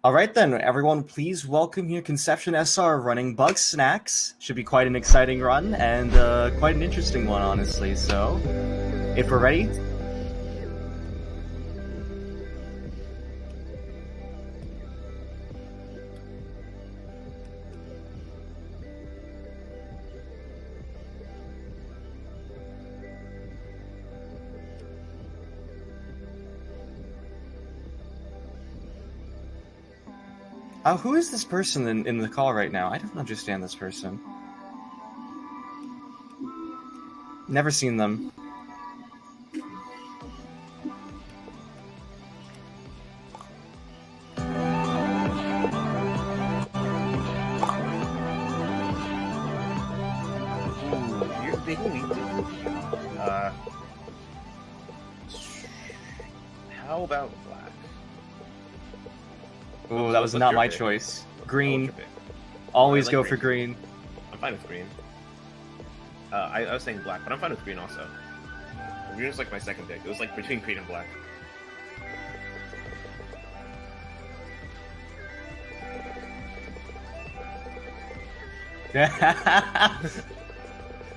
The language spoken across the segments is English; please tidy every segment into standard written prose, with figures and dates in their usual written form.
Alright then, everyone, please welcome here KonceptionSR running Bugsnax. Should be quite an exciting run, and quite an interesting one, honestly, so... If we're ready... who is this person in the call right now? I don't understand this person. Never seen them. You're making me how about black? Ooh, that was not my choice. Green. Always go for green. I'm fine with green. I was saying black, but I'm fine with green also. Green was like my second pick. It was like between green and black.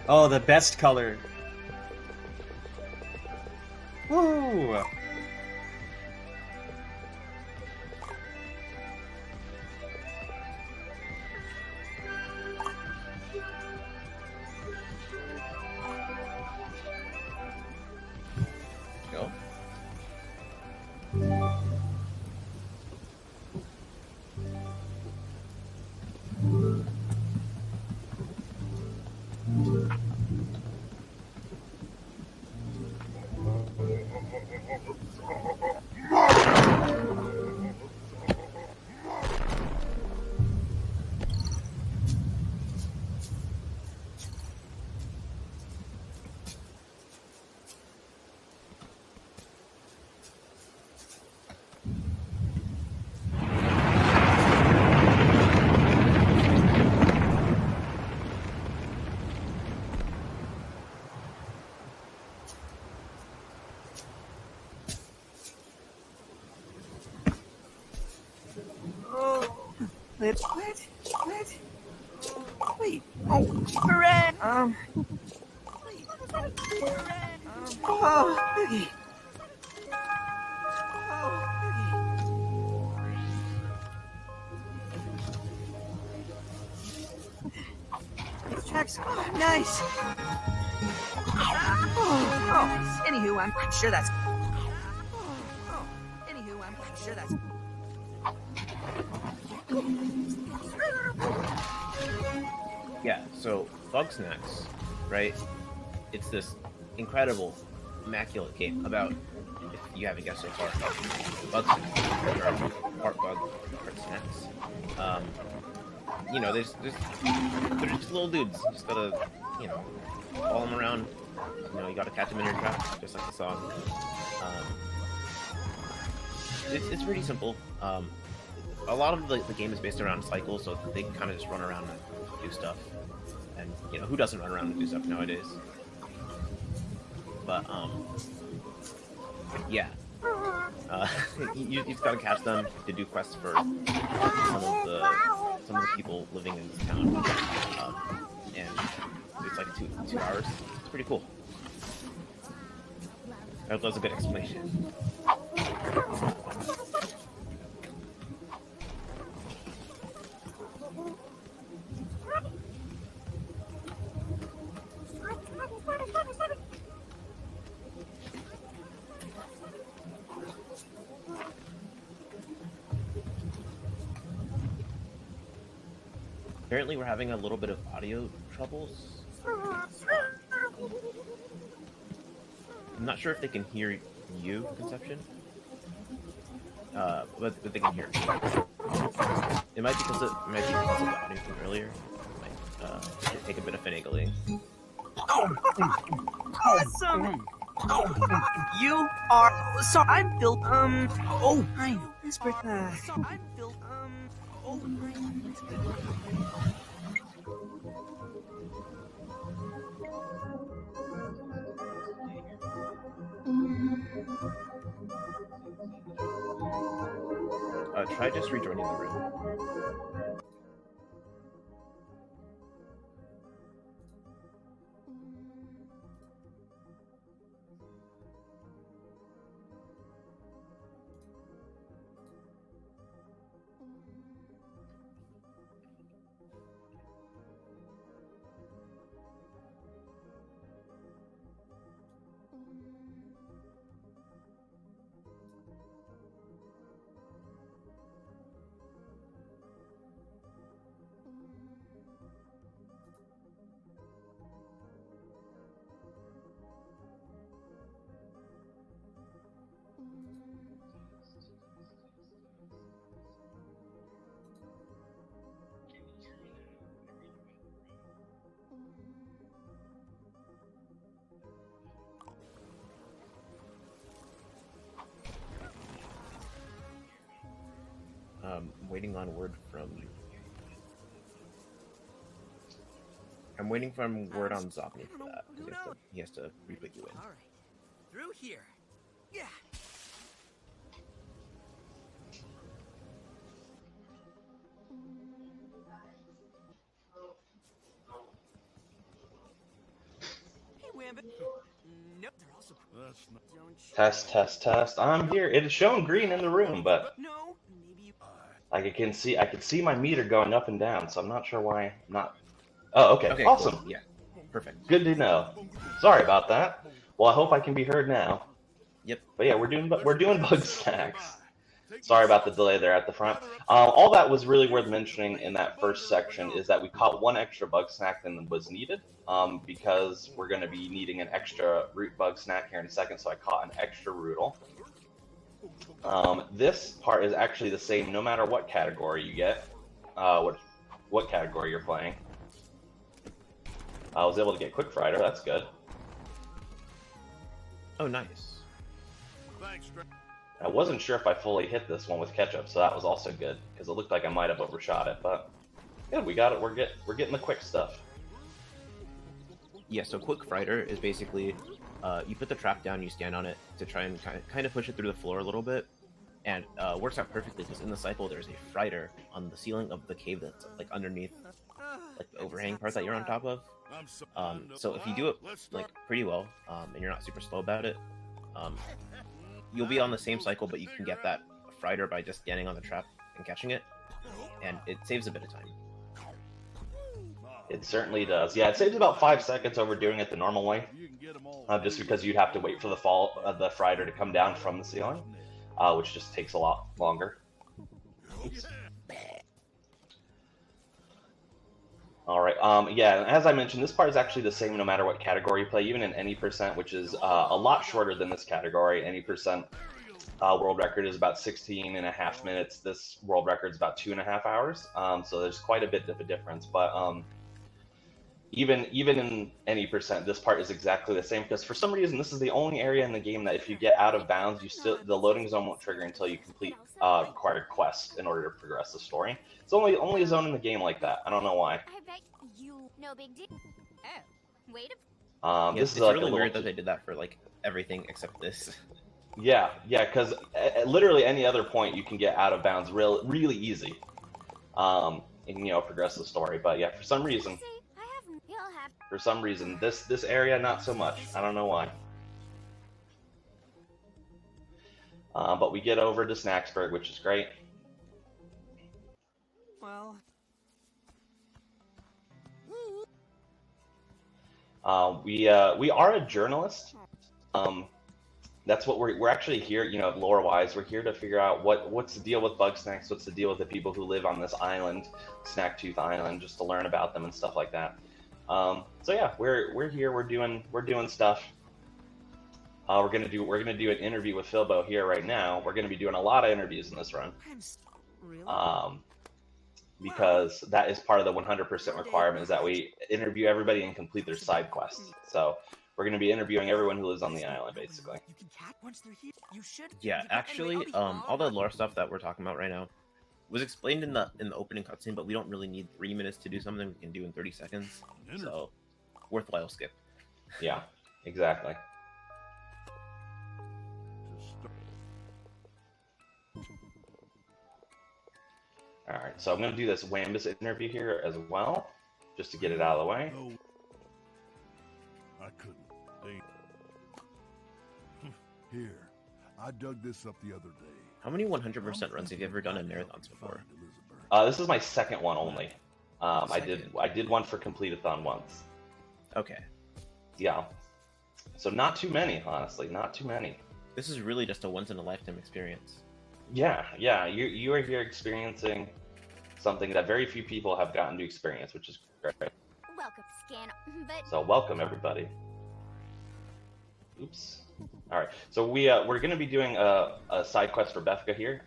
Oh, the best color. Woo! Go. Wait. Oh, Red. Tracks. Oh, nice. Oh. Anywho, I'm sure that's. I'm sure that's. Yeah, so Bugsnax, right? It's this incredible, immaculate game about, if you haven't guessed so far, Bugsnax, or part bug, part snacks. You know, they're just little dudes. You just gotta, you know, follow them around. You know, you gotta catch them in your trap, just like the song. It's pretty simple. A lot of the game is based around cycles, so they can kind of just run around and do stuff. And, you know, who doesn't run around and do stuff nowadays? But, yeah. You just gotta catch them to do quests for some of the people living in this town. And it's like two hours. It's pretty cool. That was a good explanation. Apparently we're having a little bit of audio troubles. I'm not sure if they can hear you, Conception. But they can hear me. It might be because of the audio from earlier. It might take a bit of finagling. Awesome. You are. So I'm built. Oh, I know. So I'm built. Oh, I know. Try just rejoining the room. Waiting on word from. I'm waiting for word on Zopney for that because he has to re-put you in. All right, through here. Yeah. Hey, Wambit. Nope, they're also. Test, test, test. I'm here. It is showing green in the room, but No, maybe you. I can see my meter going up and down, so I'm not sure why I'm not. Oh, okay, awesome. Cool. Yeah, perfect. Good to know. Sorry about that. Well, I hope I can be heard now. Yep. But yeah, we're doing Bugsnax. Sorry about the delay there at the front. All that was really worth mentioning in that first section is that we caught one extra Bugsnax than was needed, because we're going to be needing an extra root Bugsnax here in a second, so I caught an extra Rootle. This part is actually the same no matter what category you get, what category you're playing. I was able to get Quick Frider, that's good. Oh, nice. I wasn't sure if I fully hit this one with ketchup, so that was also good, because it looked like I might have overshot it, but yeah, we got it. We're getting the quick stuff. Yeah, so Quick Frider is basically, you put the trap down, you stand on it to try and kind of push it through the floor a little bit, and works out perfectly because in the cycle there's a Frider on the ceiling of the cave that's like underneath, like the overhang part that you're on top of. So if you do it like pretty well, and you're not super slow about it, you'll be on the same cycle, but you can get that Frider by just standing on the trap and catching it, and it saves a bit of time. It certainly does. Yeah, it saves about 5 seconds over doing it the normal way, just because you'd have to wait for the fall of the Frider to come down from the ceiling, which just takes a lot longer. Oops. All right. Yeah, as I mentioned, this part is actually the same no matter what category you play, even in any percent, which is a lot shorter than this category. Any percent world record is about 16.5 minutes. This world record is about 2.5 hours. So there's quite a bit of a difference. But even in any percent, this part is exactly the same because for some reason this is the only area in the game that if you get out of bounds, the loading zone won't trigger until you complete required quests in order to progress the story. It's only a zone in the game like that. I don't know why. I bet you no big deal. Oh, wait Yeah, this it's is like really weird that they did that for like everything except this. Yeah, because at literally any other point you can get out of bounds really easy, and progress the story. But yeah, for some reason this area not so much. I don't know why. But we get over to Snacksburg, which is great. Well. We are a journalist. That's what we're actually here, lore-wise. We're here to figure out what's the deal with Bugsnax, what's the deal with the people who live on this island, Snacktooth Island, just to learn about them and stuff like that. So yeah, we're here. We're doing stuff. We're gonna do an interview with Philbo here right now. We're gonna be doing a lot of interviews in this run. Because that is part of the 100% requirement is that we interview everybody and complete their side quests. So we're going to be interviewing everyone who lives on the island, basically. Yeah, actually, all the lore stuff that we're talking about right now was explained in the opening cutscene, but we don't really need 3 minutes to do something we can do in 30 seconds. So, worthwhile skip. Yeah, exactly. All right, so I'm going to do this Wambus interview here as well, just to get it out of the way. No, I couldn't. Here, I dug this up the other day. How many 100% runs have you ever done in marathons before? This is my second one only. I did one for Complete-a-thon once. Okay. Yeah. So not too many, honestly, not too many. This is really just a once-in-a-lifetime experience. Yeah. You are here experiencing something that very few people have gotten to experience, which is great. Welcome, scan. But So welcome everybody. Oops. All right. So we're going to be doing a side quest for Befka here.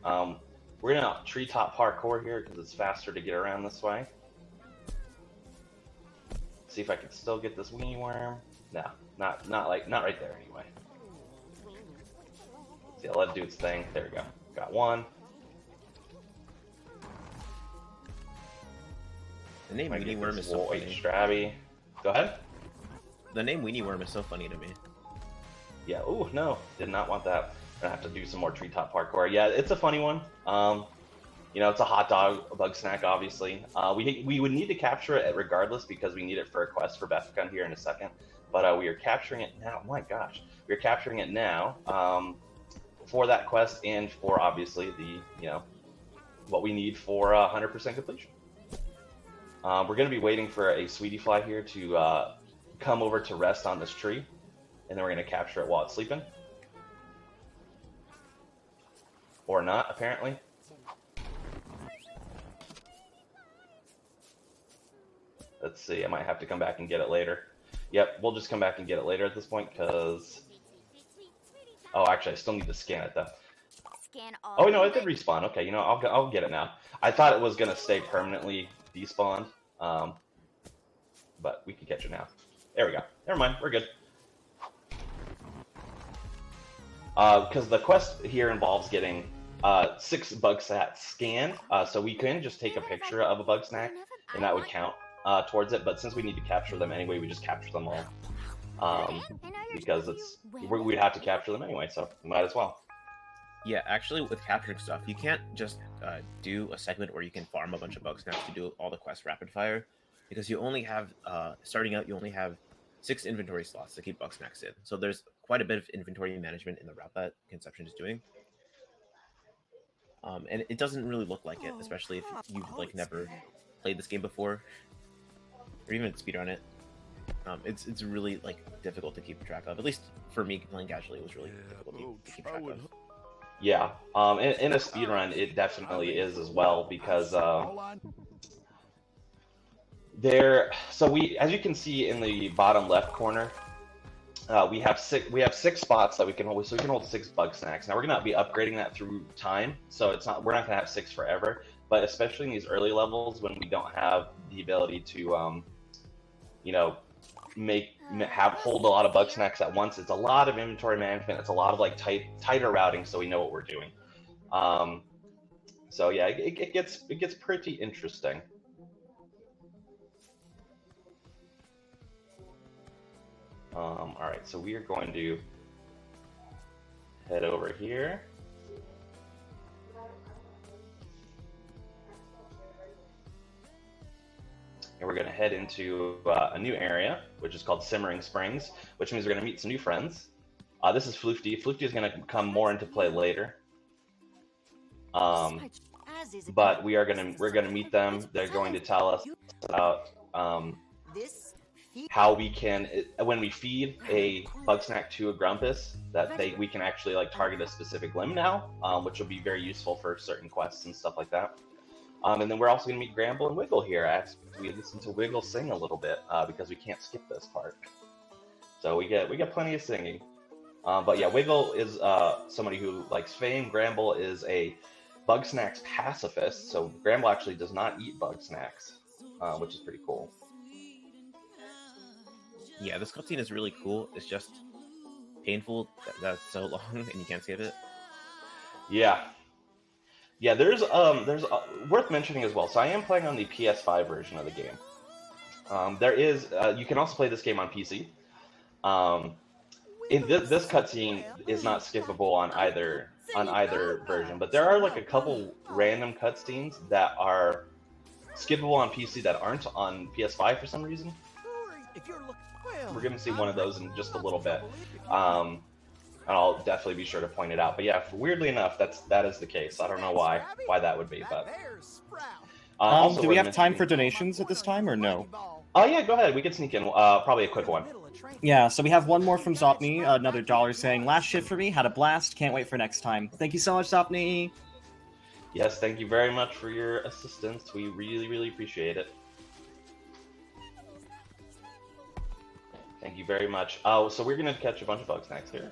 We're gonna treetop parkour here because it's faster to get around this way. See if I can still get this weenie worm. No, not right there anyway. See, I'll let it do its thing. There we go. Got one. The name Might Weenie get Worm this is so little funny. Strabby. Go ahead. The name Weenie Worm is so funny to me. Yeah. Oh no, did not want that. Gonna have to do some more treetop parkour. Yeah, it's a funny one. You know, it's a hot dog, a bug snack, obviously. We would need to capture it regardless because we need it for a quest for Befka here in a second. But we are capturing it now. Oh my gosh, we're capturing it now for that quest and for obviously the what we need for 100% completion. We're going to be waiting for a sweetie fly here to come over to rest on this tree, and then we're going to capture it while it's sleeping. Or not, apparently. Let's see, I might have to come back and get it later. Yep, we'll just come back and get it later at this point, because... Oh, actually, I still need to scan it, though. scan all. Oh, no, it did respawn. Okay, I'll get it now. I thought it was going to stay permanently despawned, but we can catch it now. There we go. Never mind, we're good. Because the quest here involves getting 6 Bugsnacks scanned, so we can just take a picture of a Bugsnax, and that would count towards it, but since we need to capture them anyway, we just capture them all. Because we'd have to capture them anyway, so we might as well. Yeah, actually, with capturing stuff, you can't just do a segment where you can farm a bunch of Bugsnax to do all the quests rapid fire, because you only have, starting out, you only have 6 inventory slots to keep Bugsnax in. So there's quite a bit of inventory management in the route that Conception is doing. And it doesn't really look like it, especially if you've never played this game before, or even speedrun it. It's really difficult to keep track of. At least for me playing casually, it was really difficult to keep track of. Yeah, in a speedrun, it definitely is as well, because as you can see in the bottom left corner, we have 6 spots that we can hold, so we can hold 6 Bugsnax. Now we're gonna be upgrading that through time, so we're not gonna have 6 forever. But especially in these early levels when we don't have the ability to, hold a lot of Bugsnax at once, it's a lot of inventory management. It's a lot of tighter routing, so we know what we're doing. So yeah, it gets pretty interesting. All right, so we are going to head over here. And we're going to head into a new area, which is called Simmering Springs, which means we're going to meet some new friends. This is Floofty. Floofty is going to come more into play later. But we're going to meet them. They're going to tell us about how we can, when we feed a Bugsnax to a Grumpus, that we can actually target a specific limb now, which will be very useful for certain quests and stuff like that. And then we're also going to meet Gramble and Wiggle here as we listen to Wiggle sing a little bit, because we can't skip this part. So we get plenty of singing. But yeah, Wiggle is somebody who likes fame. Gramble is a Bugsnax pacifist, so Gramble actually does not eat Bugsnax, which is pretty cool. Yeah, this cutscene is really cool. It's just painful that it's so long and you can't skip it. Yeah. Yeah, there's worth mentioning as well. So I am playing on the PS5 version of the game. You can also play this game on PC. This cutscene is not skippable on either on either version, but there are like a couple random cutscenes that are skippable on PC that aren't on PS5 for some reason. We're gonna see one of those in just a little bit, and I'll definitely be sure to point it out. But yeah, weirdly enough, that is the case. I don't know why that would be, but also do we have time for donations at this time or no? Oh yeah, go ahead. We could sneak in probably a quick one. Yeah, so we have one more from Zopni, another $1 saying, "Last shift for me, had a blast, can't wait for next time." Thank you so much, Zopni. Yes, thank you very much for your assistance. We really, really appreciate it. Thank you very much. Oh, so we're gonna catch a bunch of Bugsnax here.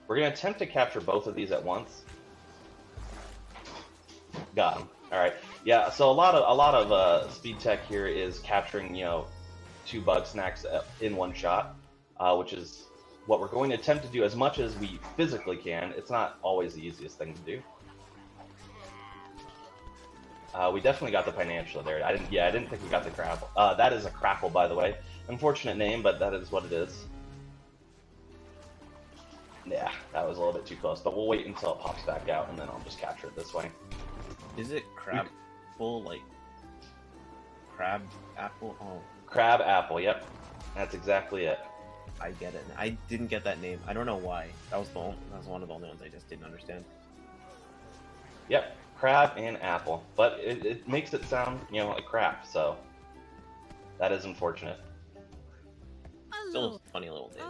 We're gonna attempt to capture both of these at once. Got him. All right. Yeah. So a lot of speed tech here is capturing, you know, 2 Bugsnax in one shot, which is what we're going to attempt to do as much as we physically can. It's not always the easiest thing to do. We definitely got the financial there. I didn't think we got the crapple. That is a crapple, by the way. Unfortunate name, but that is what it is. Yeah, that was a little bit too close, but we'll wait until it pops back out, and then I'll just capture it this way. Is it crab full, like crab apple? Oh, crab apple. Yep, that's exactly it. I get it. I didn't get that name. I don't know why. That was one of the only ones I just didn't understand. Yep, crab and apple, but it makes it sound, you know, like crap. So that is unfortunate. Still a funny little name.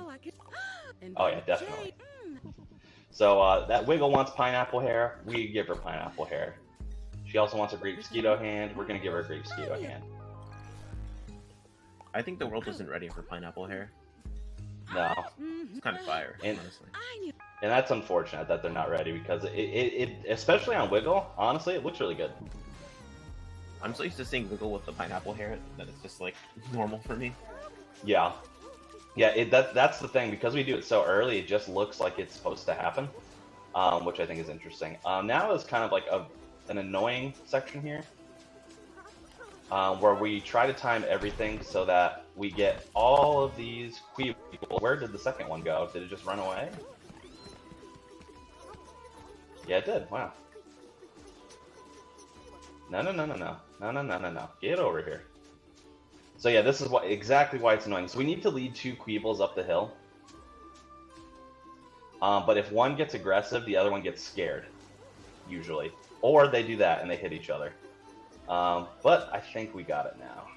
Oh yeah, definitely. So that Wiggle wants pineapple hair. We give her pineapple hair. She also wants a grape mosquito hand. We're gonna give her a grape mosquito hand. I think the world isn't ready for pineapple hair. No. It's kind of fire, honestly. And that's unfortunate that they're not ready, because it especially on Wiggle, honestly, it looks really good. I'm so used to seeing Wiggle with the pineapple hair that it's just like normal for me. Yeah. Yeah, that's the thing, because we do it so early, it just looks like it's supposed to happen, which I think is interesting. Now is kind of like an annoying section here, where we try to time everything so that we get all of these people. Where did the second one go? Did it just run away? Yeah, it did. Wow. No. Get over here. So yeah, this is exactly why it's annoying. So we need to lead 2 Queebles up the hill. But if one gets aggressive, the other one gets scared, usually. Or they do that and they hit each other. But I think we got it now.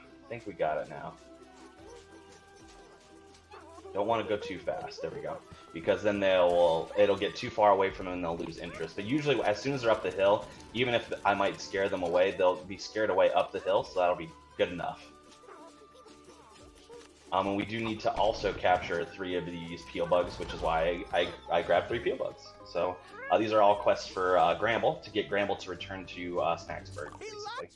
Don't want to go too fast. There we go. Because then it'll get too far away from them and they'll lose interest. But usually, as soon as they're up the hill, even if I might scare them away, they'll be scared away up the hill, so that'll be good enough. And we do need to also capture 3 of these Peel Bugs, which is why I grabbed 3 Peel Bugs. So these are all quests for Gramble, to get Gramble to return to Snacksburg, basically.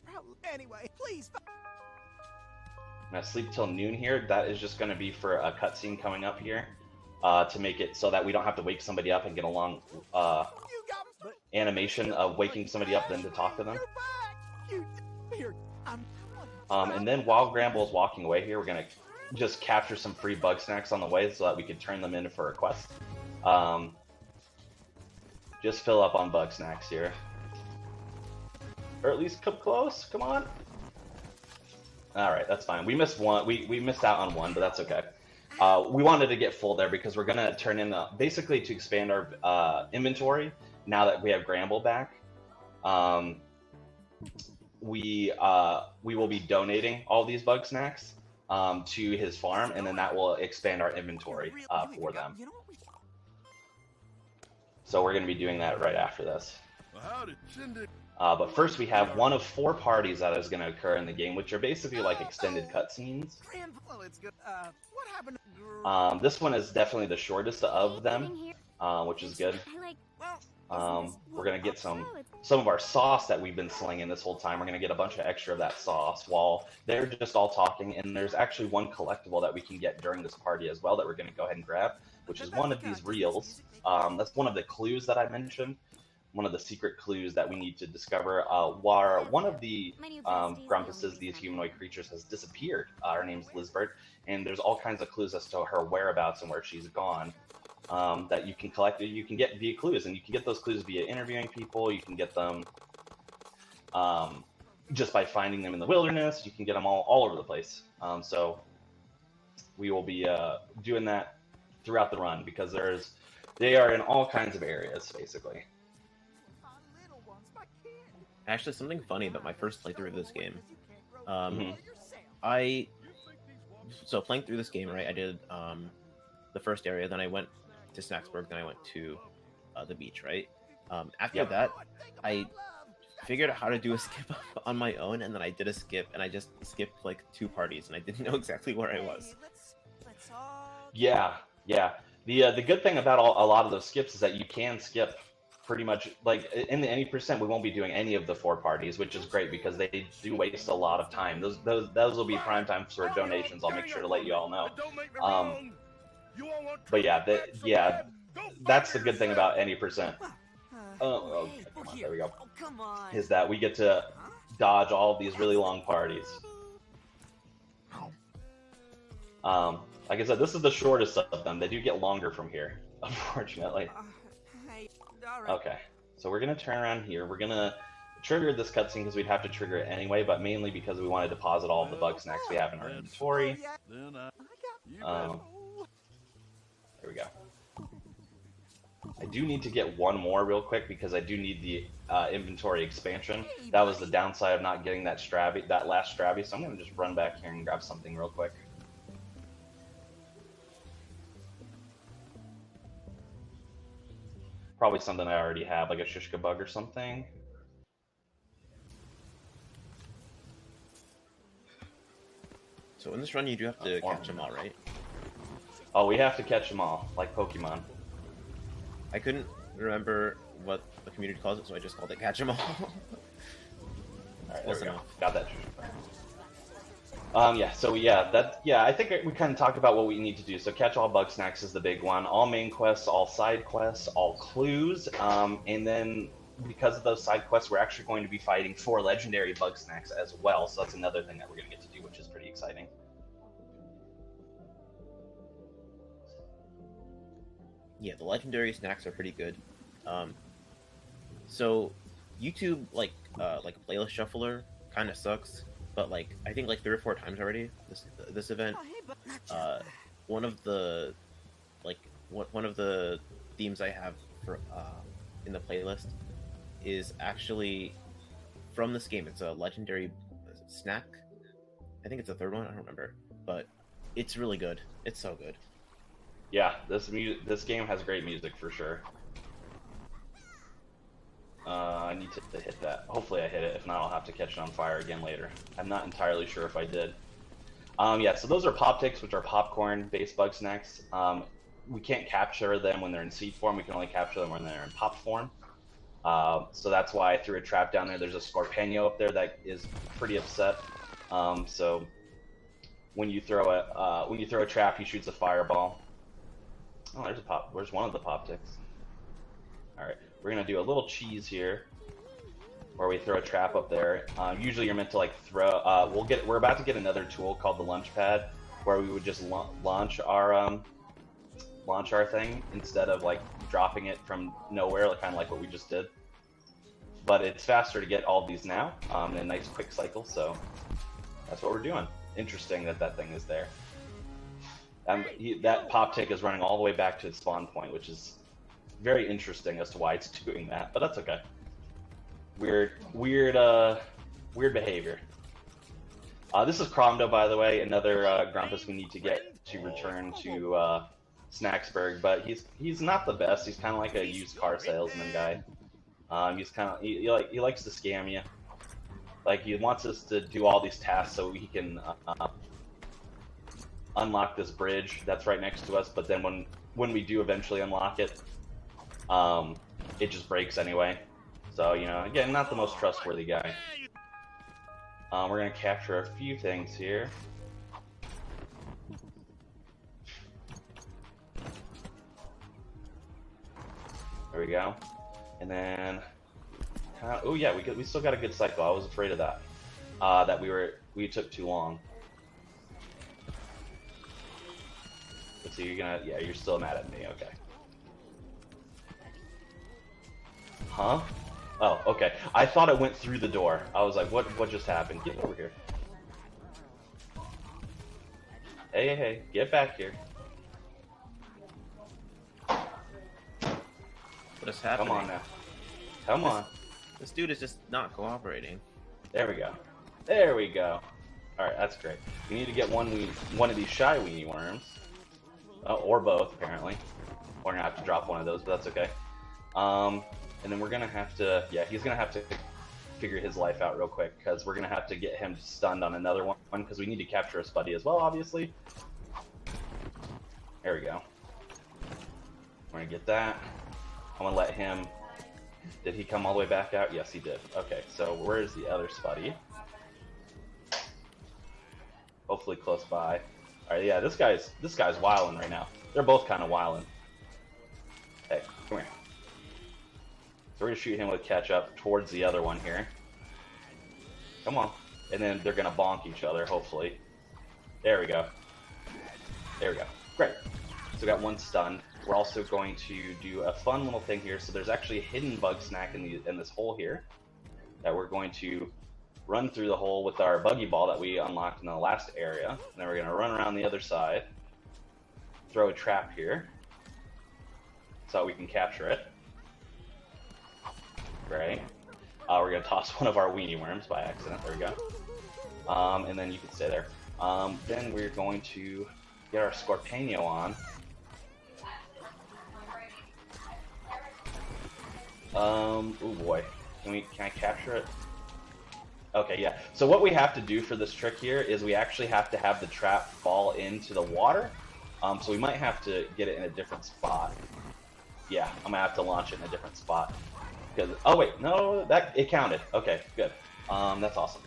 Anyway, please. I'm gonna sleep till noon here. That is just gonna be for a cutscene coming up here, to make it so that we don't have to wake somebody up and get a long animation of waking somebody up then to talk to them. And then while Gramble's walking away here, we're gonna just capture some free Bugsnax on the way so that we can turn them in for a quest. Just fill up on Bugsnax here. Or at least come close, come on. Alright, that's fine. We missed one. We missed out on one, but that's okay. We wanted to get full there because we're gonna turn in, basically to expand our inventory now that we have Gramble back. We will be donating all these Bugsnax to his farm, and then that will expand our inventory for them. So we're going to be doing that right after this. But first we have one of 4 parties that is going to occur in the game, which are basically like extended cutscenes. This one is definitely the shortest of them, which is good. We're going to get some of our sauce that we've been slinging this whole time. We're going to get a bunch of extra of that sauce while they're just all talking. And there's actually one collectible that we can get during this party as well that we're going to go ahead and grab, which is one of these reels. That's one of the clues that I mentioned. One of the secret clues that we need to discover. One of the Grumpuses, these humanoid creatures, has disappeared. Her name's Lizbert, and there's all kinds of clues as to her whereabouts and where she's gone. that you can collect. You can get via clues, and you can get those clues via interviewing people. You can get them just by finding them in the wilderness. You can get them all over the place. So we will be doing that throughout the run because they are in all kinds of areas, basically. Actually, something funny about my first playthrough of this game. Mhm. So playing through this game, right? I did the first area, then I went to Snacksburg, then I went to the beach, right? After that, I figured out how to do a skip on my own, and then I did a skip, and I just skipped like 2 parties, and I didn't know exactly where I was. Yeah. The good thing about a lot of those skips is that you can skip pretty much, like, in the any percent, we won't be doing any of the 4 parties, which is great because they do waste a lot of time. Those will be prime time for donations. I'll make sure to let you all know. But yeah, that's the good thing about any percent. Okay, come on, there we go. Is that we get to dodge all of these really long parties. Like I said, this is the shortest of them. They do get longer from here, unfortunately. Okay, so we're gonna turn around here. We're gonna trigger this cutscene because we'd have to trigger it anyway, but mainly because we want to deposit all of the Bugsnax we have in our inventory. There we go. I do need to get one more real quick because I do need the inventory expansion. That was the downside of not getting that last Strabby, so I'm gonna just run back here and grab something real quick. Probably something I already have, like a Shishka bug or something. So in this run, you do have to catch them all, right? Oh, we have to catch them all, like Pokemon. I couldn't remember what the community calls it, so I just called it catch them all. Alright, there we go. Got that. I think we kind of talked about what we need to do. So catch all Bugsnax is the big one. All main quests, all side quests, all clues, and then because of those side quests, we're actually going to be fighting 4 legendary Bugsnax as well. So that's another thing that we're going to get to do, which is pretty exciting. Yeah, the legendary snacks are pretty good. So YouTube like playlist shuffler kind of sucks. But like I think like 3 or 4 times already this event, one of the themes I have for in the playlist is actually from this game. It's a legendary snack. I think it's the 3rd one. I don't remember, but it's really good. It's so good. Yeah, this game has great music for sure. I need to hit that. Hopefully I hit it. If not, I'll have to catch it on fire again later. I'm not entirely sure if I did. Yeah, so those are Pop-Ticks, which are popcorn-based Bugsnax. We can't capture them when they're in seed form. We can only capture them when they're in pop form. So that's why I threw a trap down there. There's a Scorpion up there that is pretty upset. So when you throw a trap, he shoots a fireball. Oh, there's one of the Pop-Ticks. All right. We're gonna do a little cheese here, where we throw a trap up there. Usually, you're meant to like throw. We're about to get another tool called the launch pad, where we would just launch our thing instead of like dropping it from nowhere, kind of like what we just did. But it's faster to get all these now in a nice quick cycle. So that's what we're doing. Interesting that thing is there. That Pop-Tick is running all the way back to its spawn point, which is very interesting as to why it's doing that, but that's okay. Weird behavior. This is Cromdo, by the way, another Grumpus we need to get to return to Snacksburg, but he's not the best. He's kind of like a used car salesman guy. He's kind of he likes to scam you. Like he wants us to do all these tasks so he can unlock this bridge that's right next to us. But then when we do eventually unlock it, it just breaks anyway. So, you know, again, not the most trustworthy guy. We're gonna capture a few things here. There we go. And then, oh yeah, we still got a good cycle. I was afraid of that. That we took too long. Let's see, you're still mad at me, okay. Huh? Oh, okay. I thought it went through the door. I was like, what just happened? Get over here. Hey, hey, hey, get back here. What is happening? Come on now. Come on. This dude is just not cooperating. There we go. There we go. Alright, that's great. We need to get one of these shy weenie worms. Or both, apparently. We're gonna have to drop one of those, but that's okay. And then we're gonna have to, yeah, he's gonna have to figure his life out real quick, because we're gonna have to get him stunned on another one, because we need to capture his buddy as well, obviously. There we go. We're gonna get that. I'm gonna let him. Did he come all the way back out? Yes, he did. Okay, so where is the other Spuddy? Hopefully close by. All right, yeah, this guy's wilding right now. They're both kind of wilding. Hey, come here. So we're gonna shoot him with ketchup towards the other one here. Come on, and then they're gonna bonk each other. Hopefully. There we go. There we go. Great. So we got one stunned. We're also going to do a fun little thing here. So there's actually a hidden Bugsnax in this hole here that we're going to run through the hole with our buggy ball that we unlocked in the last area. And then we're going to run around the other side, throw a trap here so we can capture it. Great. We're going to toss one of our weenie worms by accident. There we go. And then you can stay there. Then we're going to get our Scorpeno on. Oh boy. Can I capture it? Okay, yeah. So what we have to do for this trick here is we actually have to have the trap fall into the water. So we might have to get it in a different spot. Yeah, I'm gonna have to launch it in a different spot. Because, oh wait, no, it counted. Okay, good. That's awesome.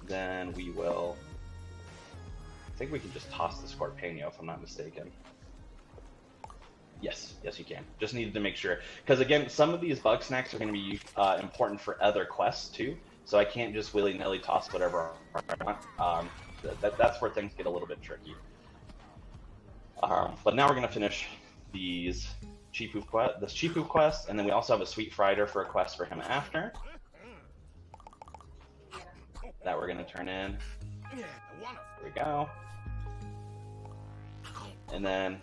Then we will, I think we can just toss the Scorpeno if I'm not mistaken. Yes, yes you can. Just needed to make sure. Because again, some of these Bugsnax are going to be important for other quests too. So I can't just willy-nilly toss whatever I want. That's where things get a little bit tricky. But now we're going to finish these this Cheapoo quest, and then we also have a Sweet Frieder for a quest for him after. That we're going to turn in. There we go. And then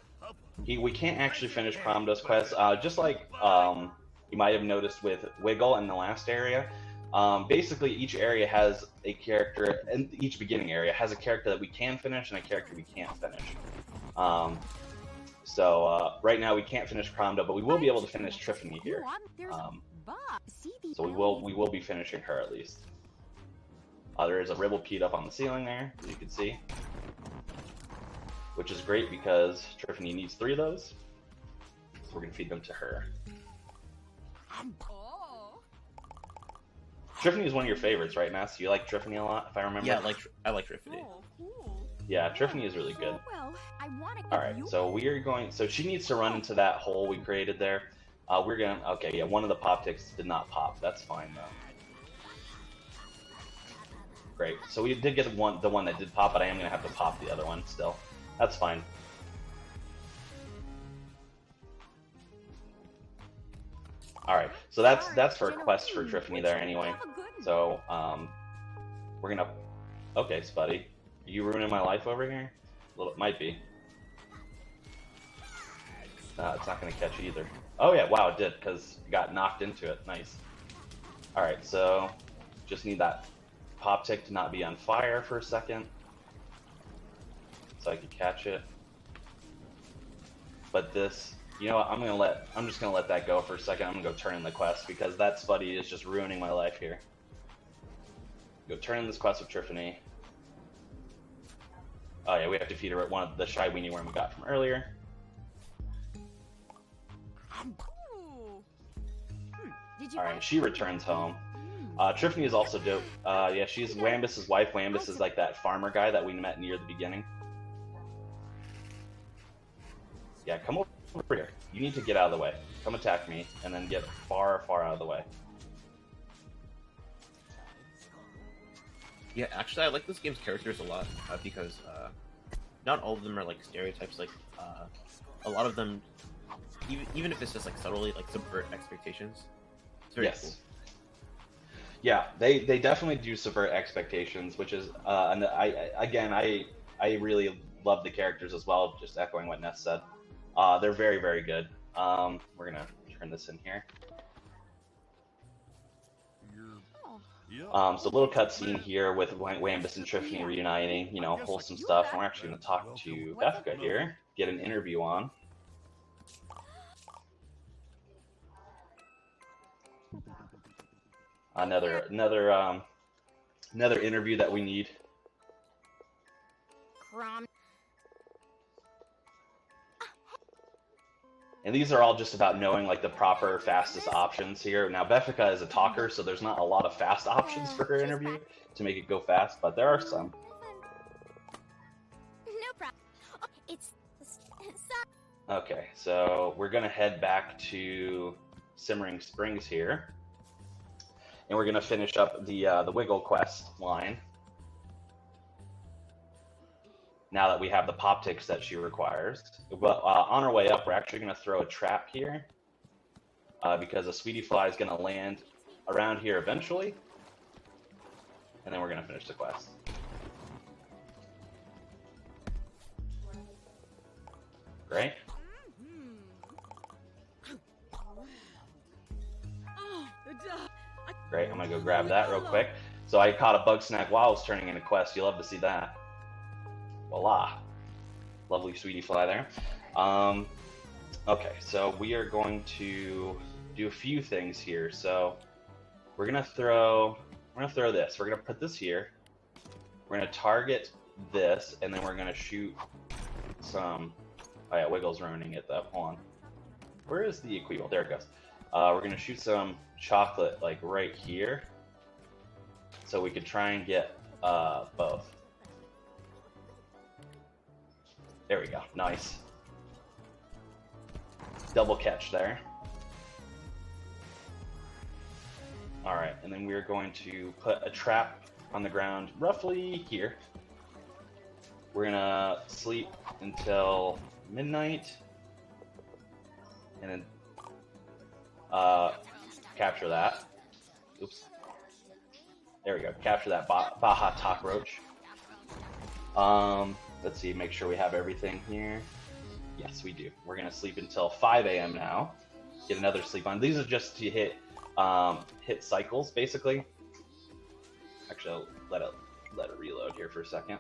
we can't actually finish Promdo's quest, just like you might have noticed with Wiggle in the last area. Basically, each area has a character, and each beginning area has a character that we can finish and a character we can't finish. So right now we can't finish Promdo, but we will be able to finish Triffany here. So we will be finishing her at least. There is a Ribblepede up on the ceiling there, as you can see. Which is great because Triffany needs 3 of those. So we're going to feed them to her. Triffany is one of your favorites, right, Mass? You like Triffany a lot, if I remember? Yeah, I like Triffany. Yeah, Triffany is really good. Alright, so we are going... So she needs to run into that hole we created there. We're going to... Okay, yeah, one of the pop ticks did not pop. That's fine, though. Great. So we did get the one that did pop, but I am going to have to pop the other one still. That's fine. Alright, so that's for a quest for Triffany there anyway. So, we're gonna... Okay, Spuddy. Are you ruining my life over here? It might be. It's not gonna catch either. Oh yeah, wow, it did, because it got knocked into it. Nice. Alright, so just need that pop tick to not be on fire for a second. So I could catch it. But this, you know what, I'm just gonna let that go for a second. I'm gonna go turn in the quest because that Spuddy is just ruining my life here. Go turn in this quest with Triffany. Oh yeah, we have to feed her one of the shy weenie worm we got from earlier. Alright, she returns home. Triffany is also dope. Yeah, she's Wambus's wife. Wambus is like that farmer guy that we met near the beginning. Yeah, come over here. You need to get out of the way. Come attack me, and then get far, far out of the way. Yeah, actually, I like this game's characters a lot because not all of them are like stereotypes. Like a lot of them, even if it's just like subtly like subvert expectations. It's very Yes. cool. Yeah, they definitely do subvert expectations, which is and I really love the characters as well. Just echoing what Ness said, they're very, very good. We're gonna turn this in here. So a little cutscene here with Wambus and Triffany reuniting, you know, wholesome stuff. And we're actually going to talk to Befka here, get an interview on. Another interview that we need. Crom. And these are all just about knowing like the proper fastest options here. Now Befka is a talker, so there's not a lot of fast options for her interview to make it go fast, but there are some. No problem. Oh, it's Okay, so we're gonna head back to Simmering Springs here, and we're gonna finish up the Wiggle quest line. Now that we have the pop ticks that she requires. But on our way up, we're actually going to throw a trap here because a sweetie fly is going to land around here eventually. And then we're going to finish the quest. Great. Great, I'm going to go grab that real quick. So I caught a Bugsnax while I was turning in a quest. You'll love to see that. Voila. Lovely sweetie fly there. Okay, so we are going to do a few things here. So we're gonna throw this. We're gonna put this here. We're gonna target this, and then we're gonna shoot some. Oh yeah, Wiggle's ruining it though. Hold on. Where is the equivalent? There it goes. We're gonna shoot some chocolate like right here, so we could try and get both. There we go. Nice. Double catch there. Alright, and then we're going to put a trap on the ground roughly here. We're going to sleep until midnight. And then capture that. Oops. There we go. Capture that Baja Cockroach. Let's see, make sure we have everything here. Yes, we do. We're gonna sleep until 5 a.m. now. Get another sleep on. These are just to hit cycles, basically. Actually, I'll let it reload here for a second.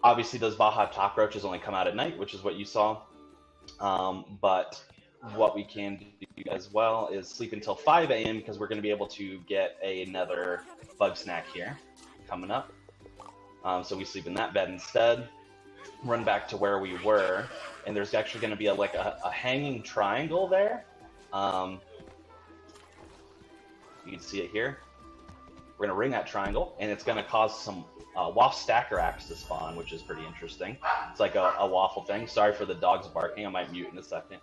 Obviously, those Baja cockroaches only come out at night, which is what you saw. But what we can do as well is sleep until 5 a.m. because we're going to be able to get another Bugsnax here coming up. So we sleep in that bed instead, run back to where we were, and there's actually going to be a hanging triangle there. You can see it here. We're going to ring that triangle, and it's going to cause some Waff Stacker Axe to spawn, which is pretty interesting. It's like a waffle thing. Sorry for the dogs barking. I might mute in a second,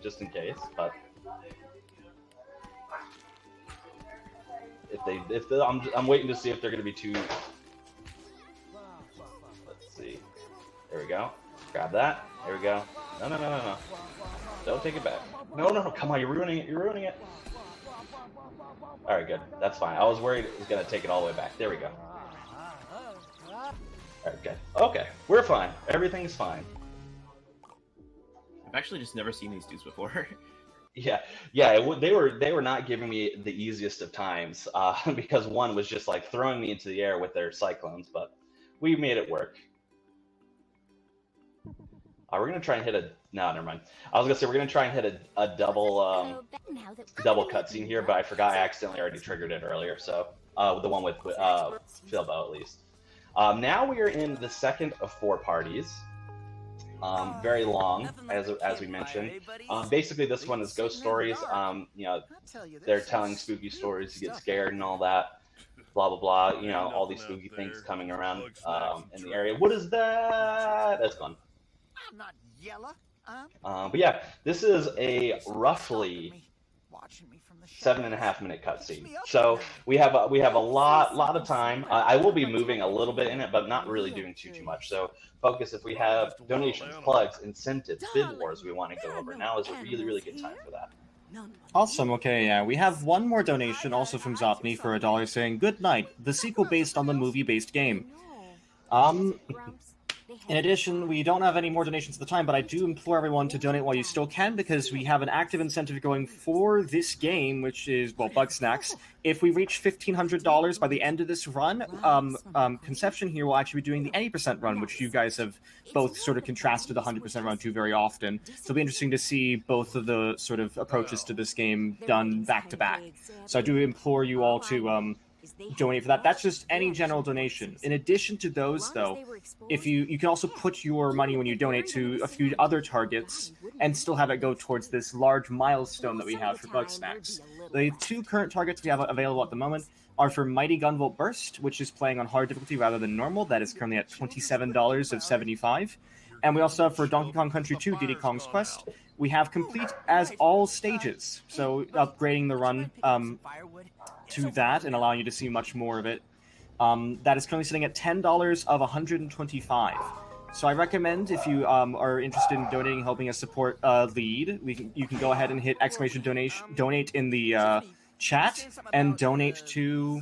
just in case. But I'm waiting to see if they're going to be too. Let's see. There we go. Grab that. There we go. No. Don't take it back. No. Come on, you're ruining it. You're ruining it. All right, good. That's fine. I was worried it was going to take it all the way back. There we go. Alright, good. Okay, we're fine. Everything's fine. I've actually just never seen these dudes before. Yeah. They were not giving me the easiest of times because one was just like throwing me into the air with their cyclones, but we made it work. We're gonna try and hit a. No, never mind. I was gonna say we're gonna try and hit a double cutscene here, but I forgot I accidentally already triggered it earlier. So the one with Philbo at least. Now we are in the second of 4 parties. Very long, as we mentioned. Basically, this one is ghost stories. You know, they're telling spooky stories to get scared and all that. Blah blah blah. You know, all these spooky things coming around in the area. What is that? That's fun. I'm not yellow. But yeah, this is a roughly 7.5-minute cutscene. So we have a lot of time. I will be moving a little bit in it, but not really doing too much. So focus. If we have donations, plugs, incentives, bid wars, we want to go over. Now is a really good time for that. Awesome. Okay, yeah, we have one more donation also from Zopni for $1 saying, "Good night. The sequel based on the movie-based game." In addition, we don't have any more donations at the time, but I do implore everyone to donate while you still can, because we have an active incentive going for this game, which is, well, Bugsnax. If we reach $1,500 by the end of this run, Conception here will actually be doing the 80% run, which you guys have both sort of contrasted the 100% run to very often. So it'll be interesting to see both of the sort of approaches to this game done back-to-back. So I do implore you all to donate for that. That's just any general donation. In addition to those, though, if you can also put your money when you donate to a few other targets and still have it go towards this large milestone that we have for Bugsnax. The two current targets we have available at the moment are for Mighty Gunvolt Burst, which is playing on hard difficulty rather than normal. That is currently at $27 of 75. And we also have for Donkey Kong Country 2, Diddy Kong's Quest, we have complete as all stages. So upgrading the run to that and allowing you to see much more of it. That is currently sitting at $10 of 125. So I recommend, if you are interested in donating, helping us support Lead, you can go ahead and hit donate in the chat and donate to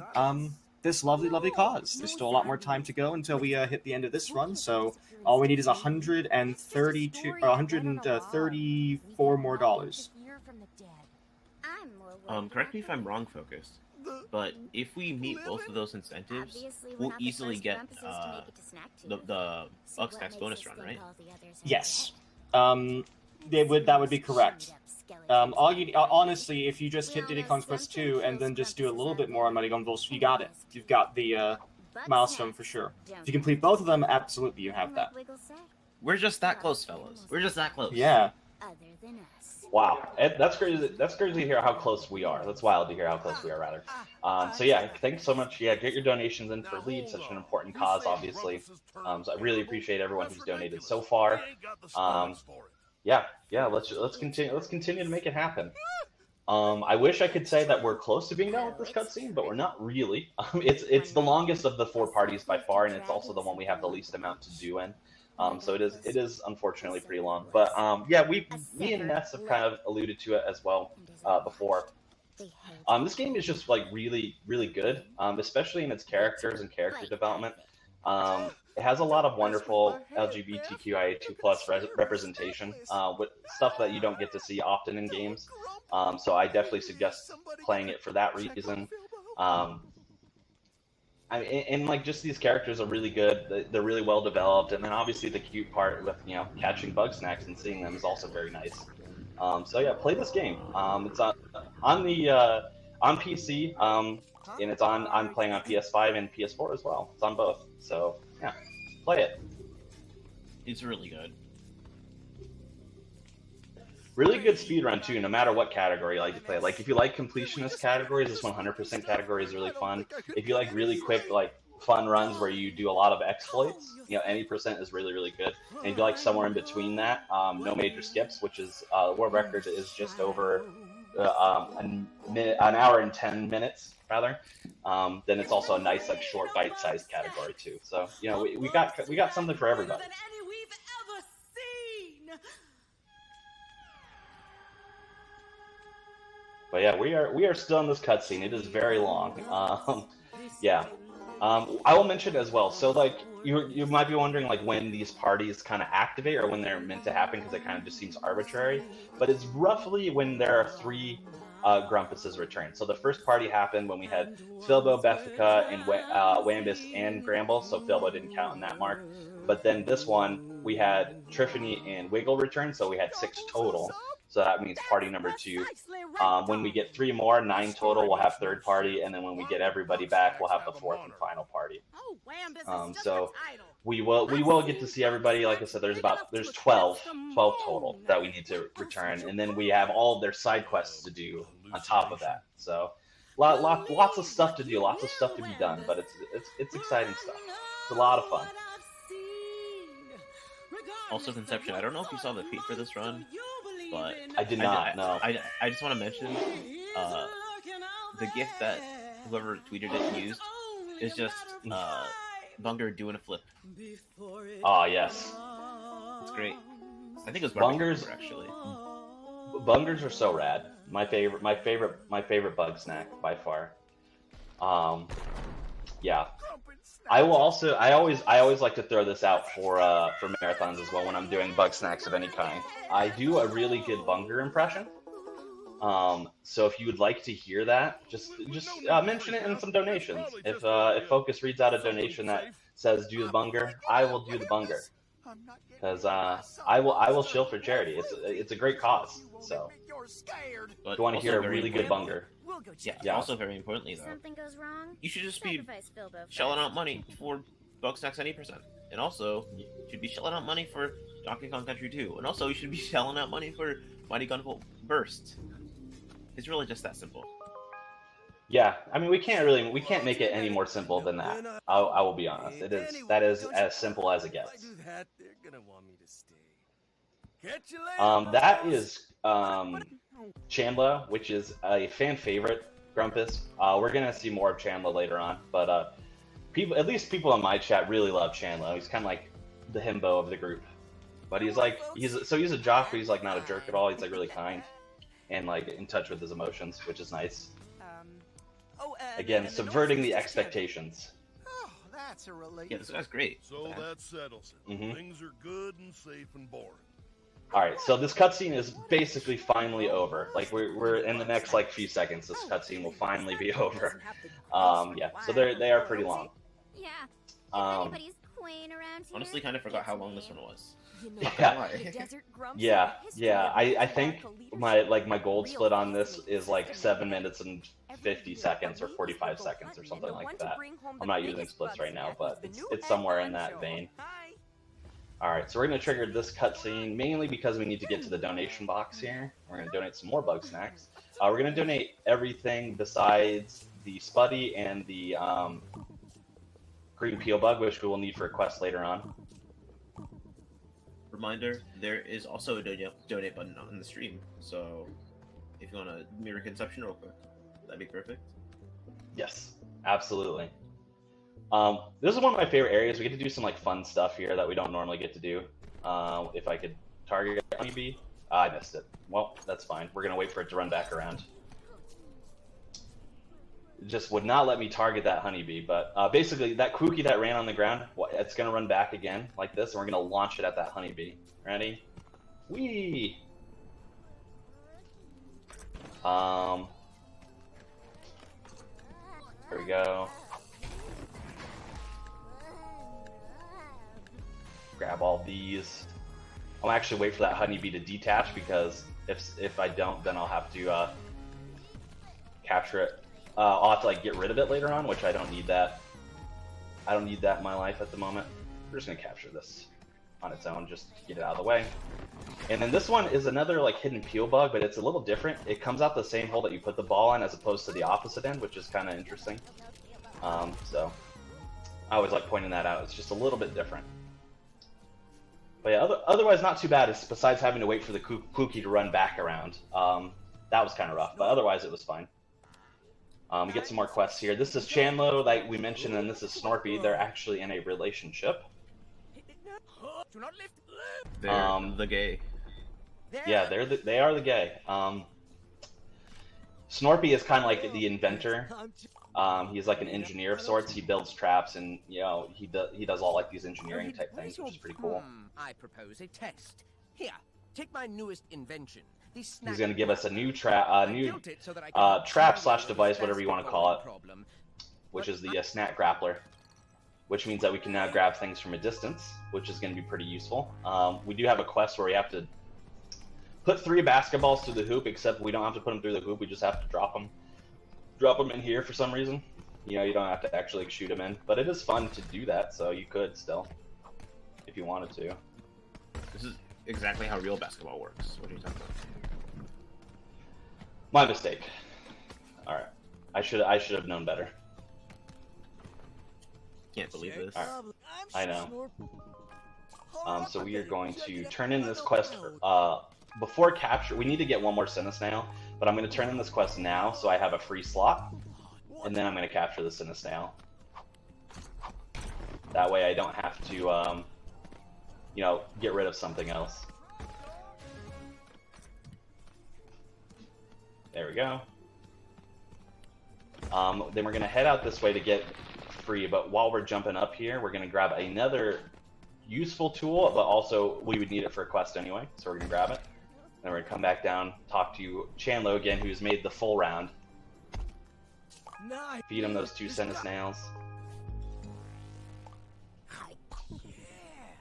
this lovely cause. There's still a lot more time to go until we hit the end of this run, so all we need is 134 more dollars. Correct me if I'm wrong, Focus, but if we meet both of those incentives, we'll easily get the Bugsnax bonus run, right? Yes. That would be correct. Honestly, if you just hit Diddy Kong's Quest 2 and then just do a little bit more on Mighty Gunvolt, you got it. You've got the milestone for sure. If you complete both of them, absolutely you have that. We're just that close, fellas. We're just that close. Yeah. Wow, that's crazy. That's crazy to hear how close we are. That's wild to hear how close we are, rather. So yeah, thanks so much. Yeah, get your donations in for Lead, such an important cause, obviously. So I really appreciate everyone who's donated so far. Yeah, let's continue to make it happen. I wish I could say that we're close to being done with this cutscene, but we're not really. It's the longest of the 4 parties by far, and it's also the one we have the least amount to do in. So it is unfortunately pretty long. But yeah, me and Ness have kind of alluded to it as well before. This game is just like really good, especially in its characters and character development. It has a lot of wonderful LGBTQIA2+ representation, with stuff that you don't get to see often in games. So I definitely suggest playing it for that reason. And like just these characters are really good. They're really well developed, and then obviously the cute part with catching Bugsnax and seeing them is also very nice. So yeah, play this game. It's on PC, and it's I'm playing on PS5 and PS4 as well. It's on both. So yeah, play it. It's really good. Really good speedrun too, no matter what category you like to play. Like if you like completionist categories, this 100% category is really fun. If you like really quick, like fun runs where you do a lot of exploits, any percent is really good. And if you like somewhere in between that, no major skips, which is world record is just over an hour and 10 minutes rather. Then it's also a nice like short bite-sized category too. So we got something for everybody. But yeah, we are still in this cutscene. It is very long. Yeah. I will mention as well. So like you might be wondering like when these parties kind of activate or when they're meant to happen, because it kind of just seems arbitrary. But it's roughly when there are 3 Grumpuses return. So the first party happened when we had Filbo, Bethica, and Wambus and Gramble. So Filbo didn't count in that mark. But then this one we had Triffany and Wiggle return. So we had 6 total. So that means party number 2. When we get 3 more, 9 total, we'll have third party, and then when we get everybody back, we'll have the 4th and final party. So we will get to see everybody. Like I said, there's 12 total that we need to return, and then we have all of their side quests to do on top of that. So lots of stuff to do, lots of stuff to be done, but it's exciting stuff. It's a lot of fun. Also, Conception, I don't know if you saw the feat for this run, but I did not. No. I just want to mention the gift that whoever tweeted it used is just Bunger doing a flip. Ah, yes. It's great. I think it was Bungers actually. Bungers are so rad. My favorite Bugsnax by far. Yeah. I always like to throw this out for marathons as well when I'm doing Bugsnax of any kind. I do a really good Bunger impression. So if you would like to hear that, just mention it in some donations. If Focus reads out a donation that says do the Bunger, I will do the Bunger. Because I will shill for charity. It's a great cause. So But if you want to hear a really good important- Bunger, Yeah. Also very importantly though, Something goes wrong. you should just be Sacrifice Filbo shelling first. out money for Bugsnax any percent. And also, you should be shelling out money for Donkey Kong Country 2. And also, you should be shelling out money for Mighty Gunvolt Burst. It's really just that simple. yeah. I mean, we can't make it any more simple than that. I will be honest. That is as simple as it gets. That is Chandler, which is a fan favorite, Grumpus. We're gonna see more of Chandler later on, but at least people in my chat really love Chandler. He's kind of like the himbo of the group, but he's a jock, but he's like not a jerk at all. He's like really kind and like in touch with his emotions, which is nice. Again, subverting the expectations. Oh, that's a relief. Yeah, this guy's great. So that settles it. Mhm. Things are good and safe and boring. All right, so this cutscene is basically finally over. Like we're in the next like few seconds. This cutscene will finally be over. Yeah, so they are pretty long. Yeah. If Um, anybody's queen around here, Honestly, kind of forgot it's how long me. this one was. Yeah, I think my gold split on this is like 7 minutes and 50 seconds or 45 seconds or something like that. I'm not using splits right now, but it's somewhere in that vein. Alright, so we're going to trigger this cutscene mainly because we need to get to the donation box here. We're going to donate some more Bugsnax. We're going to donate everything besides the Spuddy and the Green Peel Bug, which we will need for a quest later on. Reminder, there is also a donate button on the stream, so if you want to mirror Conception real quick, that'd be perfect. Yes, absolutely. This is one of my favorite areas. We get to do some like fun stuff here that we don't normally get to do. If I could target Honeybee, I missed it. Well, that's fine. We're gonna wait for it to run back around. It just would not let me target that Honeybee, but basically that Kooky that ran on the ground, it's gonna run back again like this, and we're gonna launch it at that Honeybee. Ready? Whee! There we go. Grab all these. I'll actually wait for that Honeybee to detach because if I don't, then I'll have to capture it. I'll have to like get rid of it later on, which I don't need that. I don't need that in my life at the moment. We're just gonna capture this on its own, just to get it out of the way. And then this one is another like hidden peel bug, but it's a little different. It comes out the same hole that you put the ball in as opposed to the opposite end, which is kind of interesting. So I always like pointing that out. It's just a little bit different. But yeah, otherwise not too bad. It's besides having to wait for the Kooky to run back around. That was kind of rough, but otherwise it was fine. We get some more quests here. This is Chandlo, like we mentioned, and this is Snorpy. They're actually in a relationship. They're the gay. Yeah, they are the gay. Snorpy is kind of like the inventor. He's like an engineer of sorts. He builds traps, and you know he does all like these engineering type things, which is pretty cool. I propose a test. Here, take my newest invention. He's going to give us a new trap / device, whatever you want to call it, which is the Snap Grappler, which means that we can now grab things from a distance, which is going to be pretty useful. We do have a quest where we have to put 3 basketballs through the hoop, except we don't have to put them through the hoop. We just have to drop them in here for some reason. You know, you don't have to actually shoot them in, but it is fun to do that, so you could still, if you wanted to. This is exactly how real basketball works. What are you talking about? My mistake. All right, I should have known better. Can't believe this. All right. I know. So we are going to turn in this quest before capture, we need to get one more Cinesnail, but I'm going to turn in this quest now so I have a free slot, and then I'm going to capture the Cinesnail. That way I don't have to, you know, get rid of something else. There we go. Then we're going to head out this way to get free, but while we're jumping up here, we're going to grab another useful tool, but also we would need it for a quest anyway, so we're going to grab it. Then we're going to come back down, talk to Chandlo again, who's made the full round. Feed him those 2 Cinesnails.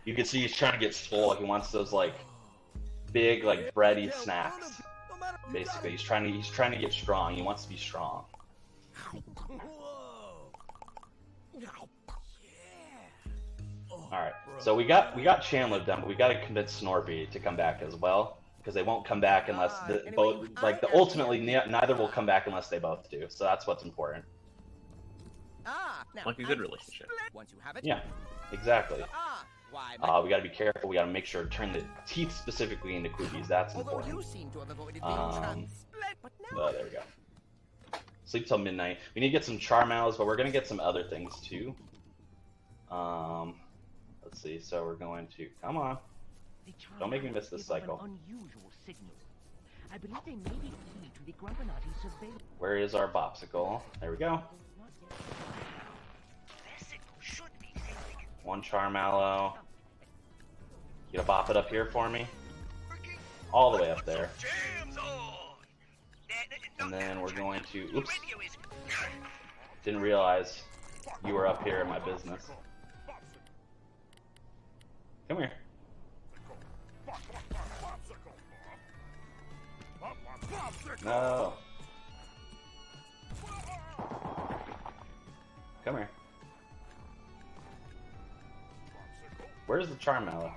You can see he's trying to get full, like he wants those like big, like bready snacks. Basically, he's trying to get strong. He wants to be strong. Alright, so we got Chandler done, but we gotta convince Snorpy to come back as well. Because they won't come back unless ultimately neither will come back unless they both do. So that's what's important. Like a good relationship. Yeah, exactly. We gotta be careful. We gotta make sure to turn the teeth specifically into Quoobies. That's important. Oh, there we go. Sleep till midnight. We need to get some Charmals, but we're gonna get some other things too. Let's see. So we're going to come on. Don't make me miss this cycle. Where is our Bopsicle? There we go. 1 Charmallow. You gonna bop it up here for me? All the way up there. And then we're going to... Oops. Didn't realize you were up here in my business. Come here. No. Come here. Where's the Charmallow?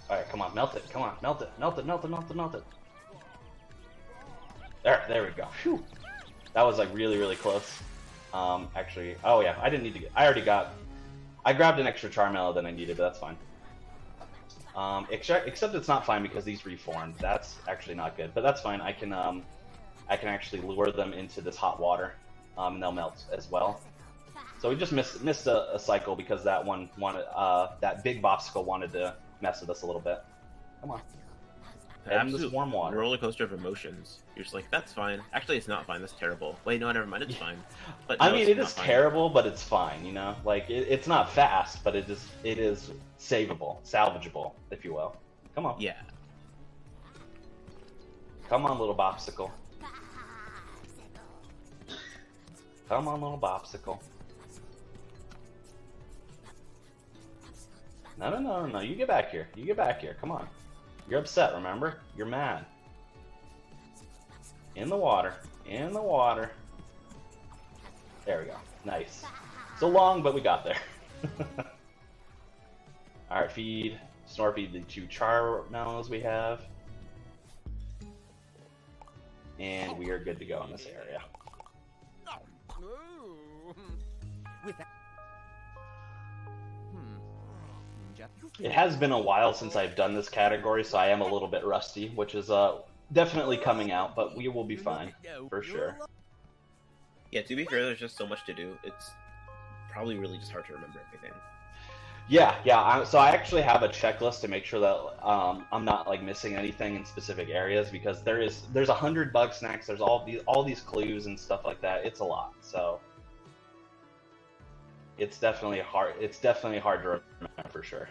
Alright, come on, melt it. Come on, melt it. Melt it, melt it, melt it, melt it. There we go. Phew. That was like really, really close. Actually, oh yeah, I didn't need to get, I grabbed an extra Charmallow than I needed, but that's fine. Except it's not fine because these reformed. That's actually not good, but that's fine. I can actually lure them into this hot water, and they'll melt as well. So we just missed a cycle because that one wanted, that big Bopsicle wanted to mess with us a little bit. Come on. And this warm water. Roller coaster of emotions. You're just like, that's fine. Actually, it's not fine. That's terrible. Wait, no, never mind. It's fine. But I no, mean, it's it not is fine. terrible, but it's fine. You know, like it's not fast, but it is savable, salvageable, if you will. Come on. Yeah. Come on, little Bopsicle. Come on, little Bopsicle. No. You get back here. You get back here. Come on. You're upset, remember? You're mad. In the water. In the water. There we go. Nice. So long, but we got there. Alright, feed Snorpy the 2 Charmallows we have. And we are good to go in this area. It has been a while since I've done this category, so I am a little bit rusty, which is definitely coming out, but we will be fine, for sure. Yeah, to be fair, there's just so much to do. It's probably really just hard to remember everything. Yeah. So I actually have a checklist to make sure that I'm not like missing anything in specific areas, because there's 100 Bugsnax, there's all these clues and stuff like that. It's a lot, so it's definitely hard. It's definitely hard to remember for sure.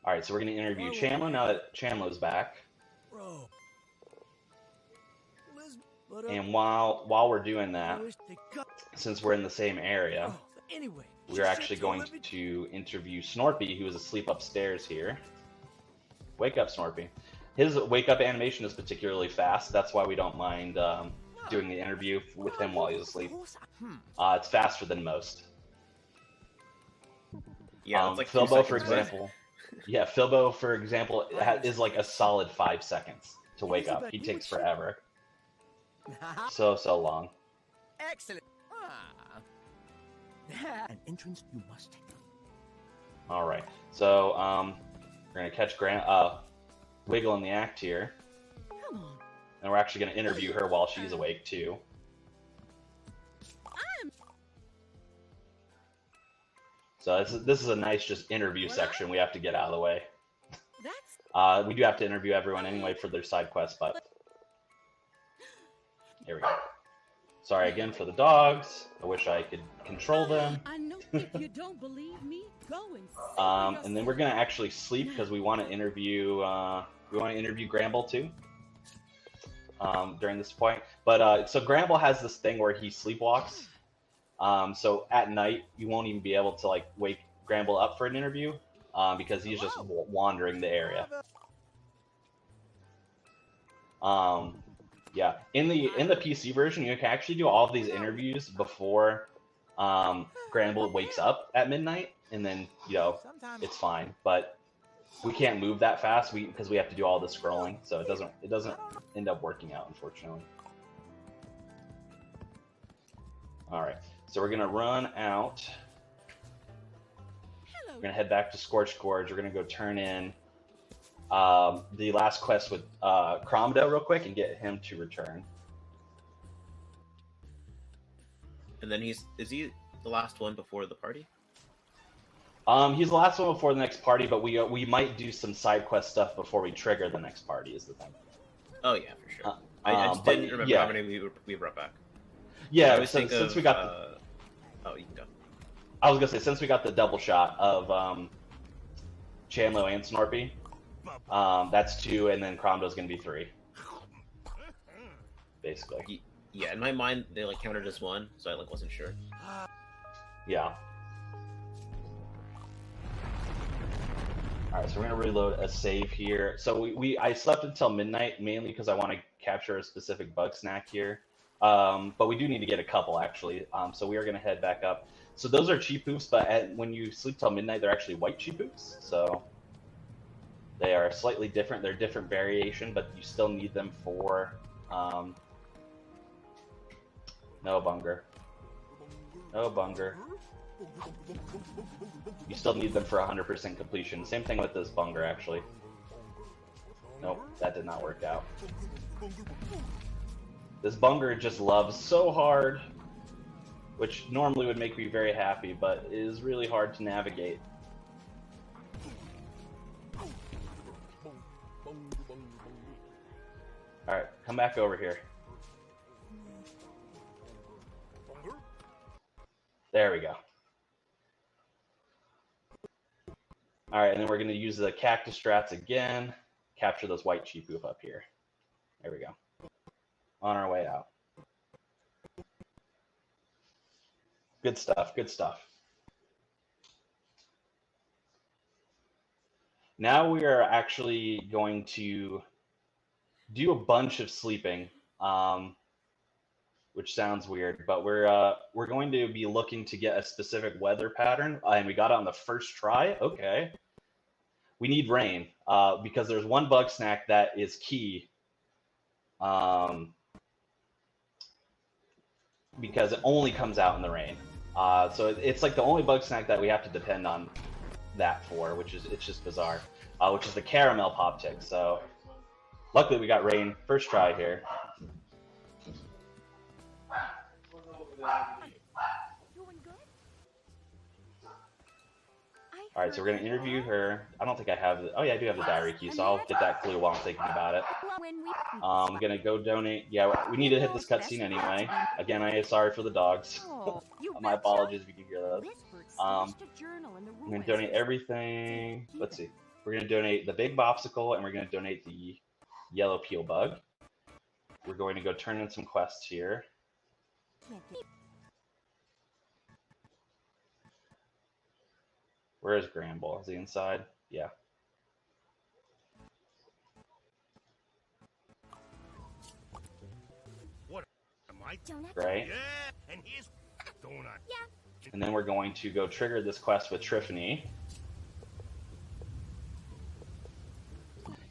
Alright, so we're going to interview Chandlo now that Chandlo's back. And while we're doing that, since we're in the same area, we're actually going to interview Snorpy, who is asleep upstairs here. Wake up, Snorpy. His wake-up animation is particularly fast. That's why we don't mind doing the interview with him while he's asleep. It's faster than most. Yeah, it's like Filbo, for example. Yeah, Filbo, for example, is like a solid 5 seconds to wake up. He takes forever. So long. Excellent. An entrance you must take. All right. So we're gonna catch Wiggle in the act here, Come on. and we're actually gonna interview her while she's awake too. So this is a nice just interview section we have to get out of the way. That's We do have to interview everyone anyway for their side quests, but here we go. Sorry again for the dogs. I wish I could control them. I know if you don't believe me, go and see And then we're gonna actually sleep because we want to interview Gramble too. During this point, but so Gramble has this thing where he sleepwalks. So at night you won't even be able to like wake Gramble up for an interview because he's just wandering the area. Yeah, in the PC version, you can actually do all of these interviews before Gramble wakes up at midnight, and then it's fine. But we can't move that fast because we have to do all the scrolling, so it doesn't end up working out, unfortunately. All right, so we're gonna run out. We're gonna head back to Scorched Gorge. We're gonna go turn in the last quest with Cromdo real quick and get him to return. And then is he the last one before the party? He's the last one before the next party, but we might do some side quest stuff before we trigger the next party. Is the thing. Oh yeah, for sure. I just didn't remember how many we brought back. Yeah, since we got oh, you can go. I was gonna say since we got the double shot of Chandlo and Snorpy, that's 2, and then Cromdo's gonna be 3. Basically. Yeah, in my mind they like counted as 1, so I like wasn't sure. Yeah. All right, so we're gonna reload a save here. So I slept until midnight mainly because I want to capture a specific Bugsnax here, but we do need to get a couple actually. So we are gonna head back up. So those are Cheepoofs, but when you sleep till midnight, they're actually white Cheepoofs. So they are slightly different. They're different variation, but you still need them for no bunger. No bunger. You still need them for 100% completion. Same thing with this bunger, actually. Nope, that did not work out. This bunger just loves so hard, which normally would make me very happy, but is really hard to navigate. Alright, come back over here. There we go. Alright, and then we're going to use the cactus strats again. Capture those white Cheepoof up here. There we go. On our way out. Good stuff, good stuff. Now we are actually going to do a bunch of sleeping, which sounds weird, but we're going to be looking to get a specific weather pattern, and we got it on the first try. Okay. We need rain, because there's one Bugsnax that is key, because it only comes out in the rain. So it's like the only Bugsnax that we have to depend on that for, it's just bizarre, which is the caramel pop tick. So luckily we got rain first try here. All right, so we're gonna interview her. I don't think I have oh yeah, I do have the diary key, so I'll get that clue while I'm thinking about it. I'm gonna go donate. Yeah, we need to hit this cutscene anyway. Again, I am sorry for the dogs. My apologies if you can hear those. I'm gonna donate everything. Let's see. We're gonna donate the big Bopsicle, and we're gonna donate the yellow peel bug. We're going to go turn in some quests here. Where is Gramble? Is he inside? Yeah. What am I? Right. Yeah, and here's donut. Yeah. And then we're going to go trigger this quest with Triffany.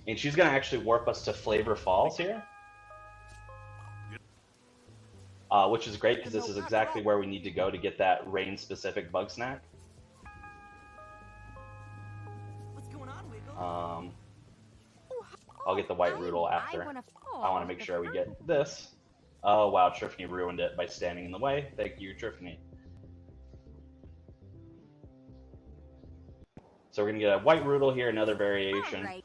And she's going to actually warp us to Flavor Falls here. which is great because this is exactly where we need to go to get that rain-specific Bugsnax. What's going on, Wiggle? I'll get the white Roodle after. I want to make sure we get this. Oh wow, Triffany ruined it by standing in the way. Thank you, Triffany. So we're gonna get a white Roodle here, another variation. Right.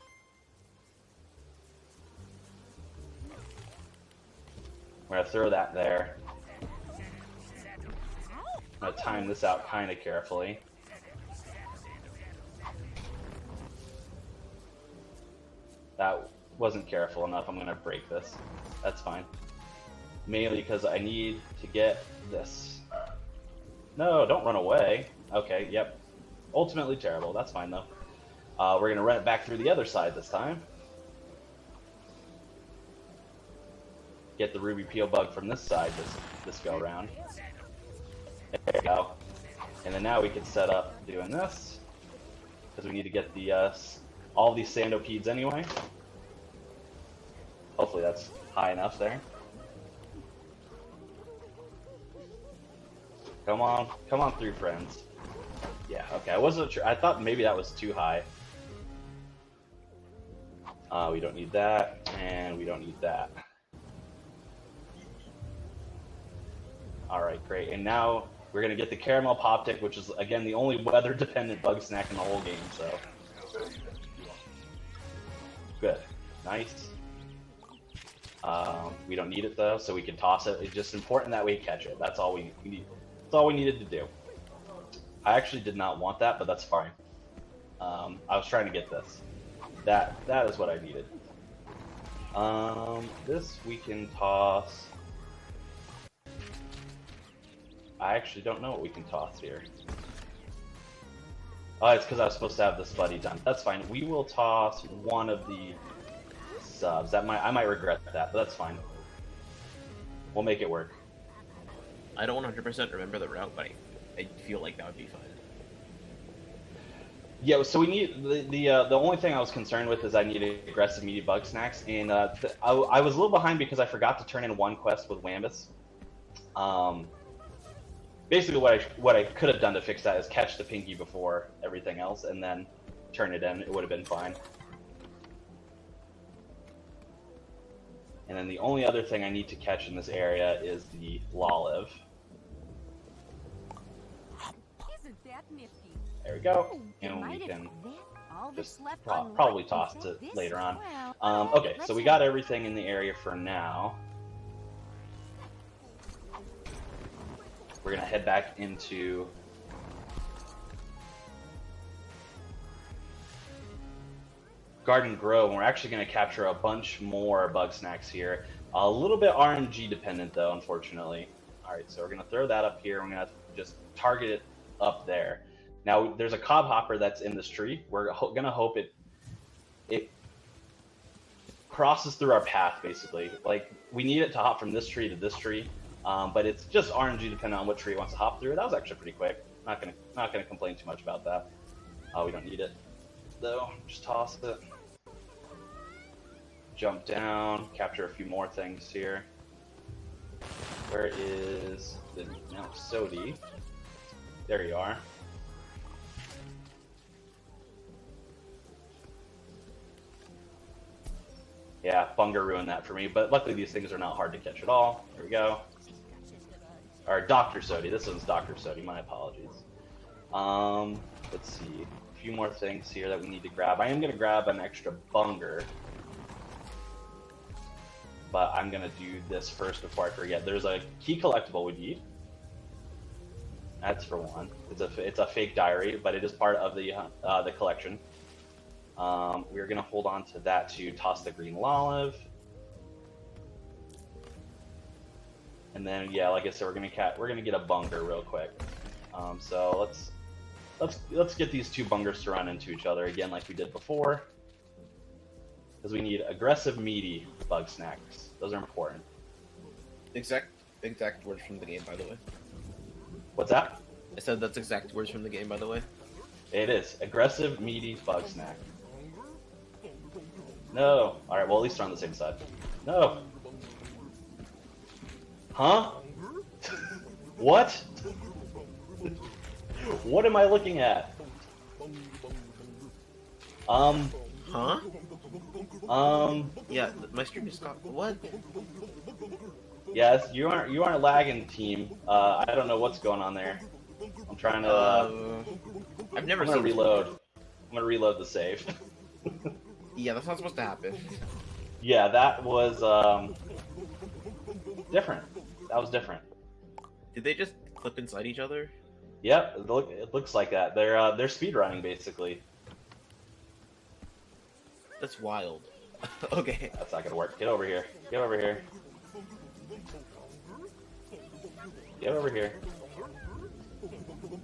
We're gonna throw that there. I'm gonna time this out kind of carefully. That wasn't careful enough. I'm gonna break this. That's fine. Mainly because I need to get this. No, don't run away. Okay, yep. Ultimately terrible. That's fine though. We're gonna run it back through the other side this time. Get the ruby peel bug from this side this go around. There we go. And then now we can set up doing this because we need to get the all these sandopedes anyway. Hopefully that's high enough there. Come on through, friends. Yeah, okay. I wasn't sure. I thought maybe that was too high. We don't need that, and we don't need that. All right, great. And now we're gonna get the caramel poptic, which is again the only weather-dependent Bugsnax in the whole game. So good, nice. We don't need it though, so we can toss it. It's just important that we catch it. That's all we need. That's all we needed to do. I actually did not want that, but that's fine. I was trying to get this. That is what I needed. This we can toss. I actually don't know what we can toss here. Oh, it's because I was supposed to have this buddy done. That's fine. We will toss one of the subs. I might regret that, but that's fine. We'll make it work. I don't 100% remember the route, but I feel like that would be fine. Yeah, so we need the only thing I was concerned with is I needed aggressive meaty Bugsnax, and I was a little behind because I forgot to turn in one quest with Wambus. Basically, what I could have done to fix that is catch the Pinky before everything else, and then turn it in. It would have been fine. And then the only other thing I need to catch in this area is the Lolive. Isn't that nifty? There we go. Oh, And we delighted can with that. All just that's left probably unripe toss until it this later on. well. Okay, so we got everything in the area for now. We're gonna head back into Garden Grove, and we're actually gonna capture a bunch more Bugsnax here. A little bit RNG dependent though, unfortunately. All right, so we're gonna throw that up here. We're gonna just target it up there. Now there's a cob hopper that's in this tree. We're gonna hope it crosses through our path, basically. Like we need it to hop from this tree to this tree. But it's just RNG depending on what tree it wants to hop through. That was actually pretty quick. Not gonna complain too much about that. We don't need it though. Just toss it. Jump down. Capture a few more things here. Where is the Mount Sodi? There you are. Yeah, Bunger ruined that for me, but luckily these things are not hard to catch at all. There we go. Or Dr. Sodi. This one's Dr. Sodi. My apologies. Let's see. A few more things here that we need to grab. I am going to grab an extra Bunger. But I'm going to do this first before I forget. There's a key collectible we need. That's for one. It's a fake diary, but it is part of the collection. We're going to hold on to that to toss the green Lolive. And then, yeah, like I said, we're gonna get a Bunger real quick. So let's get these two Bungers to run into each other again, like we did before, because we need aggressive, meaty Bugsnax. Those are important. Exact words from the game, by the way. What's that? I said that's exact words from the game, by the way. It is aggressive, meaty Bugsnax. No. All right. Well, at least they're on the same side. No. Huh? What? What am I looking at? Huh? Yeah, my stream just got what? Yes, you aren't lagging, team. I don't know what's going on there. I'm trying to. I've never I'm gonna seen reload. I'm gonna reload the save. Yeah, that's not supposed to happen. Yeah, that was different. That was different. Did they just clip inside each other? Yep, it looks like that. They're speed running basically. That's wild. Okay. That's not gonna work. Get over here. Get over here. Get over here.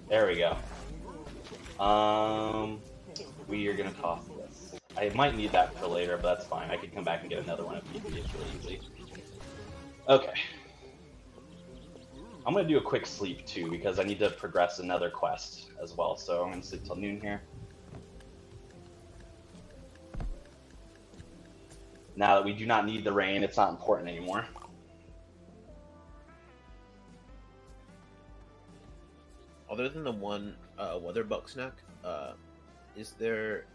There we go. We are gonna toss this. I might need that for later, but that's fine. I can come back and get another one if need be. It's really easy. Okay. I'm gonna do a quick sleep too because I need to progress another quest as well. So I'm gonna sleep till noon here. Now that we do not need the rain, it's not important anymore. Other than the one weather Bugsnax, is there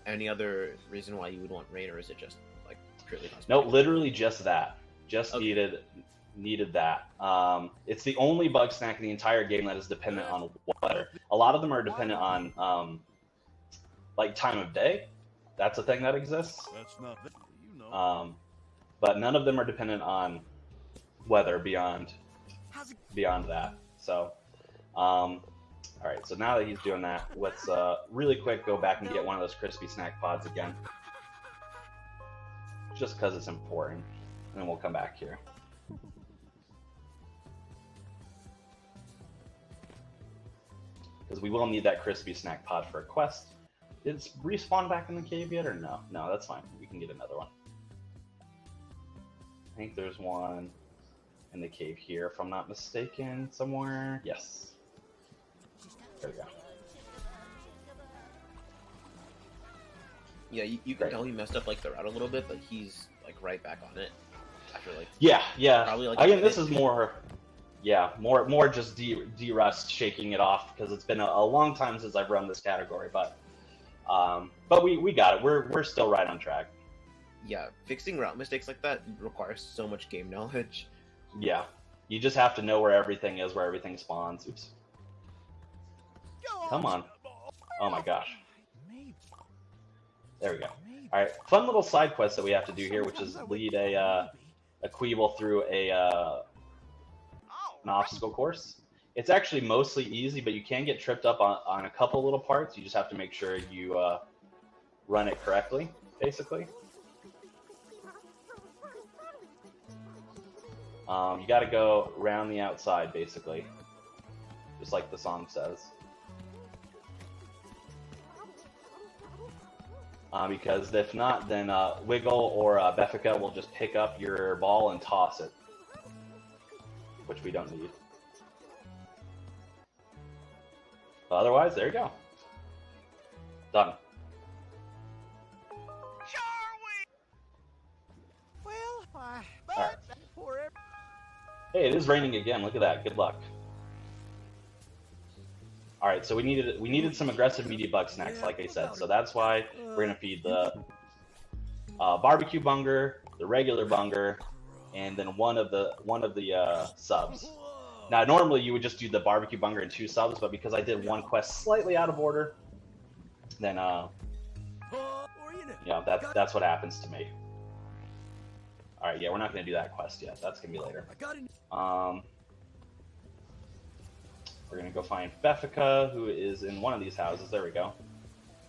any other reason why you would want rain, or is it just like purely cosmetic? No, literally just that. Just Okay. needed that. It's the only Bugsnax in the entire game that is dependent on weather. A lot of them are dependent on like time of day. That's a thing that exists. That's not that, you know. But none of them are dependent on weather beyond that. So, all right. So now that he's doing that, let's really quick go back and get one of those crispy snack pods again, just because it's important, and then we'll come back here. Because we will need that crispy snack pod for a quest. Did it respawn back in the cave yet, or no? No, that's fine. We can get another one. I think there's one in the cave here, if I'm not mistaken, somewhere. Yes. There we go. Yeah, you can Great. tell he messed up like the route a little bit, but he's like right back on it after like. Yeah. Probably like Again, a this minute. is more. Yeah, more just de-rust, shaking it off because it's been a long time since I've run this category, but we got it. We're still right on track. Yeah, fixing route mistakes like that requires so much game knowledge. Yeah, you just have to know where everything is, where everything spawns. Oops. Come on. Oh my gosh. There we go. All right, fun little side quest that we have to do here, which is lead a Queeble through an obstacle course. It's actually mostly easy, but you can get tripped up on a couple little parts. You just have to make sure you run it correctly, basically. You got to go around the outside, basically, just like the song says. Because if not, then Wiggle or Beffica will just pick up your ball and toss it, which we don't need. But otherwise, there you go. Done. Alright. Hey, it is raining again. Look at that. Good luck. Alright, so we needed some aggressive meaty Bugsnax, like I said. So that's why we're gonna feed the barbecue bunger, the regular bunger, and then one of the subs. Now, normally you would just do the barbecue bunger and 2 subs, but because I did one quest slightly out of order, then yeah, that's what happens to me. All right, yeah, we're not gonna do that quest yet. That's gonna be later. We're gonna go find Beffica, who is in one of these houses. There we go.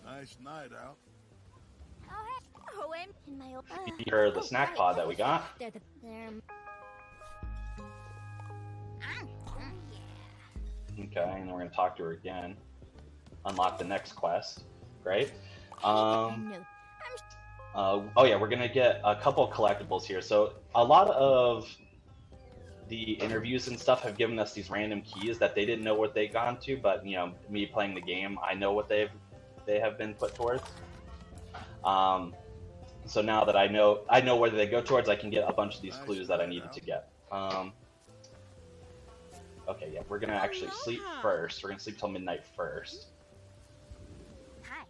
Nice night out. Oh, I'm in my old. Here, the snack pod that we got. Okay, and then we're gonna talk to her again. Unlock the next quest. Great. Oh yeah, we're gonna get a couple of collectibles here. So a lot of the interviews and stuff have given us these random keys that they didn't know what they gone to, but you know, me playing the game, I know what they have been put towards. So now that I know where they go towards, I can get a bunch of these clues that I needed to get. Okay, yeah, we're gonna actually sleep first. We're gonna sleep till midnight first. Hi.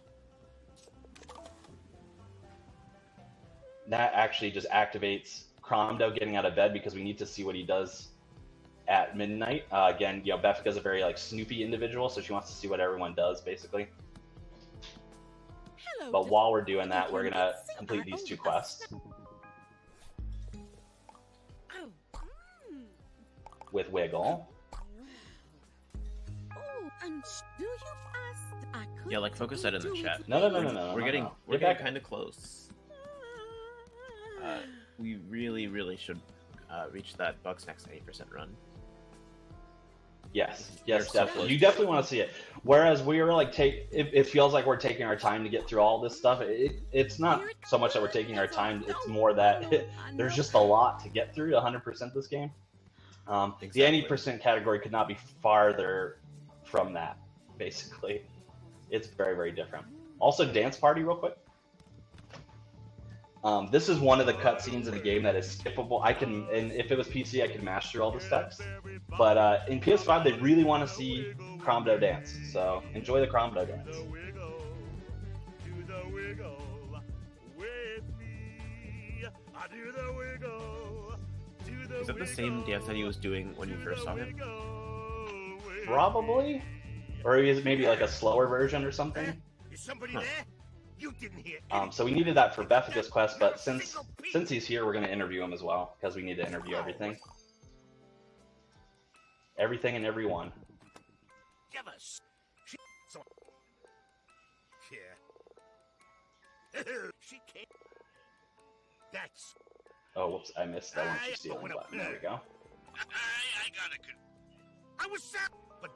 That actually just activates Cromdo getting out of bed because we need to see what he does at midnight. Again, you know, Beffica's a very like snoopy individual, so she wants to see what everyone does, basically. Hello, But while we're doing that, we're gonna complete these 2 quests with Wiggle. Oh, and do you ask? I could Yeah, like focus that in the chat. No. We're getting kind of close. We really should reach that Bugsnax 80% run. Yes, They're so definitely. close. You definitely want to see it. Whereas we are like it feels like we're taking our time to get through all this stuff. It's not so much that we're taking our time. It's more that there's just a lot to get through to 100% this game. Exactly. The 80% category could not be farther from that. Basically, it's very different. Also, Dance Party, real quick. This is one of the cutscenes in the game that is skippable. And if it was PC, I could mash through all this text. But in PS5, they really want to see Cromdo dance. So enjoy the Cromdo dance. Is that the same dance that he was doing when you first saw him? Probably. Or is it maybe like a slower version or something? Is somebody there? You didn't hear. So we needed that for Beffica's quest, but since he's here, we're going to interview him as well, because we need to interview everything. Everything and everyone. Give us. Yeah. She can't. That's. Oh, whoops, I missed that one. She's stealing the button. There we go. I got it. I was sad, but.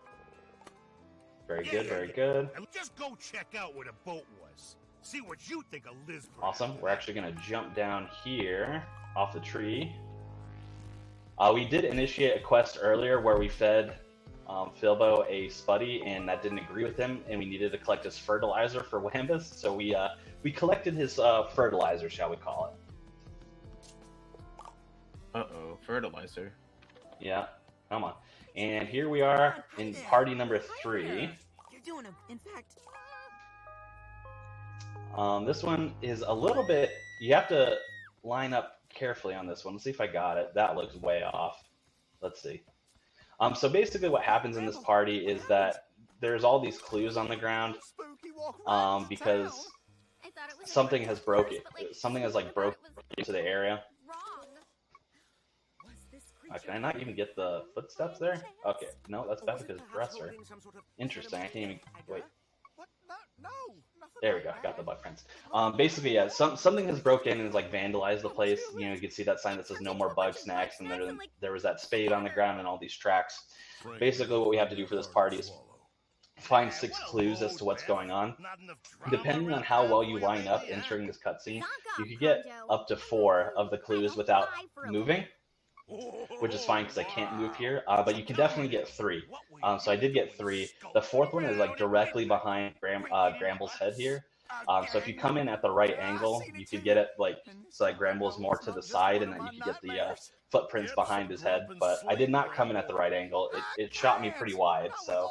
Very good, very good. Just go check out where the boat was. See what you think of Liz. Awesome. We're actually going to jump down here off the tree. We did initiate a quest earlier where we fed Philbo a Spuddy, and that didn't agree with him, and we needed to collect his fertilizer for Wambus. So we collected his fertilizer, shall we call it? Uh-oh, fertilizer. Yeah, come on. And here we are in party number 3. You're doing in fact. This one is a little bit, you have to line up carefully on this one. Let's see if I got it. That looks way off. Let's see. So basically what happens in this party is that there's all these clues on the ground because something has broken. Something has like broken into the area. Can I not even get the footsteps there? Okay, no, that's Beffica's dresser. Interesting, I can't even, wait. There we go, I got the butt prints. Basically, yeah, something has broken and has like vandalized the place. You know, you can see that sign that says no more Bugsnax, and there was that spade on the ground and all these tracks. Basically, what we have to do for this party is find 6 clues as to what's going on. Depending on how well you line up entering this cutscene, you could get up to 4 of the clues without moving, which is fine because I can't move here, but you can definitely get 3. So I did get 3. The 4th one is like directly behind Gramble's head here. So if you come in at the right angle, you could get it like so that Gramble's more to the side, and then you could get the footprints behind his head. But I did not come in at the right angle. It shot me pretty wide, so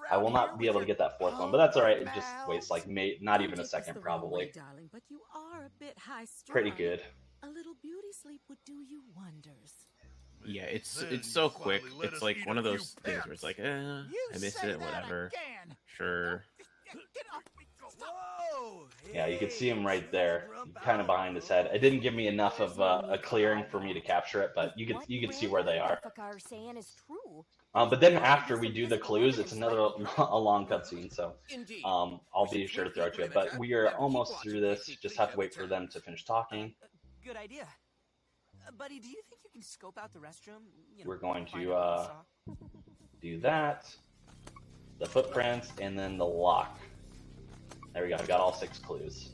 I will not be able to get that 4th one. But that's all right. It just wastes like not even a second probably. Pretty good. A little beauty sleep would do you wonders. Yeah, it's so quick. It's like one of those things where it's like, I missed it, whatever. Sure. Yeah, you can see him right there, kind of behind his head. It didn't give me enough of a clearing for me to capture it, but you can see where they are. But then after we do the clues, it's a long cutscene, so I'll be sure to throw it to it. But we are almost through this. Just have to wait for them to finish talking. Good idea. Buddy, do you think you can scope out the restroom? We're going to do that, the footprints, and then the lock. There we go. I got all 6 clues.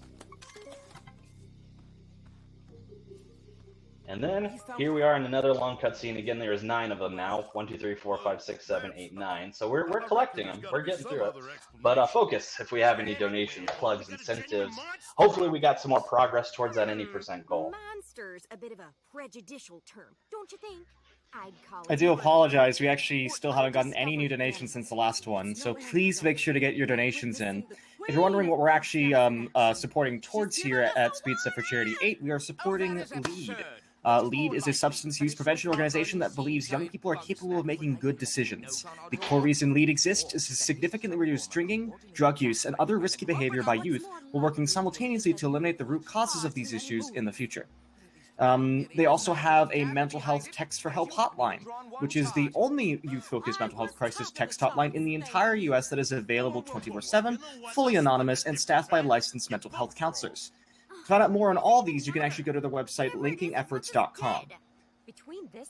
And then here we are in another long cutscene. Again, there is 9 of them now. 1, 2, 3, 4, 5, 6, 7, 8, 9. So we're collecting them. We're getting through it. But focus if we have any donations, plugs, incentives. Hopefully we got some more progress towards that 80% goal. Monster's a bit of a prejudicial term, don't you think? I do apologize. We actually still haven't gotten any new donations since the last one, so please make sure to get your donations in. If you're wondering what we're actually supporting towards here at Speed Step for Charity 8, we are supporting LEAD. LEAD is a substance use prevention organization that believes young people are capable of making good decisions. The core reason LEAD exists is to significantly reduce drinking, drug use, and other risky behavior by youth, while working simultaneously to eliminate the root causes of these issues in the future. They also have a mental health text for help hotline, which is the only youth-focused mental health crisis text hotline in the entire US that is available 24/7, fully anonymous, and staffed by licensed mental health counselors. To find out more on all ththese, you can actually go to the website linkingefforts.com.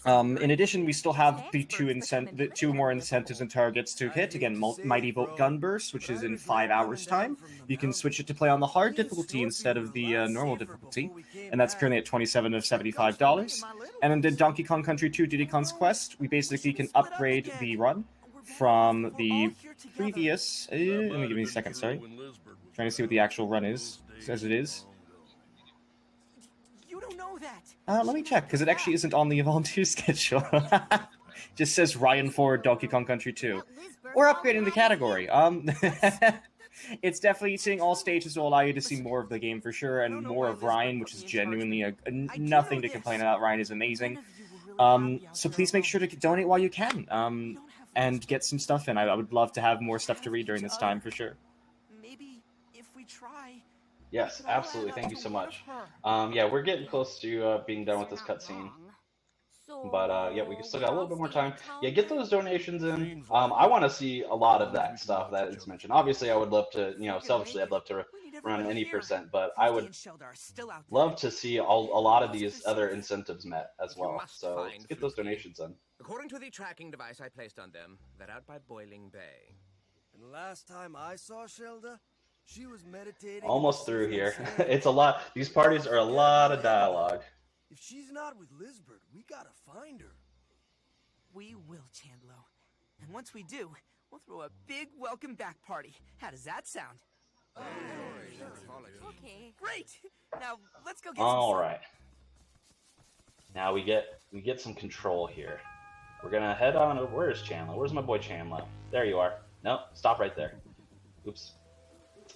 In addition, we still have the two more incentives and targets to hit. Again, Mighty Vote Gun Burst, which is in 5 hours' time. You can switch it to play on the hard difficulty instead of the normal difficulty, and that's currently at $27 of $75. And in the Donkey Kong Country 2 Diddy Kong's Quest, we basically can upgrade the run from the previous... let me give me a second, sorry. Trying to see what the actual run is, as it is. Let me check, because it actually isn't on the volunteer schedule. Just says Ryan Ford, Donkey Kong Country 2. We're upgrading the category. It's definitely seeing all stages will allow you to see more of the game for sure, and more of Ryan, which is genuinely nothing to complain about. Ryan is amazing. So please make sure to donate while you can, and get some stuff in. I would love to have more stuff to read during this time for sure. Maybe if we try. Yes, absolutely. Thank you so much. Yeah, we're getting close to being done with this cutscene. But yeah, we still got a little bit more time. Yeah, get those donations in. I want to see a lot of that stuff that is mentioned. Obviously, I would love to, selfishly, I'd love to run any percent, but I would love to see a lot of these other incentives met as well. So let's get those donations in. According to the tracking device I placed on them, they're out by Boiling Bay. And last time I saw Shelda, she was meditating. Almost through here. It's a lot. These parties are a lot of dialogue. If she's not with Lizbert, we gotta find her. We will, Chandlo. And once we do, we'll throw a big welcome back party. How does that sound? Okay. Great. Now let's go get All right. Now we get some control here. We're gonna head on. Where's Chandler? Where's my boy Chandler? There you are. Nope. Stop right there. Oops.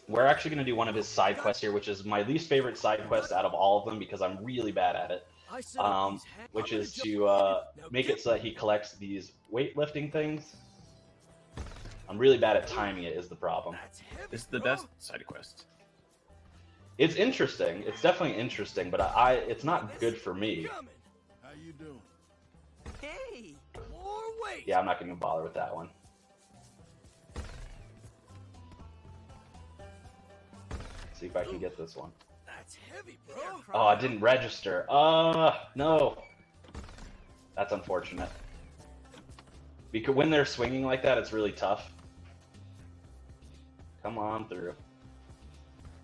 We're actually going to do one of his side quests here, which is my least favorite side quest out of all of them because I'm really bad at it, which is to make it so that he collects these weightlifting things. I'm really bad at timing it is the problem. This is the best side quest. It's interesting. It's definitely interesting, but it's not good for me. How you doing? Hey! More weight! Yeah, I'm not going to bother with that one. See if I can get this one. That's heavy, bro. Oh, I didn't register. No. That's unfortunate. Because when they're swinging like that, it's really tough. Come on through.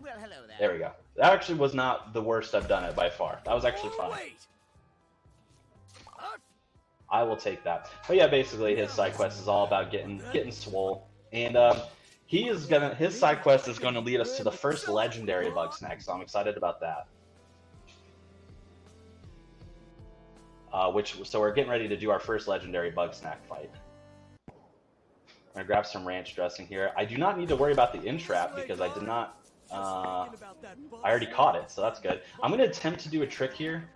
Well, hello there. There we go. That actually was not the worst I've done it by far. That was actually fun. I will take that. But yeah, basically his side quest is all about getting swole. And his side quest is gonna lead us to the first legendary Bugsnax, so I'm excited about that. So we're getting ready to do our first legendary Bugsnax fight. I'm gonna grab some ranch dressing here. I do not need to worry about the in-trap because I did not. I already caught it, so that's good. I'm gonna attempt to do a trick here,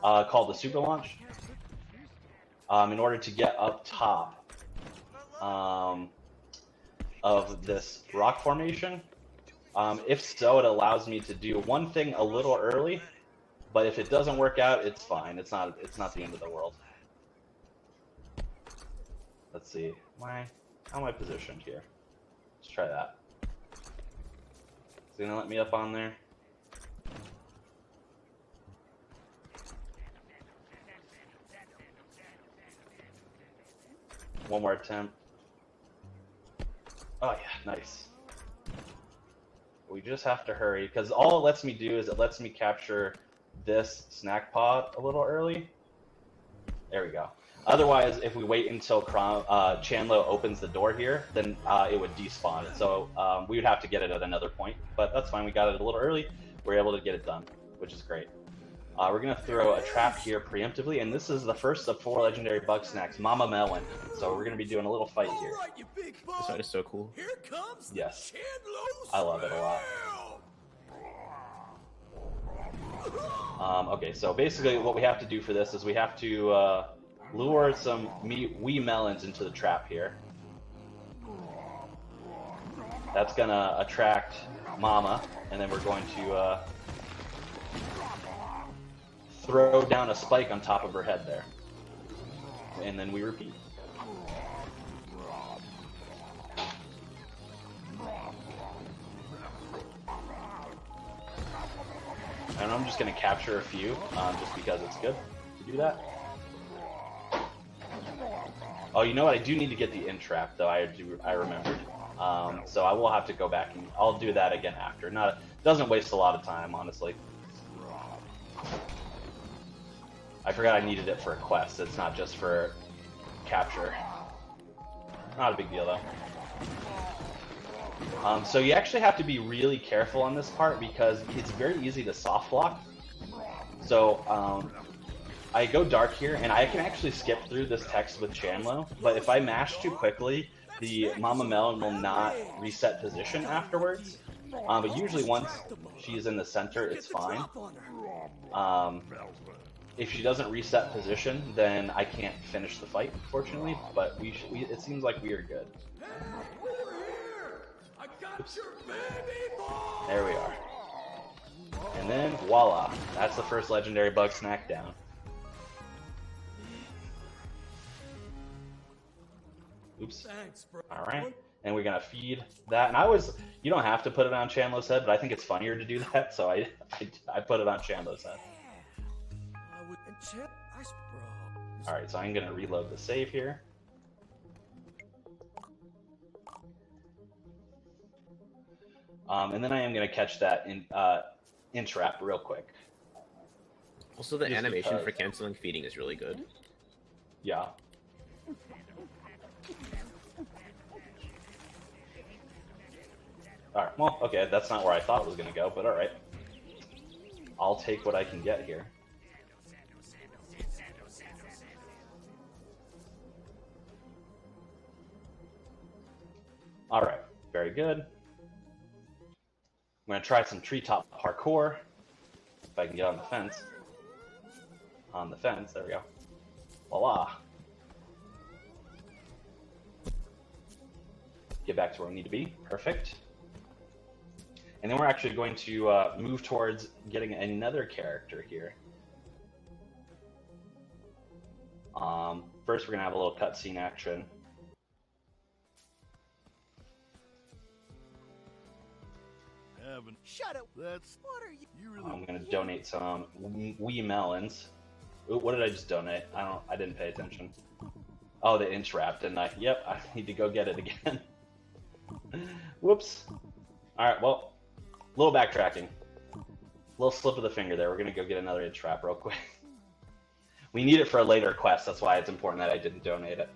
called the super launch, in order to get up top. Of this rock formation. If so, it allows me to do one thing a little early, but if it doesn't work out, it's fine. It's not the end of the world. Let's see. How am I positioned here? Let's try that. Is it gonna let me up on there? One more attempt. Oh yeah, nice. We just have to hurry, because all it lets me do is it lets me capture this snack pod a little early. There we go. Otherwise, if we wait until Chandlo opens the door here, then it would despawn it. So we would have to get it at another point, but that's fine. We got it a little early. We're able to get it done, which is great. We're going to throw a trap here preemptively, and this is the first of 4 legendary Bugsnax, Mama Melon. So we're going to be doing a little fight here. This fight is so cool. Yes. I love it a lot. Okay, so basically what we have to do for this is we have to lure some wee melons into the trap here. That's going to attract Mama, and then we're going to throw down a spike on top of her head there. And then we repeat. And I'm just going to capture a few, just because it's good to do that. Oh, you know what? I do need to get the in trap, though. I remembered. So I will have to go back and I'll do that again after. Doesn't waste a lot of time, honestly. I forgot I needed it for a quest. It's not just for capture. Not a big deal, though. So you actually have to be really careful on this part because it's very easy to soft block. So I go dark here, and I can actually skip through this text with Chandlo, but if I mash too quickly, the Mama Melon will not reset position afterwards. But usually once she's in the center, it's fine. If she doesn't reset position, then I can't finish the fight, unfortunately, but it seems like we are good. Oops. There we are. And then, voila. That's the first legendary Bugsnax down. Oops. Alright. And we're going to feed that. And you don't have to put it on Chandlo's head, but I think it's funnier to do that, so I put it on Chandlo's head. Alright, so I'm going to reload the save here. And then I am going to catch that in trap real quick. Also, the animation for canceling feeding is really good. Yeah. Alright, well, okay, that's not where I thought it was going to go, but alright. I'll take what I can get here. Alright, very good. I'm going to try some treetop parkour. If I can get on the fence. On the fence, there we go. Voila. Get back to where we need to be. Perfect. And then we're actually going to move towards getting another character here. First, we're going to have a little cutscene action. Shut up. That's what are you really? I'm going to donate some wee melons. Ooh, what did I just donate? I didn't pay attention. Oh, the inch wrap, didn't I? Yep, I need to go get it again. Whoops. Alright, well, a little backtracking. A little slip of the finger there. We're going to go get another inch wrap real quick. We need it for a later quest, that's why it's important that I didn't donate it.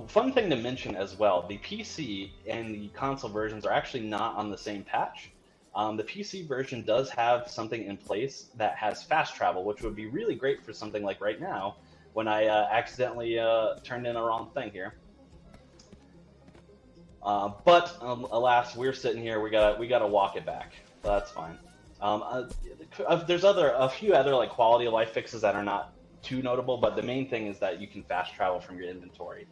Fun thing to mention as well, the PC and the console versions are actually not on the same patch. The PC version does have something in place that has fast travel, which would be really great for something like right now, when I accidentally turned in a wrong thing here. But alas, we're sitting here. We gotta walk it back. So that's fine. There's a few other like quality of life fixes that are not too notable, but the main thing is that you can fast travel from your inventory.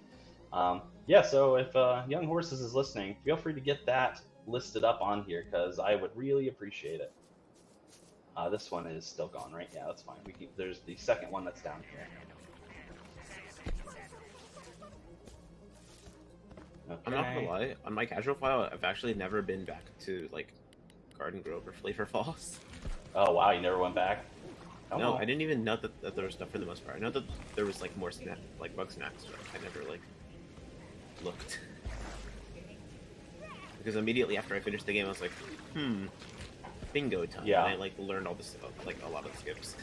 Yeah, so if Young Horses is listening, feel free to get that listed up on here because I would really appreciate it. This one is still gone, right? Yeah, that's fine. There's the second one that's down here. Okay. I'm not gonna lie, on my casual file, I've actually never been back to like Garden Grove or Flavor Falls. Oh wow, you never went back? No, I didn't even know that there was stuff for the most part. I know that there was like more like Bugsnax, but I never like looked. Because immediately after I finished the game, I was like, bingo time. Yeah. And I like learned all this, like a lot of the skips.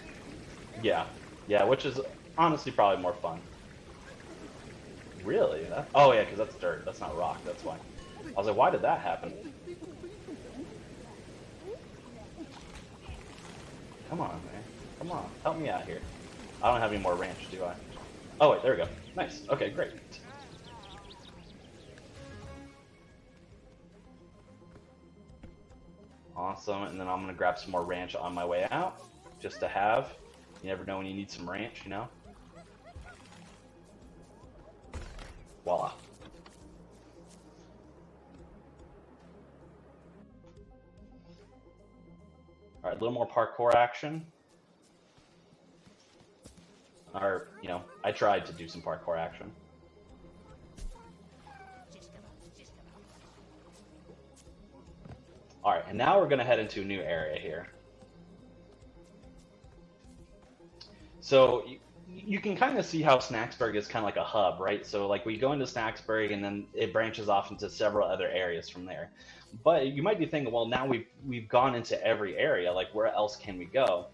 Yeah, yeah, which is honestly probably more fun. Really? Oh yeah, because that's dirt. That's not rock. That's why. I was like, why did that happen? Come on, man. Come on. Help me out here. I don't have any more ranch, do I? Oh, wait, there we go. Nice. Okay, great. Awesome, and then I'm gonna grab some more ranch on my way out, just to have. You never know when you need some ranch, you know? Voila. Alright, a little more parkour action. Or, you know, I tried to do some parkour action. Alright, and now we're going to head into a new area here. So, you can kind of see how Snacksburg is kind of like a hub, right? So, like, we go into Snacksburg, and then it branches off into several other areas from there. But you might be thinking, well, now we've gone into every area, like, where else can we go?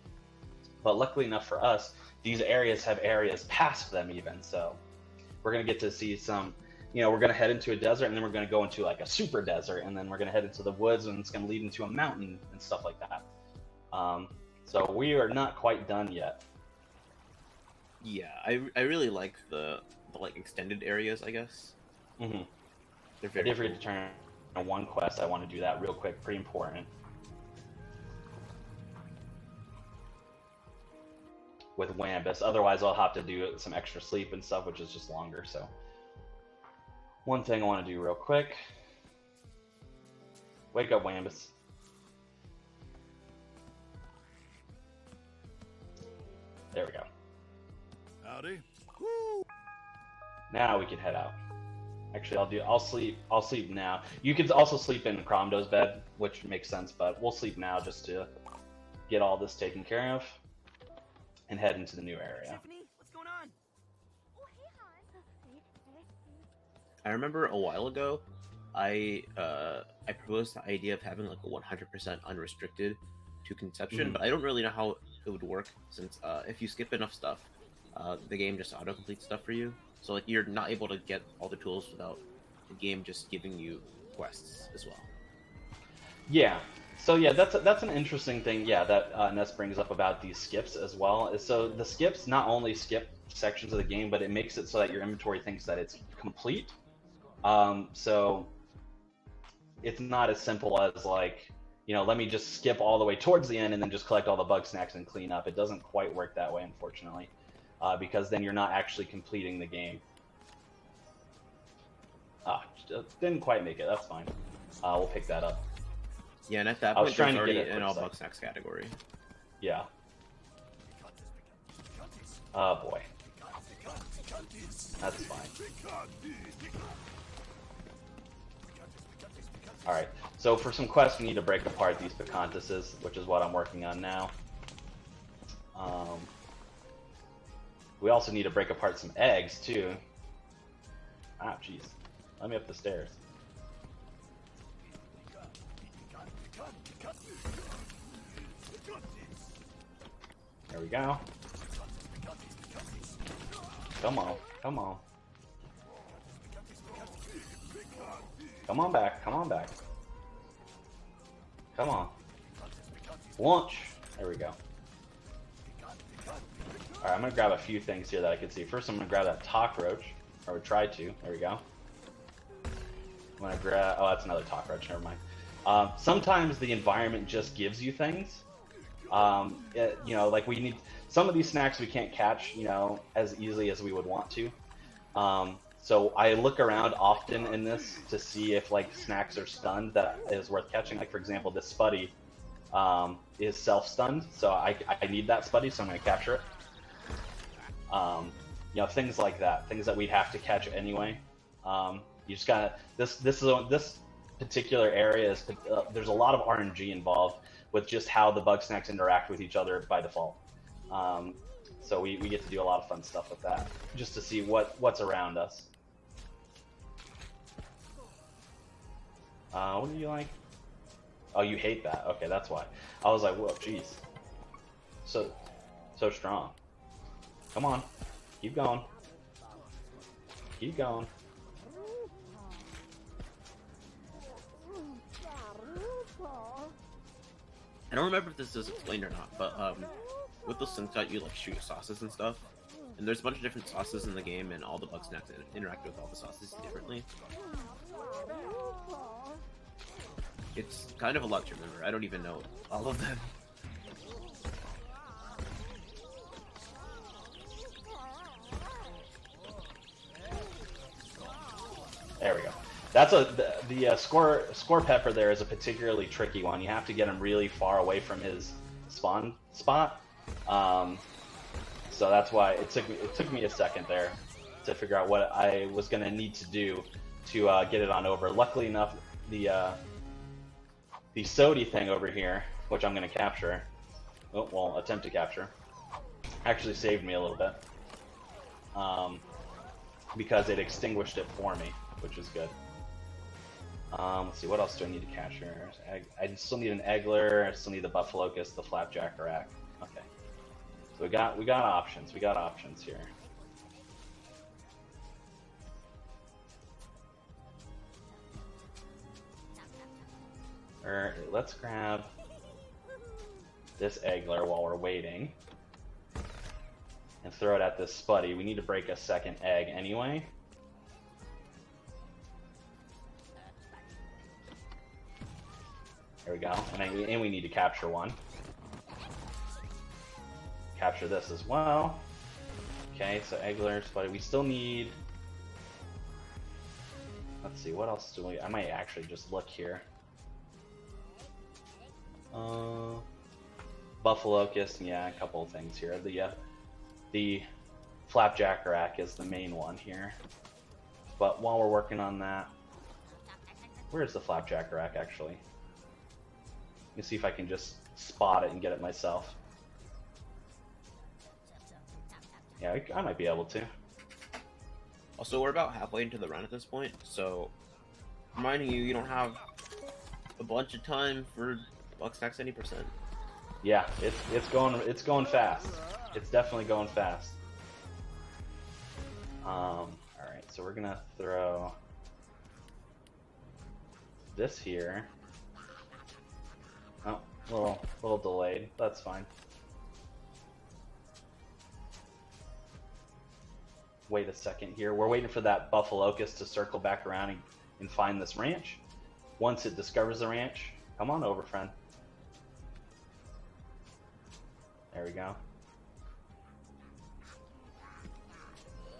But luckily enough for us, these areas have areas past them even, so we're going to get to see some, you know, we're going to head into a desert, and then we're going to go into like a super desert, and then we're going to head into the woods, and it's going to lead into a mountain and stuff like that. So we are not quite done yet. Yeah, I really like the like extended areas, I guess. Mm-hmm. They're very I did forget to turn on one quest. I want to do that real quick, pretty important. With Wambus, otherwise I'll have to do some extra sleep and stuff, which is just longer. So one thing I want to do real quick. Wake up, Wambus. There we go. Howdy. Now we can head out. Actually, I'll sleep now. You could also sleep in Cromdo's bed, which makes sense, but we'll sleep now just to get all this taken care of and head into the new area. Tiffany, what's going on? I remember a while ago, I proposed the idea of having like a 100% unrestricted to Conception, but I don't really know how it would work since if you skip enough stuff, the game just auto-completes stuff for you. So like you're not able to get all the tools without the game just giving you quests as well. Yeah. So yeah, that's an interesting thing. Yeah, that Ness brings up about these skips as well. So the skips not only skip sections of the game, but it makes it so that your inventory thinks that it's complete. So it's not as simple as like, you know, let me just skip all the way towards the end and then just collect all the Bugsnax and clean up. It doesn't quite work that way, unfortunately, because then you're not actually completing the game. Didn't quite make it. That's fine. We'll pick that up. Yeah, and at that I was point, trying there's to get already it an for all a sec. Bugsnax category. Yeah. Oh boy. That's fine. Alright, so for some quests we need to break apart these Picantuses, which is what I'm working on now. We also need to break apart some eggs too. Ah, jeez. Let me up the stairs. There we go. Come on, come on. Come on back, come on back. Come on. Launch! There we go. Alright, I'm gonna grab a few things here that I can see. First, I'm gonna grab that cockroach. Or I would try to. There we go. I'm gonna grab... Oh, that's another cockroach, never mind. Sometimes the environment just gives you things. You know, like we need... Some of these snacks we can't catch, you know, as easily as we would want to. So I look around often in this to see if like snacks are stunned that is worth catching. Like for example, this Spuddy is self-stunned, so I need that Spuddy, so I'm going to capture it. You know, things like that, things that we'd have to catch anyway. You just gotta this particular area is there's a lot of RNG involved with just how the Bugsnax interact with each other by default. So we get to do a lot of fun stuff with that, just to see what's around us. What do you like? Oh, you hate that. Okay, that's why. I was like, whoa, jeez. So strong. Come on. Keep going. Keep going. I don't remember if this is explained or not, but with the slingshot you like shoot sauces and stuff, and there's a bunch of different sauces in the game, and all the Bugsnax interact with all the sauces differently. It's kind of a lot to remember. I don't even know all of them. There we go. That's the score pepper there is a particularly tricky one. You have to get him really far away from his spawn spot. So that's why it took me a second there to figure out what I was going to need to do to get it on over. Luckily enough, the Sodi thing over here, which I'm going to capture, well, attempt to capture, actually saved me a little bit because it extinguished it for me, which is good. Let's see, what else do I need to capture? I still need an Eggler. I still need the Buffalocust, the Flapjack Rack. Okay, so we got options. We got options here. Let's grab this Eggler while we're waiting and throw it at this Spuddy. We need to break a second egg anyway. There we go, and we need to capture one. Capture this as well. Okay, so Eggler, Spuddy. We still need. Let's see, what else do we? I might actually just look here. Buffalocust, yeah, a couple of things here. The Flapjack Rack is the main one here. But while we're working on that, where's the Flapjack Rack actually? Let me see if I can just spot it and get it myself. Yeah, I might be able to. Also, we're about halfway into the run at this point, so reminding you, you don't have a bunch of time for Bugsnax 80%. Yeah, it's going fast. It's definitely going fast. All right, so we're gonna throw this here. Oh, a little delayed. That's fine. Wait a second here. We're waiting for that Buffalocust to circle back around and find this ranch. Once it discovers the ranch, come on over, friend. There we go.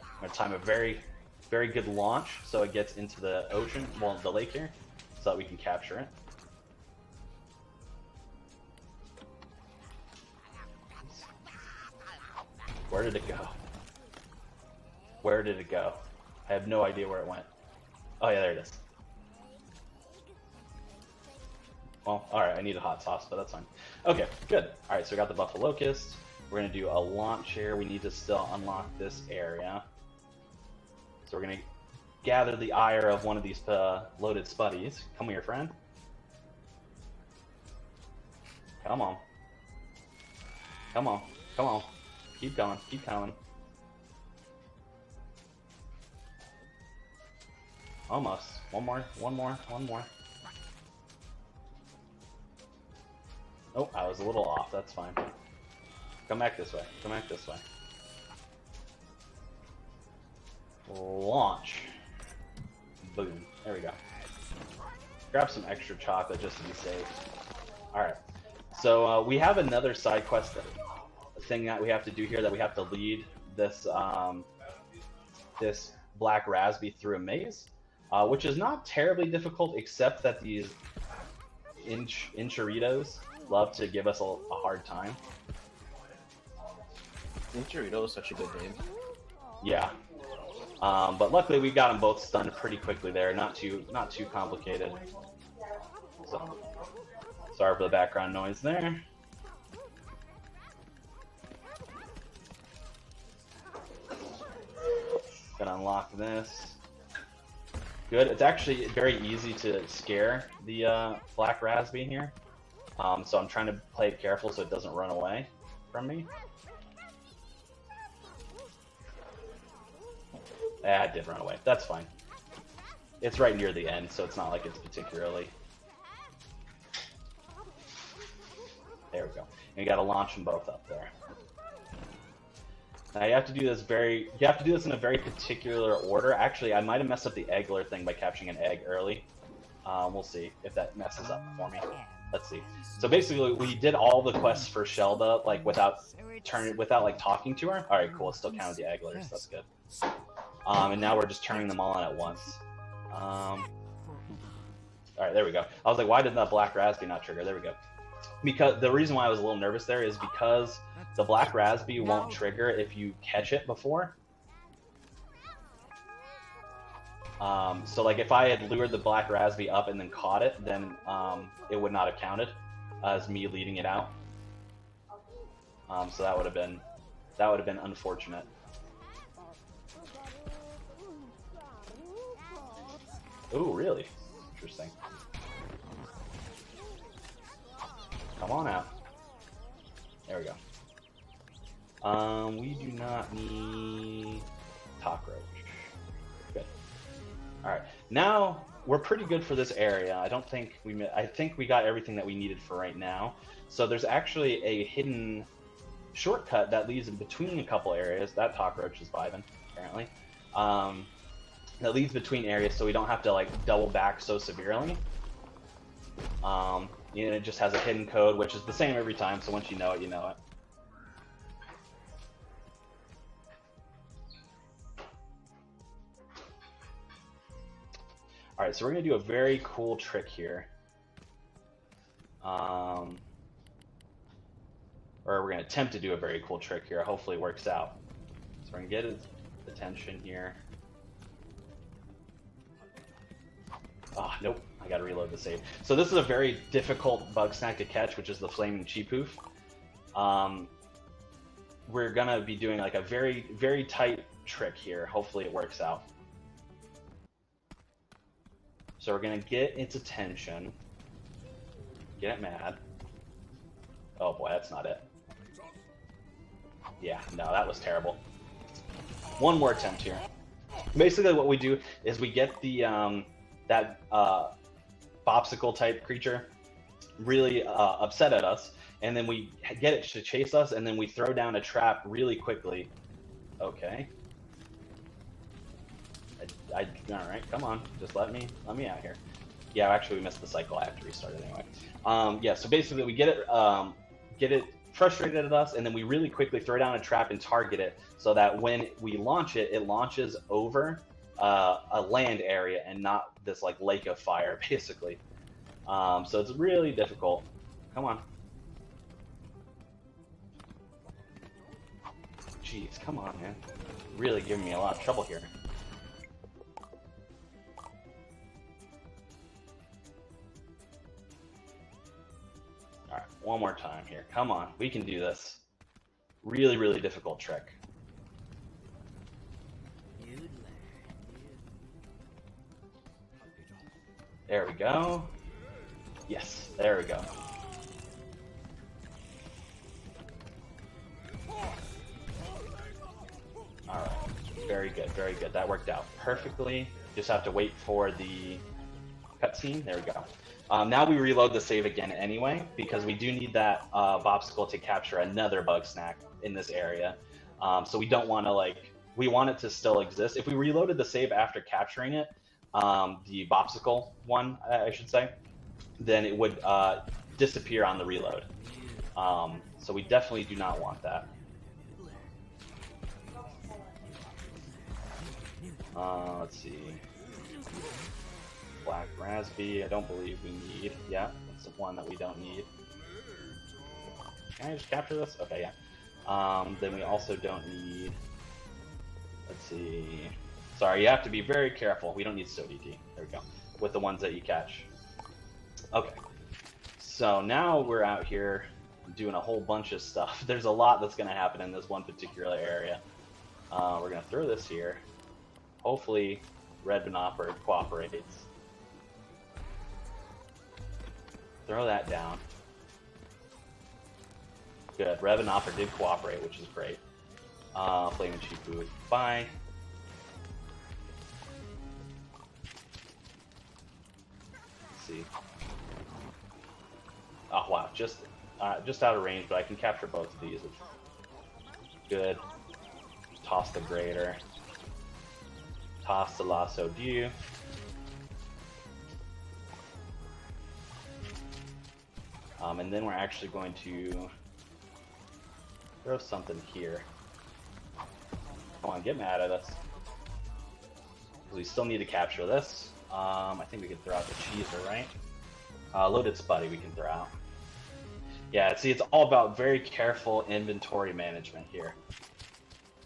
I'm gonna time a very, very good launch so it gets into the ocean, well, the lake here, so that we can capture it. Where did it go? Where did it go? I have no idea where it went. Oh yeah, there it is. Well, alright, I need a hot sauce, but that's fine. Okay, good. Alright, so we got the Buffalocust. We're going to do a launch here. We need to still unlock this area. So we're going to gather the ire of one of these loaded Spuddies. Come here, friend. Come on. Come on. Come on. Keep going. Keep coming. Almost. One more. One more. One more. Oh, I was a little off. That's fine. Come back this way. Come back this way. Launch. Boom. There we go. Grab some extra chocolate just to be safe. Alright. So we have another side quest thing that we have to do here, that we have to lead this this black raspberry through a maze, which is not terribly difficult, except that these Inchuritos love to give us a hard time. Inchurito is such a good name. Yeah. But luckily we got them both stunned pretty quickly there. Not too complicated. So, sorry for the background noise there. Gonna unlock this. Good. It's actually very easy to scare the black raspberry here. So I'm trying to play it careful so it doesn't run away from me. It did run away. That's fine. It's right near the end, so it's not like it's particularly... There we go. And you got to launch them both up there. Now you have to do this in a very particular order. Actually, I might have messed up the eggler thing by capturing an egg early. We'll see if that messes up for me. Let's see. So basically, we did all the quests for Shelda like without like talking to her. All right, cool. It still counted the egglers. That's good. And now we're just turning them all on at once. All right, there we go. I was like, why did that black raspberry not trigger? There we go. Because the reason why I was a little nervous there is because the black raspberry won't trigger if you catch it before. So like if I had lured the black raspberry up and then caught it, then it would not have counted as me leading it out. So that would have been unfortunate. Ooh, really? Interesting. Come on out. There we go. We do not need cockroach. Good. All right. Now we're pretty good for this area. I think we got everything that we needed for right now. So there's actually a hidden shortcut that leads in between a couple areas. That cockroach is vibing, apparently. That leads between areas, so we don't have to like double back so severely. You know, it just has a hidden code, which is the same every time. So once you know it, you know it. All right, so we're gonna do a very cool trick here. Or we're gonna attempt to do a very cool trick here. Hopefully it works out. So we're gonna get his attention here. Ah, oh, nope. I gotta reload the save. So this is a very difficult Bugsnax to catch, which is the flaming Cheepoof. We're gonna be doing like a very, very tight trick here. Hopefully it works out. So we're gonna get its attention. Get it mad. Oh boy, that's not it. Yeah, no, that was terrible. One more attempt here. Basically what we do is we get the that Bopsicle type creature really upset at us, and then we get it to chase us, and then we throw down a trap really quickly. Okay. All right, come on, just let me out here. Yeah, actually we missed the cycle. I have to restart it anyway. Yeah, so basically we get it frustrated at us, and then we really quickly throw down a trap and target it, so that when we launch it, it launches over a land area and not this like lake of fire, basically. So it's really difficult. Come on. Jeez, come on, man. Really giving me a lot of trouble here. All right, one more time here. Come on, we can do this. Really, really difficult trick. There we go. Yes, there we go. Alright, very good, very good. That worked out perfectly. Just have to wait for the cutscene. There we go. Now we reload the save again anyway, because we do need that Bopsicle to capture another Bugsnax in this area. So we don't want to like, we want it to still exist. If we reloaded the save after capturing it, the Bopsicle one, I should say, then it would disappear on the reload. So we definitely do not want that. Let's see. Black raspberry, I don't believe we need. Yeah, that's the one that we don't need. Can I just capture this? Okay, yeah. Then we also don't need. Let's see. Sorry, you have to be very careful. We don't need SODT. There we go. With the ones that you catch. Okay. So now we're out here doing a whole bunch of stuff. There's a lot that's going to happen in this one particular area. We're going to throw this here. Hopefully, Red Binoper cooperates. Throw that down. Good. Red Binoper did cooperate, which is great. Flaming Cheepoof. Bye. See. Oh wow, just just out of range, but I can capture both of these. Good. Toss the grater. Toss the lasso dew. And then we're actually going to throw something here. Come on, get mad at us. We still need to capture this. I think we can throw out the cheeser, right? Loaded Spuddy we can throw out. Yeah, see, it's all about very careful inventory management here.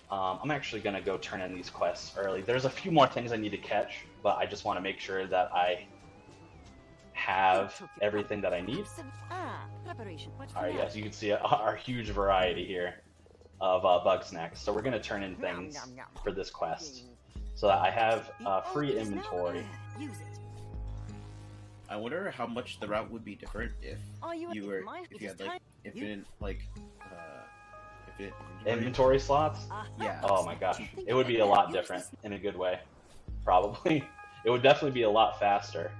I'm actually going to go turn in these quests early. There's a few more things I need to catch, but I just want to make sure that I have everything that I need. Alright, yes, you can see our huge variety here of Bugsnax. So we're going to turn in things for this quest so that I have free inventory. I wonder how much the route would be different if you had like infinite inventory slots? Yeah. Oh my gosh, it would be a lot different in a good way. Probably. It would definitely be a lot faster.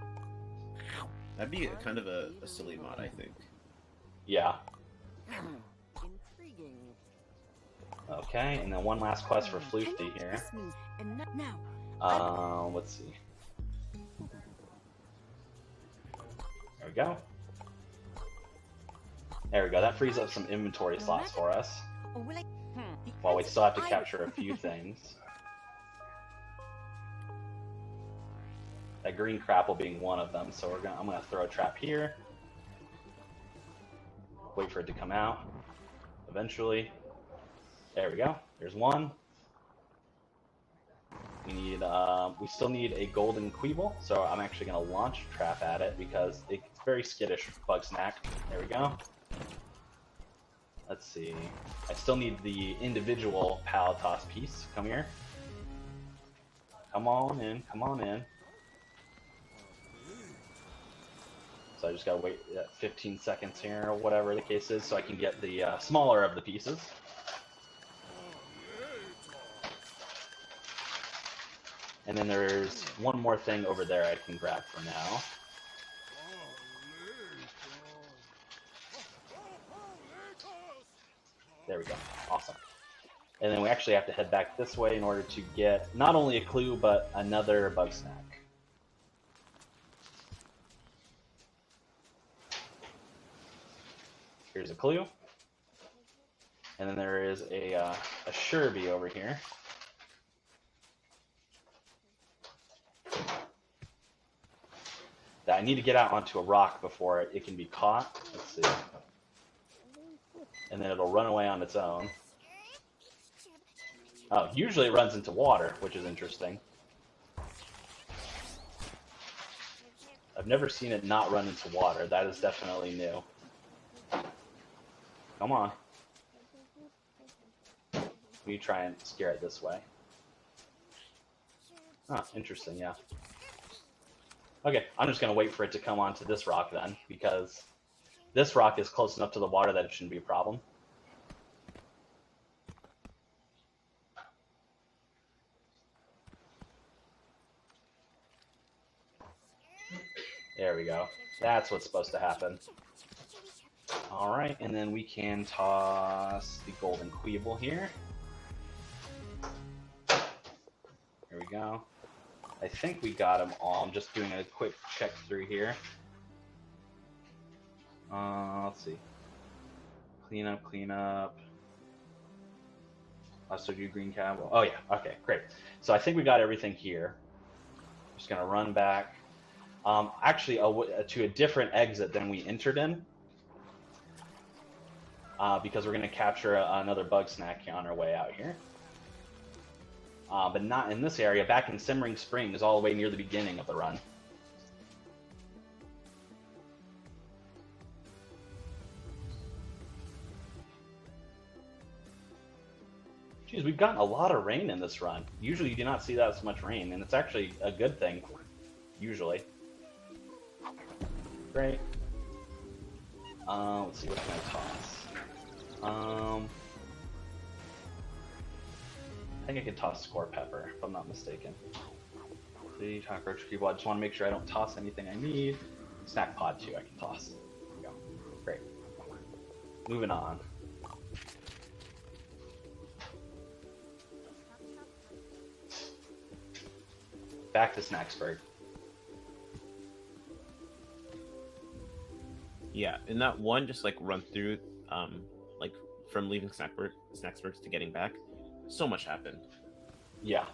That'd be kind of a silly mod, I think. Yeah. Okay, and then one last quest for Floofty here. Let's see. There we go. There we go. That frees up some inventory slots for us. While we still have to capture a few things. That green crapple being one of them, so I'm gonna throw a trap here. Wait for it to come out. Eventually. There we go. There's one. We still need a golden Queeble, so I'm actually gonna launch a trap at it because it's very skittish Bugsnax. There we go. Let's see. I still need the individual Palatos piece. Come here. Come on in. Come on in. So I just gotta wait 15 seconds here, or whatever the case is, so I can get the smaller of the pieces. And then there's one more thing over there I can grab for now. There we go. Awesome. And then we actually have to head back this way in order to get not only a clue, but another Bugsnax. Here's a clue. And then there is a Sherby over here. That I need to get out onto a rock before it can be caught. Let's see. And then it'll run away on its own. Oh, usually it runs into water, which is interesting. I've never seen it not run into water. That is definitely new. Come on. We try and scare it this way. Ah, interesting, yeah. Okay, I'm just going to wait for it to come onto this rock then, because this rock is close enough to the water that it shouldn't be a problem. There we go. That's what's supposed to happen. Alright, and then we can toss the golden Queeble here. There we go. I think we got them all. I'm just doing a quick check through here. Let's see. Clean up, clean up. Also do green cable. Oh yeah, okay, great. So I think we got everything here. Just gonna run back. Actually, to a different exit than we entered in. Because we're gonna capture another Bugsnax on our way out here. But not in this area, back in Simmering Springs, all the way near the beginning of the run. Geez, we've gotten a lot of rain in this run. Usually you do not see that much rain, and it's actually a good thing, usually. Great. Let's see, what can I toss? I think I can toss Score Pepper, if I'm not mistaken. See, Cockroach Cube. I just want to make sure I don't toss anything I need. Snack Pod too, I can toss. There we go. Great. moving on. Back to Snacksburg. Yeah, in that one, just like run through, like from leaving Snacksburg to getting back, so much happened. Yeah,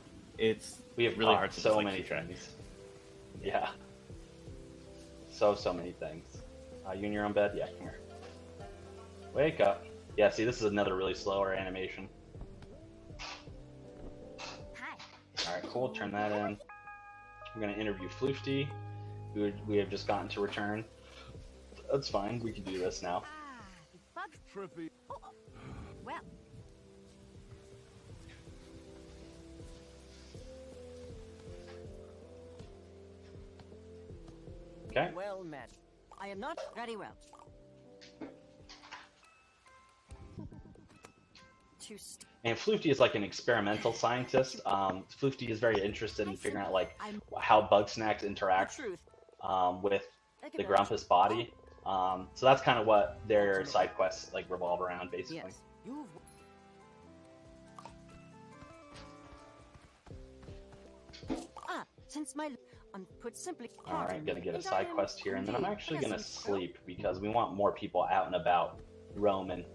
We have really hard to so just, like, many keep track. things. Yeah, so many things. You in your own bed? Yeah, come here. Wake up. Yeah, see, this is another really slower animation. Hi. All right, cool. Turn that in. We're gonna interview Floofty, who we have just gotten to return. That's fine. We can do this now. Bugs. Trippy. Well. Okay. Well met. I am not very well. And Floofty is like an experimental scientist. Floofty is very interested in figuring out like how Bugsnax interact with the Grumpus body. So that's kind of what their side quests like revolve around, basically. Yes. Since my put simply. All right, gonna get a side quest here, and then I'm actually gonna sleep because we want more people out and about roaming.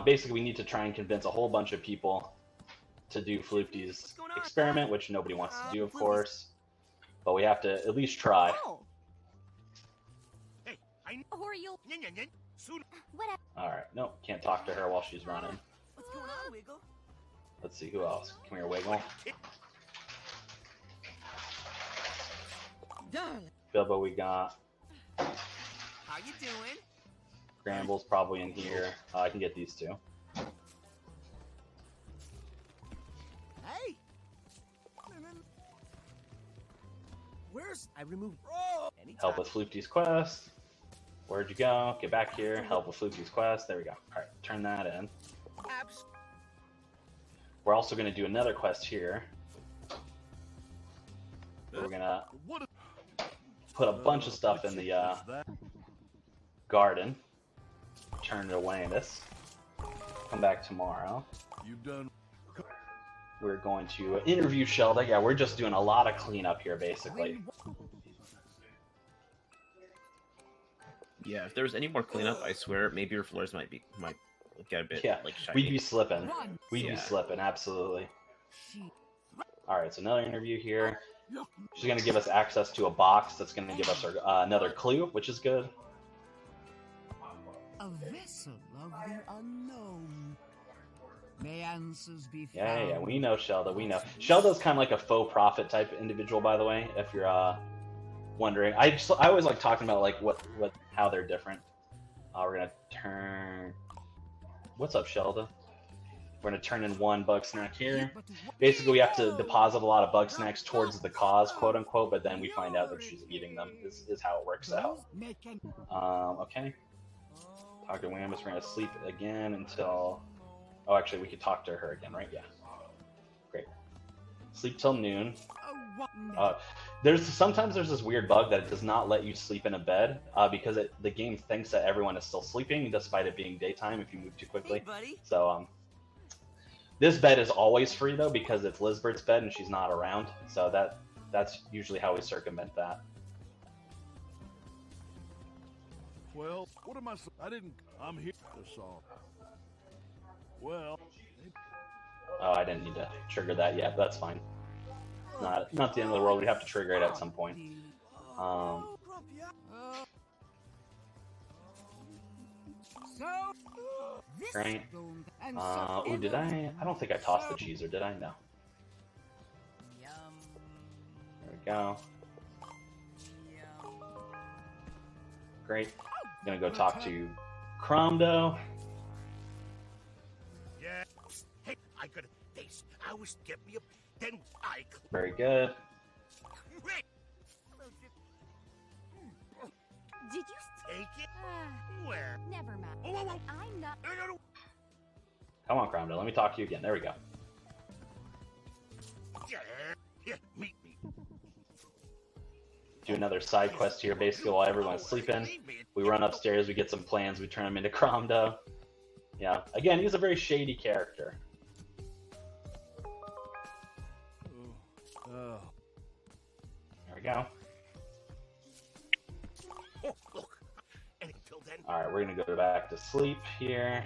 Basically, we need to try and convince a whole bunch of people to do Floofty's experiment, which nobody wants to do, of course. But we have to at least try. Hey, I know. Who are you? Whatever. Alright, nope, can't talk to her while she's running. What's going on, Wiggle? Let's see, who else? Come here, Wiggle. Darling. Bilbo we got. How you doing? Gramble's probably in here. I can get these two. Hey! Where's I removed? Oh, Help with Floofty's quest. Where'd you go? Get back here. Help with Floofty's quest. There we go. Alright, turn that in. We're also going to do another quest here. We're going to put a bunch of stuff in the garden. Turn to Atlantis. Come back tomorrow. You done? We're going to interview Shelda. Yeah, we're just doing a lot of cleanup here, basically. Yeah, if there was any more cleanup, I swear maybe your floors might get a bit like shiny. We'd be slipping. We'd be slipping, absolutely. Alright, so another interview here. She's going to give us access to a box that's going to give us another clue, which is good. A vessel of the unknown. May answers be found? Yeah, we know Shelda, we know. Shelda's kind of like a faux prophet type individual, by the way, if you're wondering. I always like talking about like how they're different. We're gonna turn. What's up, Shelda? We're gonna turn in one Bugsnax here. Basically, we have to deposit a lot of Bugsnax towards the cause, quote unquote, but then we find out that she's eating them. Is how it works out. Okay. Talk to Wambus. We're gonna sleep again until. Oh, actually, we could talk to her again, right? Yeah. Great. Sleep till noon. Sometimes there's this weird bug that it does not let you sleep in a bed because the game thinks that everyone is still sleeping despite it being daytime if you move too quickly. Hey, buddy. So this bed is always free though because it's Lizbert's bed and she's not around. So that's usually how we circumvent that. Well, what am I? I'm here. That's all. Well. Oh, I didn't need to trigger that yet. That's fine. Not the end of the world. We have to trigger it at some point. Great. Oh, did I? I don't think I tossed the cheese, or did I? No. There we go. Great. I'm gonna go talk to Cromdo. Yeah. Hey, I got a face. I was get me up. Then I. Very good. Did you Take it? Where? Never mind. Oh. I'm not. No. Come on, Cromdo. Let me talk to you again. There we go. Yeah, meet me. do another side quest here. Basically, while everyone's sleeping, we run upstairs, we get some plans, we turn them into Cromdo. Yeah, again, he's a very shady character. There we go. Oh, look. And until then, All right, we're gonna go back to sleep here.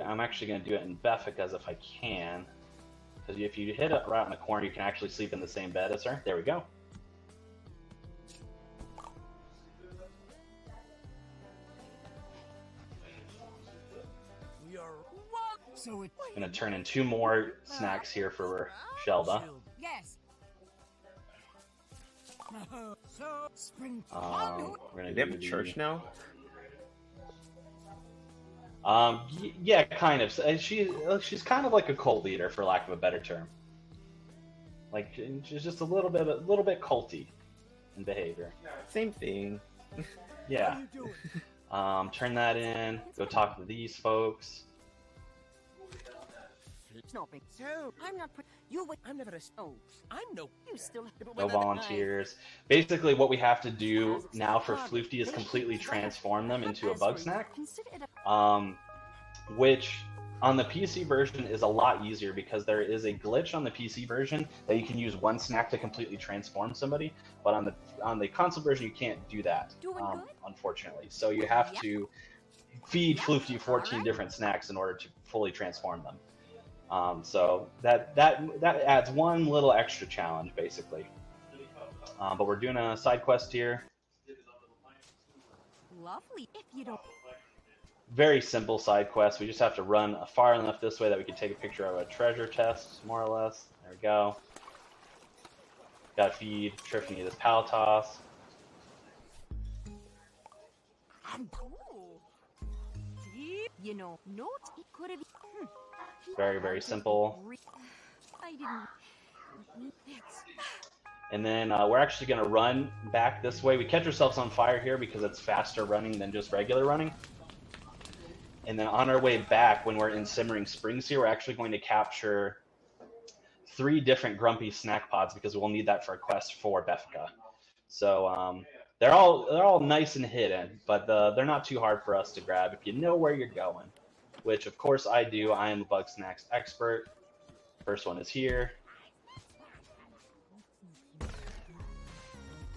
I'm actually gonna do it in Beffica's if I can, because if you hit it right in the corner, you can actually sleep in the same bed as her. There we go. So it. I'm gonna turn in 2 more snacks here for Shelda. Yes. So spring. We're gonna They have do a church now? Yeah, kind of. She's kind of like a cult leader, for lack of a better term. Like, she's just a little bit culty in behavior. Same thing. Yeah. Turn that in. Go talk to these folks. Snooping. So I'm not. You wait. I'm never a snow. I'm no. You still. No volunteers. Basically, what we have to do now for Floofty is completely transform them into a Bugsnax. Which on the PC version is a lot easier because there is a glitch on the PC version that you can use one snack to completely transform somebody, but on the console version you can't do that, unfortunately. So you have to feed Floofty 14 different snacks in order to fully transform them. So that adds one little extra challenge, basically. But we're doing a side quest here. Lovely. If you don't. Very simple side quest. We just have to run far enough this way that we can take a picture of a treasure chest, more or less. There we go. Gotta feed Triffany this Palatos. You know, note it could have. Very, very simple. I didn't. And then we're actually going to run back this way. We catch ourselves on fire here because it's faster running than just regular running. And then on our way back, when we're in Simmering Springs here, we're actually going to capture 3 different Grumpy Snack Pods because we'll need that for a quest for Beffica. So they're all nice and hidden, but they're not too hard for us to grab if you know where you're going. Which, of course, I do. I am a Bugsnax expert. First one is here.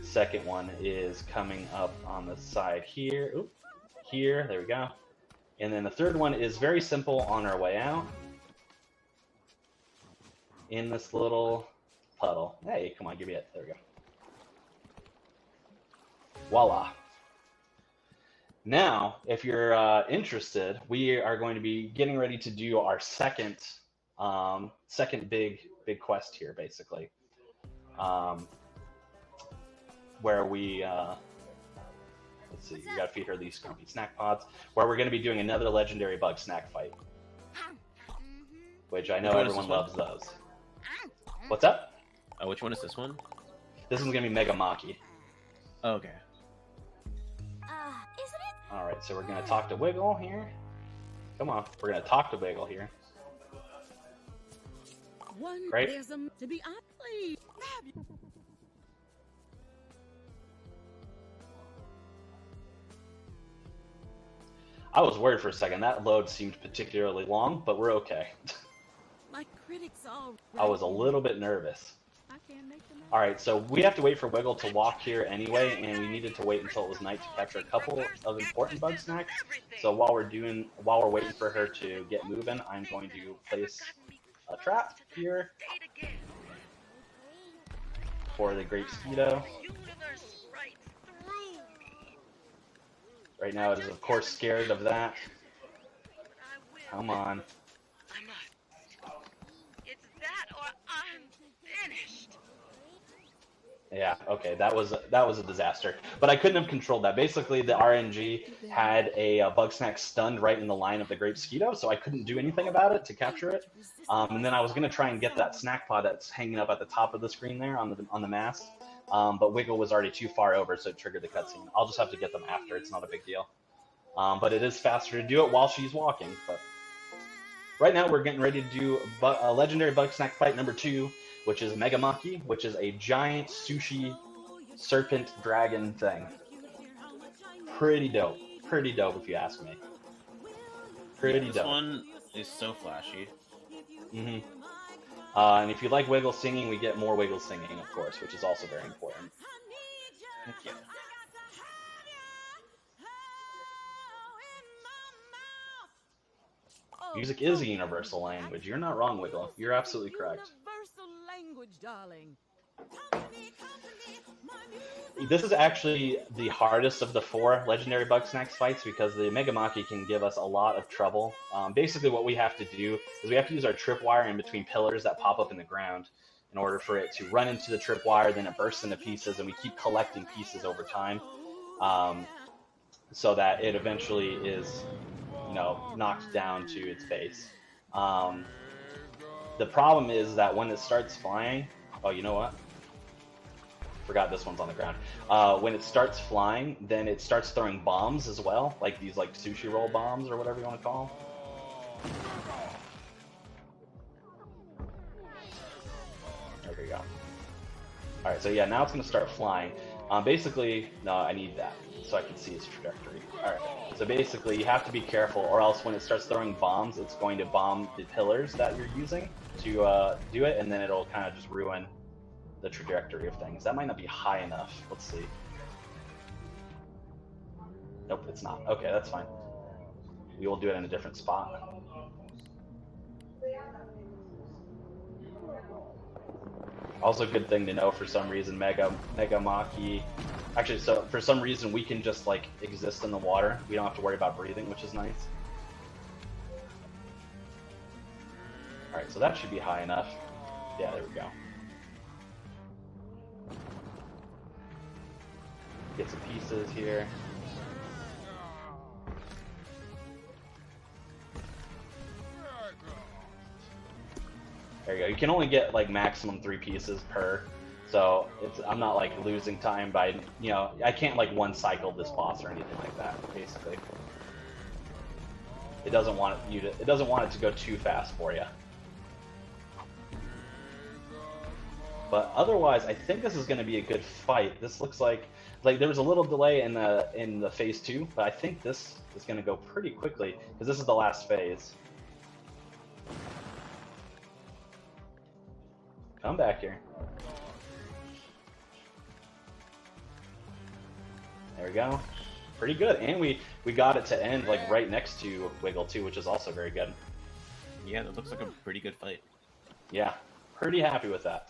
Second one is coming up on the side here. Oop, here, there we go. And then the third one is very simple on our way out. In this little puddle. Hey, come on, give me it. There we go. Voila. Now, if you're interested, we are going to be getting ready to do our second big quest here, basically, where we let's see, you gotta feed her these Grumpy Snack Pods, where we're going to be doing another legendary bug snack fight, which I know everyone loves those. What's up? Which one is this one? This one's gonna be Mega Maki. Oh, okay. All right, so we're gonna talk to Wiggle here. Come on, we're gonna talk to Wiggle here. Great. To be honest. I was worried for a second. That load seemed particularly long, but we're okay. My critics all. I was a little bit nervous. All right, so we have to wait for Wiggle to walk here anyway, and we needed to wait until it was night to capture a couple of important bug snacks. So while we're waiting for her to get moving, I'm going to place a trap here for the Grape Skeeto. Right now, it is of course scared of that. Come on. It's that or I'm finished. Yeah, okay, that was a disaster. But I couldn't have controlled that. Basically, the RNG had a Bugsnax stunned right in the line of the Grape Skeeto, so I couldn't do anything about it to capture it. And then I was going to try and get that snack pod that's hanging up at the top of the screen there on the mast. But Wiggle was already too far over, so it triggered the cutscene. I'll just have to get them after. It's not a big deal. But it is faster to do it while she's walking. But right now, we're getting ready to do a legendary Bugsnax fight number 2, which is Mega Maki, which is a giant sushi serpent dragon thing. Pretty dope. Pretty dope if you ask me. Pretty dope. This one is so flashy. And if you like wiggle singing, we get more wiggle singing, of course, which is also very important. Yeah. Music is a universal language. You're not wrong, Wiggle. You're absolutely correct. Universal language, darling. This is actually the hardest of the 4 legendary Bugsnax fights because the Megamaki can give us a lot of trouble. Basically what we have to do is we have to use our tripwire in between pillars that pop up in the ground in order for it to run into the tripwire, then it bursts into pieces, and we keep collecting pieces over time so that it eventually is, you know, knocked down to its base. The problem is that when it starts flying, oh, you know what? Forgot this one's on the ground. When it starts flying, then it starts throwing bombs as well, like these like sushi roll bombs or whatever you want to call them. There we go. All right, so yeah, now it's going to start flying. Basically, no, I need that so I can see its trajectory. All right, so basically you have to be careful, or else when it starts throwing bombs, it's going to bomb the pillars that you're using to do it, and then it'll kind of just ruin the trajectory of things. That might not be high enough. Let's see. Nope, it's not. Okay, that's fine. We will do it in a different spot. Also, good thing to know, for some reason, Megamaki. Actually, so for some reason we can just like exist in the water. We don't have to worry about breathing, which is nice. All right, so that should be high enough. Yeah, there we go. Get some pieces here. There you go. You can only get like maximum 3 pieces per, so I'm not like losing time by, you know, I can't like one cycle this boss or anything like that. Basically, it doesn't want it to go too fast for you. But otherwise, I think this is going to be a good fight. This looks like there was a little delay in the phase 2, but I think this is going to go pretty quickly because this is the last phase. Come back here. There we go. Pretty good, and we got it to end like right next to Wiggle too, which is also very good. Yeah, that looks like a pretty good fight. Yeah, pretty happy with that.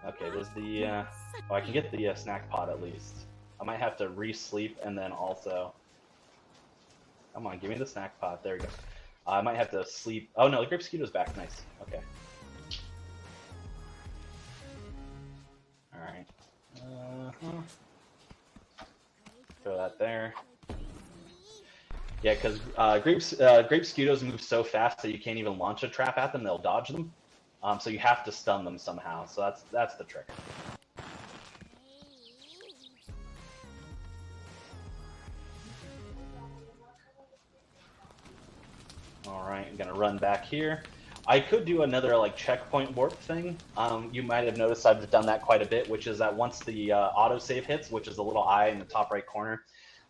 Okay, there's the, oh, I can get the snack pod at least. I might have to re-sleep and then also, come on, give me the snack pod, there we go. I might have to sleep, oh no, the grape mosquito's back, nice, okay. Alright, throw that there. Yeah, because grape mosquitoes move so fast that you can't even launch a trap at them, they'll dodge them. So you have to stun them somehow. So that's the trick. All right, I'm gonna run back here. I could do another like checkpoint warp thing. You might have noticed I've done that quite a bit, which is that once the autosave hits, which is the little eye in the top right corner,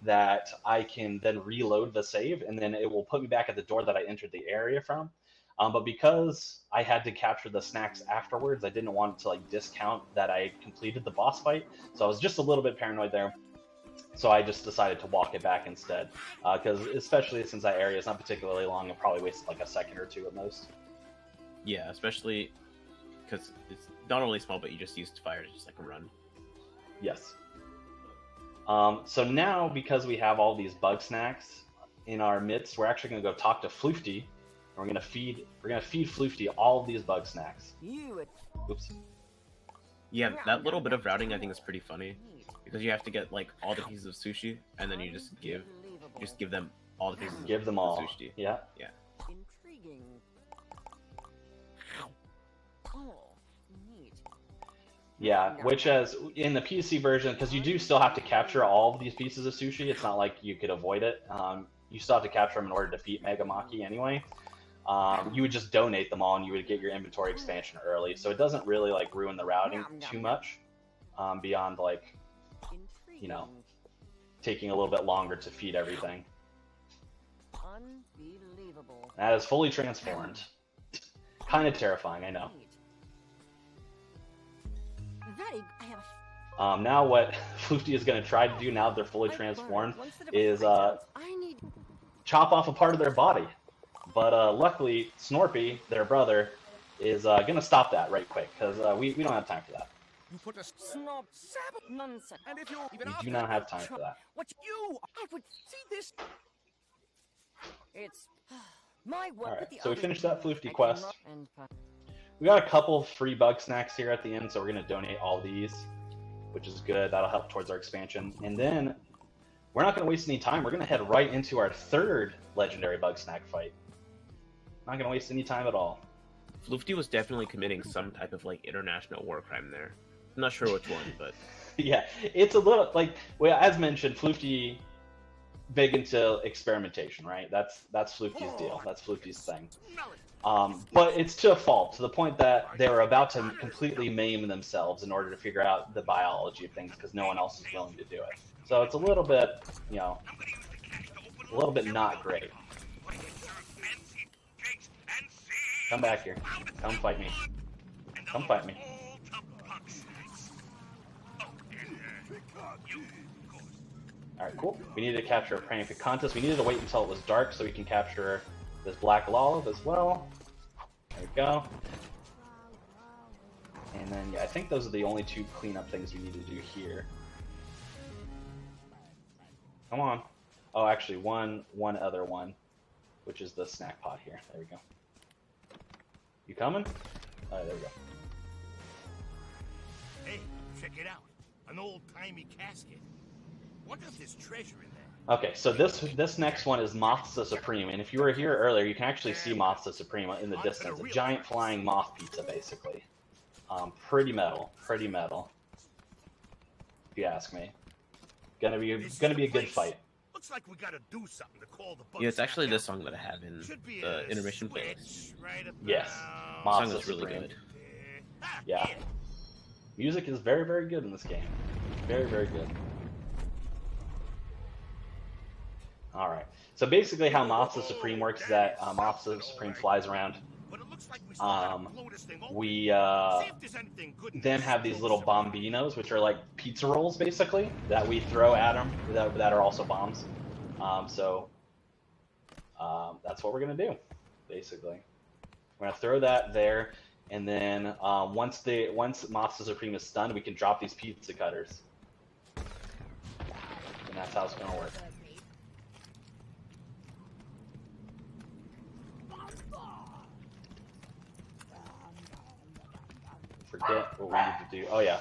that I can then reload the save, and then it will put me back at the door that I entered the area from. But because I had to capture the snacks afterwards, I didn't want to like discount that I completed the boss fight. So I was just a little bit paranoid there. So I just decided to walk it back instead. Because especially since that area is not particularly long, it probably wasted like a second or 2 at most. Yeah, especially because it's not only small, but you just used fire to just like run. Yes. So now, because we have all these Bugsnax in our midst, we're actually going to go talk to Floofty. We're gonna feed Floofty all of these Bugsnax. Oops. Yeah, that little bit of routing I think is pretty funny because you have to get like all the pieces of sushi and then you just give them all the pieces. Give them all. Sushi. Yeah. Yeah. Intriguing. Oh, neat. Yeah, which as in the PC version, because you do still have to capture all of these pieces of sushi. It's not like you could avoid it. You still have to capture them in order to defeat Megamaki anyway. you would just donate them all and you would get your inventory expansion early. So it doesn't really like ruin the routing too much, beyond like, you know, taking a little bit longer to feed everything. Unbelievable. That is fully transformed. Kind of terrifying, I know. Now what Floofty is going to try to do now that they're fully transformed is chop off a part of their body. But luckily, Snorpy, their brother, is going to stop that right quick, because we don't have time for that. You put a snob nonsense. And if you even We do not have time for that. What you? I would see this. It's my work. Alright, so we finished that Floofty quest. We got a couple free Bugsnax here at the end, so we're going to donate all these, which is good. That'll help towards our expansion. And then we're not going to waste any time. We're going to head right into our third legendary Bugsnax fight. Not going to waste any time at all. Floofty was definitely committing some type of like international war crime there. I'm not sure which one, but yeah, it's a little like, well, as mentioned, Floofty big into experimentation, right? That's Floofty's deal. That's Floofty's thing. But it's to a fault, to the point that they were about to completely maim themselves in order to figure out the biology of things because no one else is willing to do it. So it's a little bit, you know, a little bit not great. Come back here. Come fight me. Come fight me. Alright, cool. We needed to capture a praying contest. We needed to wait until it was dark so we can capture this black lollive as well. There we go. And then, yeah, I think those are the only two cleanup things we need to do here. Come on. Oh, actually, one other one, which is the snack pot here. There we go. You coming? There we go. Hey, check it out. An old-timey casket. What is this treasure in there? Okay, so this next one is Moth the Supreme, and if you were here earlier, you can actually see Moth the Supreme in the distance. A giant flying moth pizza, basically. Pretty metal, if you ask me. Gonna be a good fight. Looks like we gotta do something to call the Bugsnax. yeah, it's actually this song that I have in the intermission playlist. Yes, Moth the Supreme. Really good. Yeah. Music is very, very good in this game. Very, very good. Alright, so basically how Moth the Supreme works is that Moth the Supreme flies around. We then have these little bombinos, which are like pizza rolls, basically, that we throw at them, that are also bombs. That's what we're going to do, basically. We're going to throw that there, and then once Moth the Supreme is stunned, we can drop these pizza cutters. And that's how it's going to work. Forget what we need to do. Oh yeah.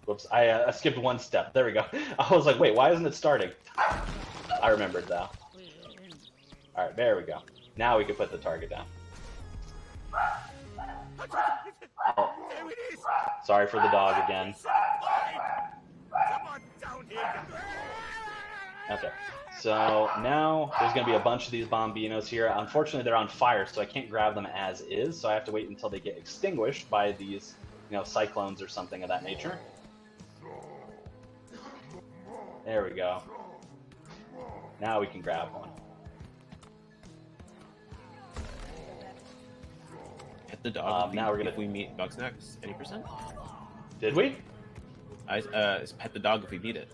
Whoops. I skipped one step. There we go. I was like, wait, why isn't it starting? I remembered now. Alright, there we go. Now we can put the target down. Oh. Sorry for the dog again. Okay. So now there's going to be a bunch of these bombinos here. Unfortunately, they're on fire, so I can't grab them as is. So I have to wait until they get extinguished by these, you know, cyclones or something of that nature. There we go. Now we can grab one. Pet the dog. Now we're gonna. If we meet Bugsnax, any percent? Did we? Pet the dog if we beat it.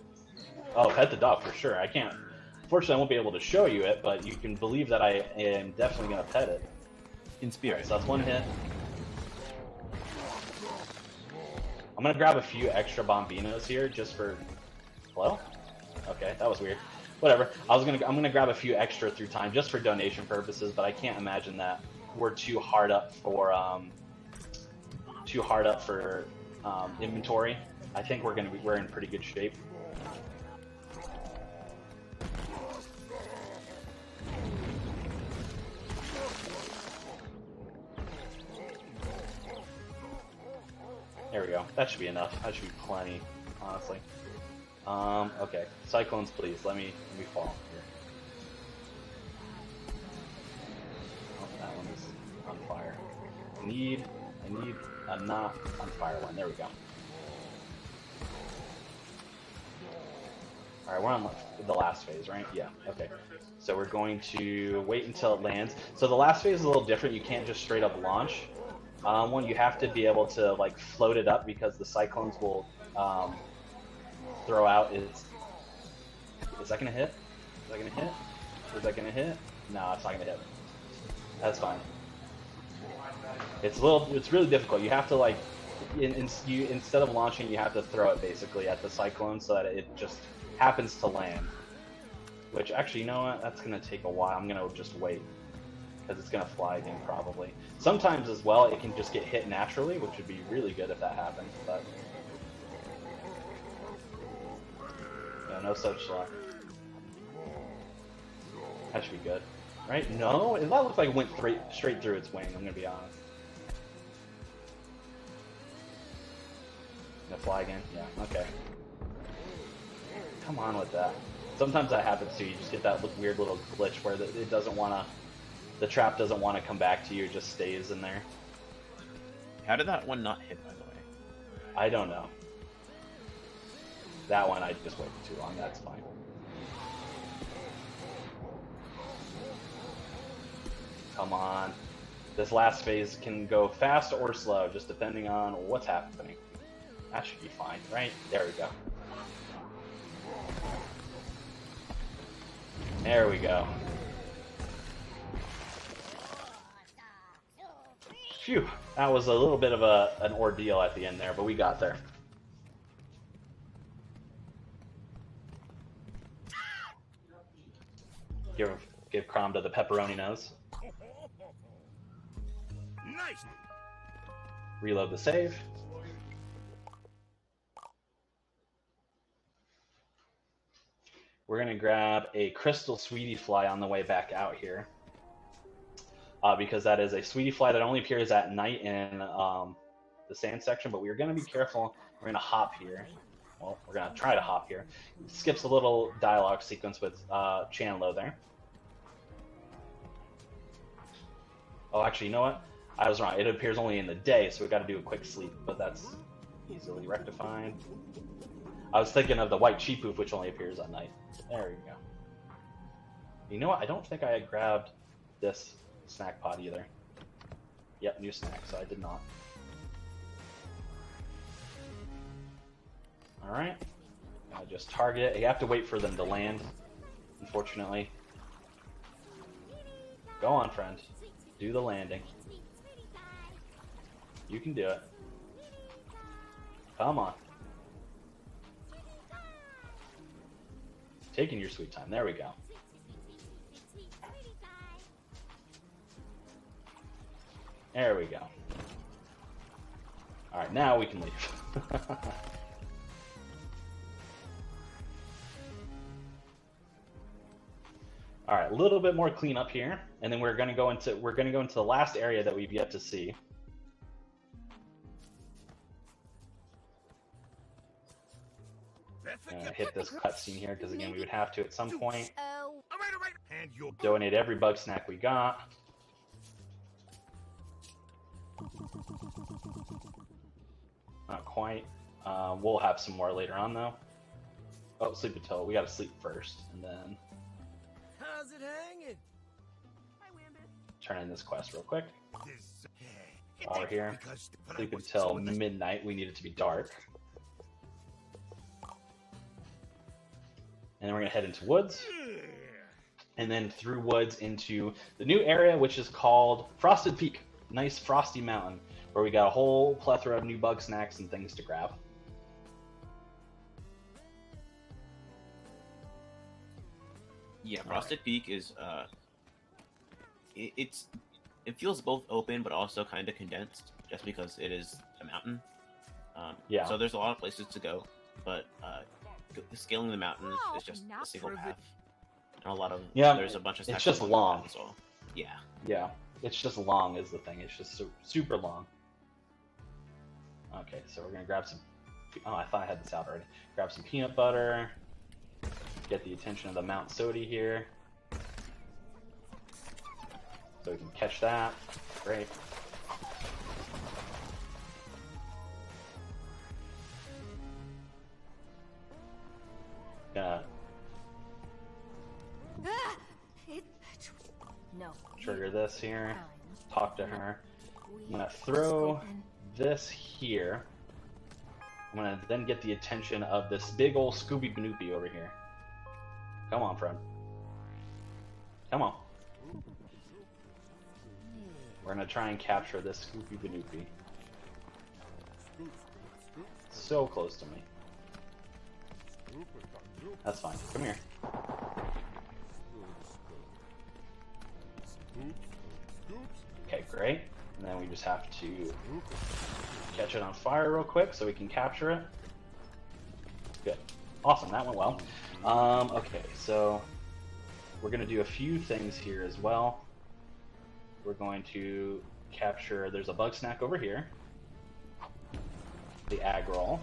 Oh, pet the dog for sure. I can't. Unfortunately, I won't be able to show you it, but you can believe that I am definitely going to pet it. In spirit. Right, so that's one hit. I'm going to grab a few extra bombinos here just for... Hello? Okay, that was weird. Whatever. I'm going to grab a few extra through time just for donation purposes, but I can't imagine that we're too hard up for inventory. I think we're in pretty good shape. There we go. That should be enough. That should be plenty, honestly. Okay. Cyclones, please. Let me fall here. Oh, that one is need a not on fire one. There we go. Alright, we're on the last phase, right? Yeah, okay. So we're going to wait until it lands. So the last phase is a little different. You can't just straight up launch. One, you have to be able to like float it up because the cyclones will throw out its... Is that gonna hit? Is that gonna hit? Is that gonna hit? No, it's not gonna hit. That's fine. It's really difficult. You have to like, instead of launching, you have to throw it basically at the cyclone so that it just happens to land. Which actually, you know what? That's gonna take a while. I'm gonna just wait because it's gonna fly again probably. Sometimes as well, it can just get hit naturally, which would be really good if that happens. But yeah, no such luck. That should be good, right? No, that looks like it went straight through its wing. I'm gonna be honest. Gonna fly again? Yeah. Okay. Come on with that. Sometimes that happens too. You just get that weird little glitch where it doesn't want to, the trap doesn't want to come back to you. It just stays in there. How did that one not hit, by the way? I don't know. That one I just waited too long. That's fine. Come on. This last phase can go fast or slow, just depending on what's happening. That should be fine, right? There we go. There we go. Phew, that was a little bit of an ordeal at the end there, but we got there. Give Crom to the pepperoni nose. Nice. Reload the save. We're gonna grab a crystal sweetie fly on the way back out here, because that is a sweetie fly that only appears at night in the sand section. But we're gonna be careful. We're gonna hop here. Well, we're gonna try to hop here. It skips a little dialogue sequence with Chandlo there. Oh, actually, you know what? I was wrong. It appears only in the day, so we got to do a quick sleep. But that's easily rectified. I was thinking of the white cheapoof, which only appears at night. There we go. You know what? I don't think I had grabbed this snack pod either. Yep, new snack, so I did not. Alright. I just target it. You have to wait for them to land, unfortunately. Go on, friend. Do the landing. You can do it. Come on. Taking your sweet time. There we go. There we go. Alright, now we can leave. Alright, a little bit more cleanup here, and then we're gonna go into the last area that we've yet to see. Hit this cutscene here because again we would have to at some point. Donate every bug snack we got. Not quite. We'll have some more later on though. Oh, sleep until we gotta sleep first, and then How's it hanging? turn in this quest real quick. While we're here, sleep until midnight. We need it to be dark. And then we're going to head into woods. And then through woods into the new area, which is called Frosted Peak. Nice frosty mountain, where we got a whole plethora of new bug snacks and things to grab. Yeah, Frosted Peak is it feels both open but also kind of condensed, just because it is a mountain. Yeah. So there's a lot of places to go, but scaling the mountain is just a single path. And a lot of there's a bunch of. It's just long. As well. Yeah. Yeah. It's just long is the thing. It's just super long. Okay, so we're gonna grab some. Oh, I thought I had this out already. Grab some peanut butter. Get the attention of the Mount Sodi here. So we can catch that. Great. this here. Talk to her. I'm gonna throw this here. I'm gonna then get the attention of this big old Scooby Banoopy over here. Come on, friend. Come on. We're gonna try and capture this Scooby Banoopy. So close to me. That's fine. Come here. Okay, great. And then we just have to catch it on fire real quick so we can capture it. Good. Awesome, that went well. Okay, so we're going to do a few things here as well. We're going to capture, there's a Bugsnax over here. The egg roll.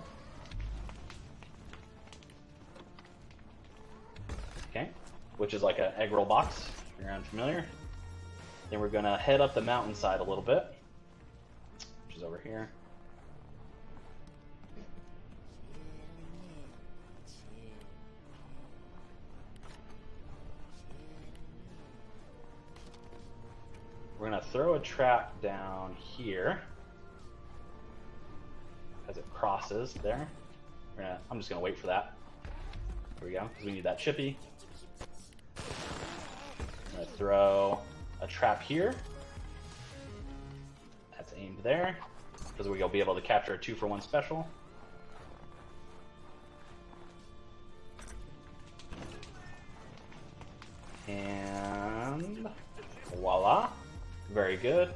Okay, which is like an egg roll box, if you're unfamiliar. Then we're going to head up the mountainside a little bit, which is over here. We're going to throw a trap down here as it crosses there. I'm just going to wait for that. Here we go, because we need that chippy. I'm going to throw a trap here. That's aimed there, because we'll be able to capture a 2-for-1 special. And voila. Very good.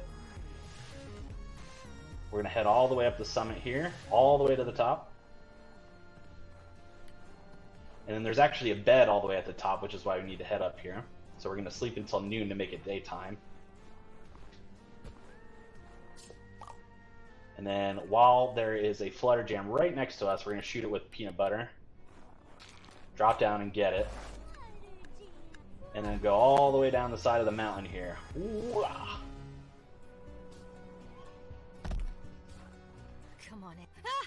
We're going to head all the way up the summit here, all the way to the top. And then there's actually a bed all the way at the top, which is why we need to head up here. So we're going to sleep until noon to make it daytime. And then while there is a flutter jam right next to us, we're going to shoot it with peanut butter. Drop down and get it. And then go all the way down the side of the mountain here. Ooh-ah. Come on in. Ah!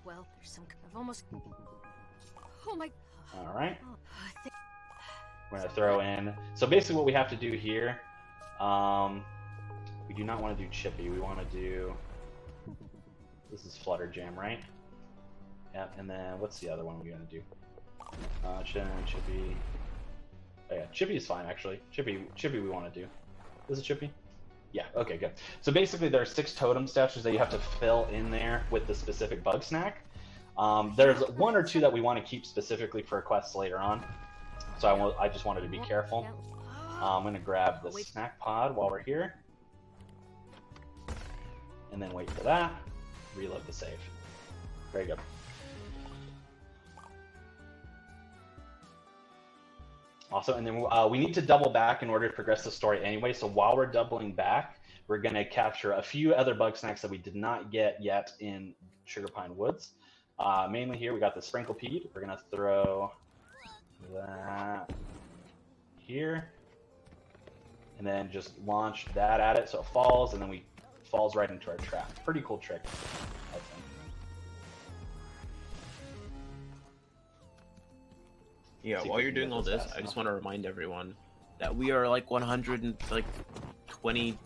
Well, there's some kind of almost... Oh my... Alright. We're going to throw in... So basically what we have to do here... we do not want to do chippy. We want to do... This is flutter jam, right? Yep, and then what's the other one we're going to do? Chippy... Oh yeah, chippy is fine actually. Chippy we want to do. Is it chippy? Yeah, okay, good. So basically there are 6 totem statues that you have to fill in there with the specific Bugsnax. There's 1 or 2 that we want to keep specifically for quests later on. So I just wanted to be careful. I'm going to grab the snack pod while we're here. And then wait for that. Reload the save. Very good. Also, and then we need to double back in order to progress the story anyway, so while we're doubling back, we're going to capture a few other Bugsnax that we did not get yet in Sugar Pine Woods. Mainly here, we got the Sprinkle Peed. We're going to throw that here, and then just launch that at it so it falls, and then it falls right into our trap. Pretty cool trick, I think. Yeah, while you're doing all this, I just want to remind everyone that we are like $124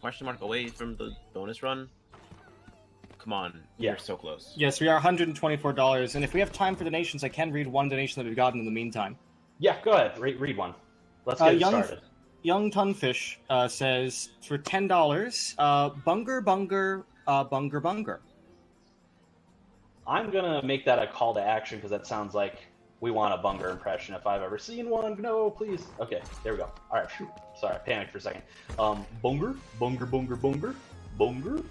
question mark away from the bonus run. Come on, you're so close. Yes, we are $124, and if we have time for donations, I can read one donation that we've gotten in the meantime. Yeah, go ahead, read one. Let's get it started. Young Tunfish says, for $10, Bunger Bunger Bunger Bunger. I'm gonna make that a call to action because that sounds like we want a Bunger impression if I've ever seen one. No, please. Okay, there we go. All right, phew. Sorry, I panicked for a second. Bunger, Bunger, Bunger, Bunger, Bunger.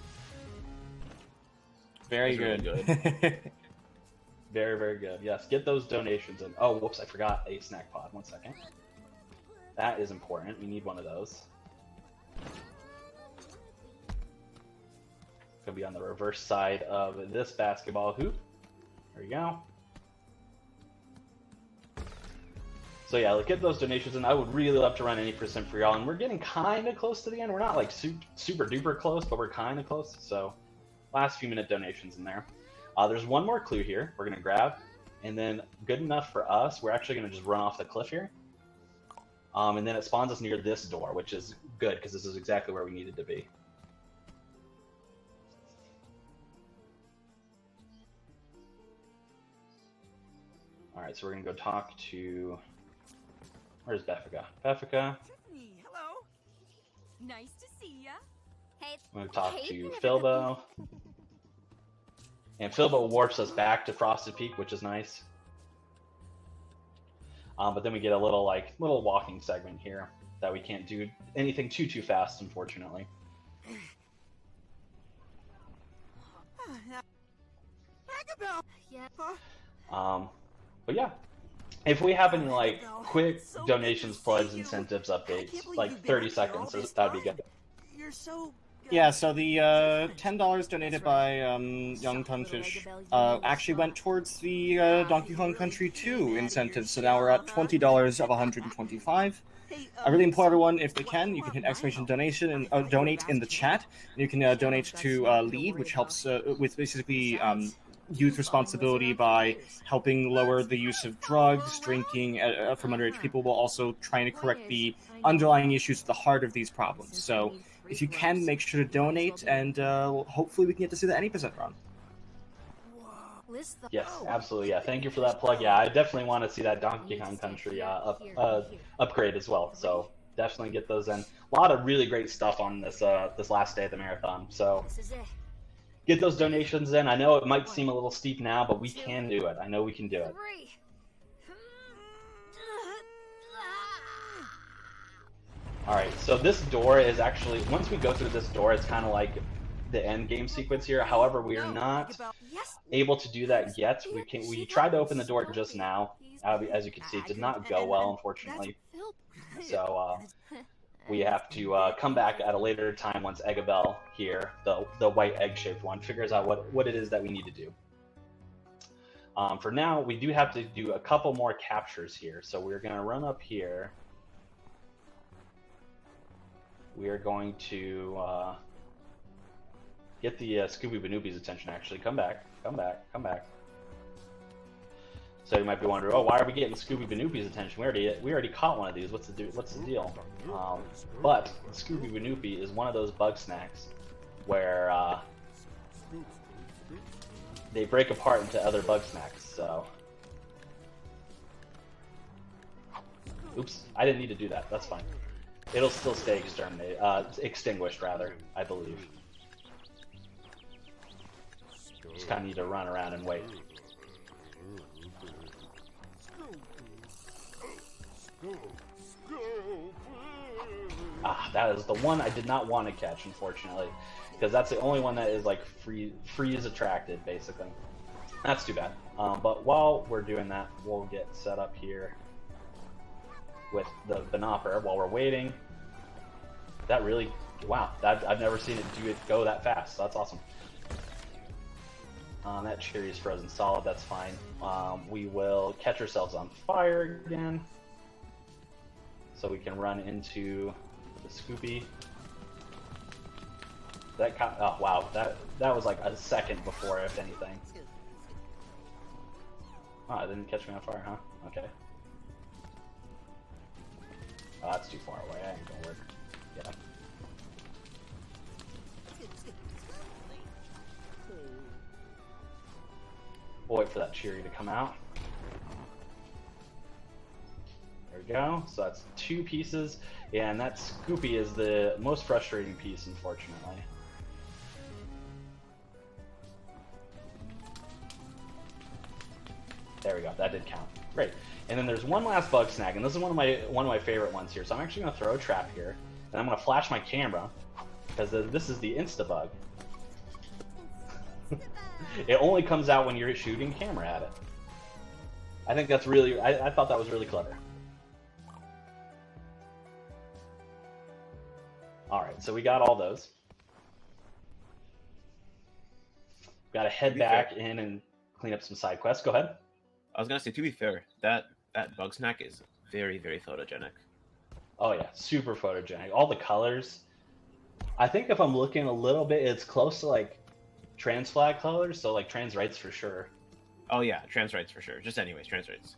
Very good. Really good. Very, very good. Yes, get those donations in. Oh, whoops, I forgot a snack pod. 1 second. That is important. We need one of those. It's gonna be on the reverse side of this basketball hoop. There you go. So yeah, let's get those donations in. I would really love to run any percent for y'all, and we're getting kind of close to the end. We're not like super duper close, but we're kind of close. So last few minute donations in there. There's one more clue here we're gonna grab, and then good enough for us, we're actually gonna just run off the cliff here. And then it spawns us near this door, which is good because this is exactly where we needed to be. All right, so we're gonna go talk to. Where's Beffica? Beffica. Tiffany, hello. Nice to see ya. Hey, I'm gonna talk hey, to Penelope. Filbo. And Filbo warps us back to Frosted Peak, which is nice. But then we get a little walking segment here that we can't do anything too fast, unfortunately. Yeah. But yeah, if we have any like quick donations, plugs, incentives, updates, like 30 seconds, that'd be good. You're so. Yeah, so the $10 donated by Young Tunfish actually went towards the Donkey Kong Country 2 incentive, so now we're at $20 of 125. I really implore everyone, if they can, you can hit exclamation donation and donate in the chat. And you can donate to LEAD, which helps with basically youth responsibility by helping lower the use of drugs, drinking from underage people, while also trying to correct the underlying issues at the heart of these problems. So if you can, make sure to donate, and hopefully we can get to see the any percent run. Yes, absolutely. Yeah, thank you for that plug. Yeah, I definitely want to see that Donkey Kong Country upgrade as well. So definitely get those in. A lot of really great stuff on this this last day of the marathon. So get those donations in. I know it might seem a little steep now, but we can do it. I know we can do it. Alright, so this door is actually, once we go through this door, it's kind of like the end game sequence here. However, we are not able to do that yet. We tried to open the door just now. As you can see, it did not go well, unfortunately. So we have to come back at a later time once Eggabell here, the white egg-shaped one, figures out what it is that we need to do. For now, we do have to do a couple more captures here. So we're going to run up here. We are going to get the Scooby Banoopi's attention, actually. Come back. So you might be wondering, oh, why are we getting Scooby Banoopi's attention? We already caught one of these. What's the deal? But Scooby Banoopy is one of those Bugsnax where they break apart into other Bugsnax. So, oops, I didn't need to do that. That's fine. It'll still stay extinguished, rather, I believe. Just kind of need to run around and wait. Ah, that is the one I did not want to catch, unfortunately, because that's the only one that is like freeze attracted, basically. That's too bad. But while we're doing that, we'll get set up here with the Banopper while we're waiting. That really, wow, I've never seen it go that fast. So that's awesome. That cherry is frozen solid. That's fine. We will catch ourselves on fire again, so we can run into the Scoopy. Oh wow, that was like a second before, if anything. Oh, it didn't catch me on fire, huh? Okay. Oh, that's too far away. That ain't gonna work. Yeah. We'll wait for that cherry to come out. There we go. So that's 2 pieces, and that Scoopy is the most frustrating piece, unfortunately. There we go. That did count. Great. And then there's one last Bugsnax, and this is one of my favorite ones here. So I'm actually going to throw a trap here, and I'm going to flash my camera because this is the Insta Bug. It only comes out when you're shooting camera at it. I think that's really. I thought that was really clever. All right, so we got all those. Got to head back in and clean up some side quests. Go ahead. I was gonna say, to be fair, that Bugsnax is very, very photogenic. Oh yeah, super photogenic. All the colors. I think if I'm looking a little bit, it's close to like trans flag colors, so like trans rights for sure. Oh yeah, trans rights for sure. Just anyways, trans rights.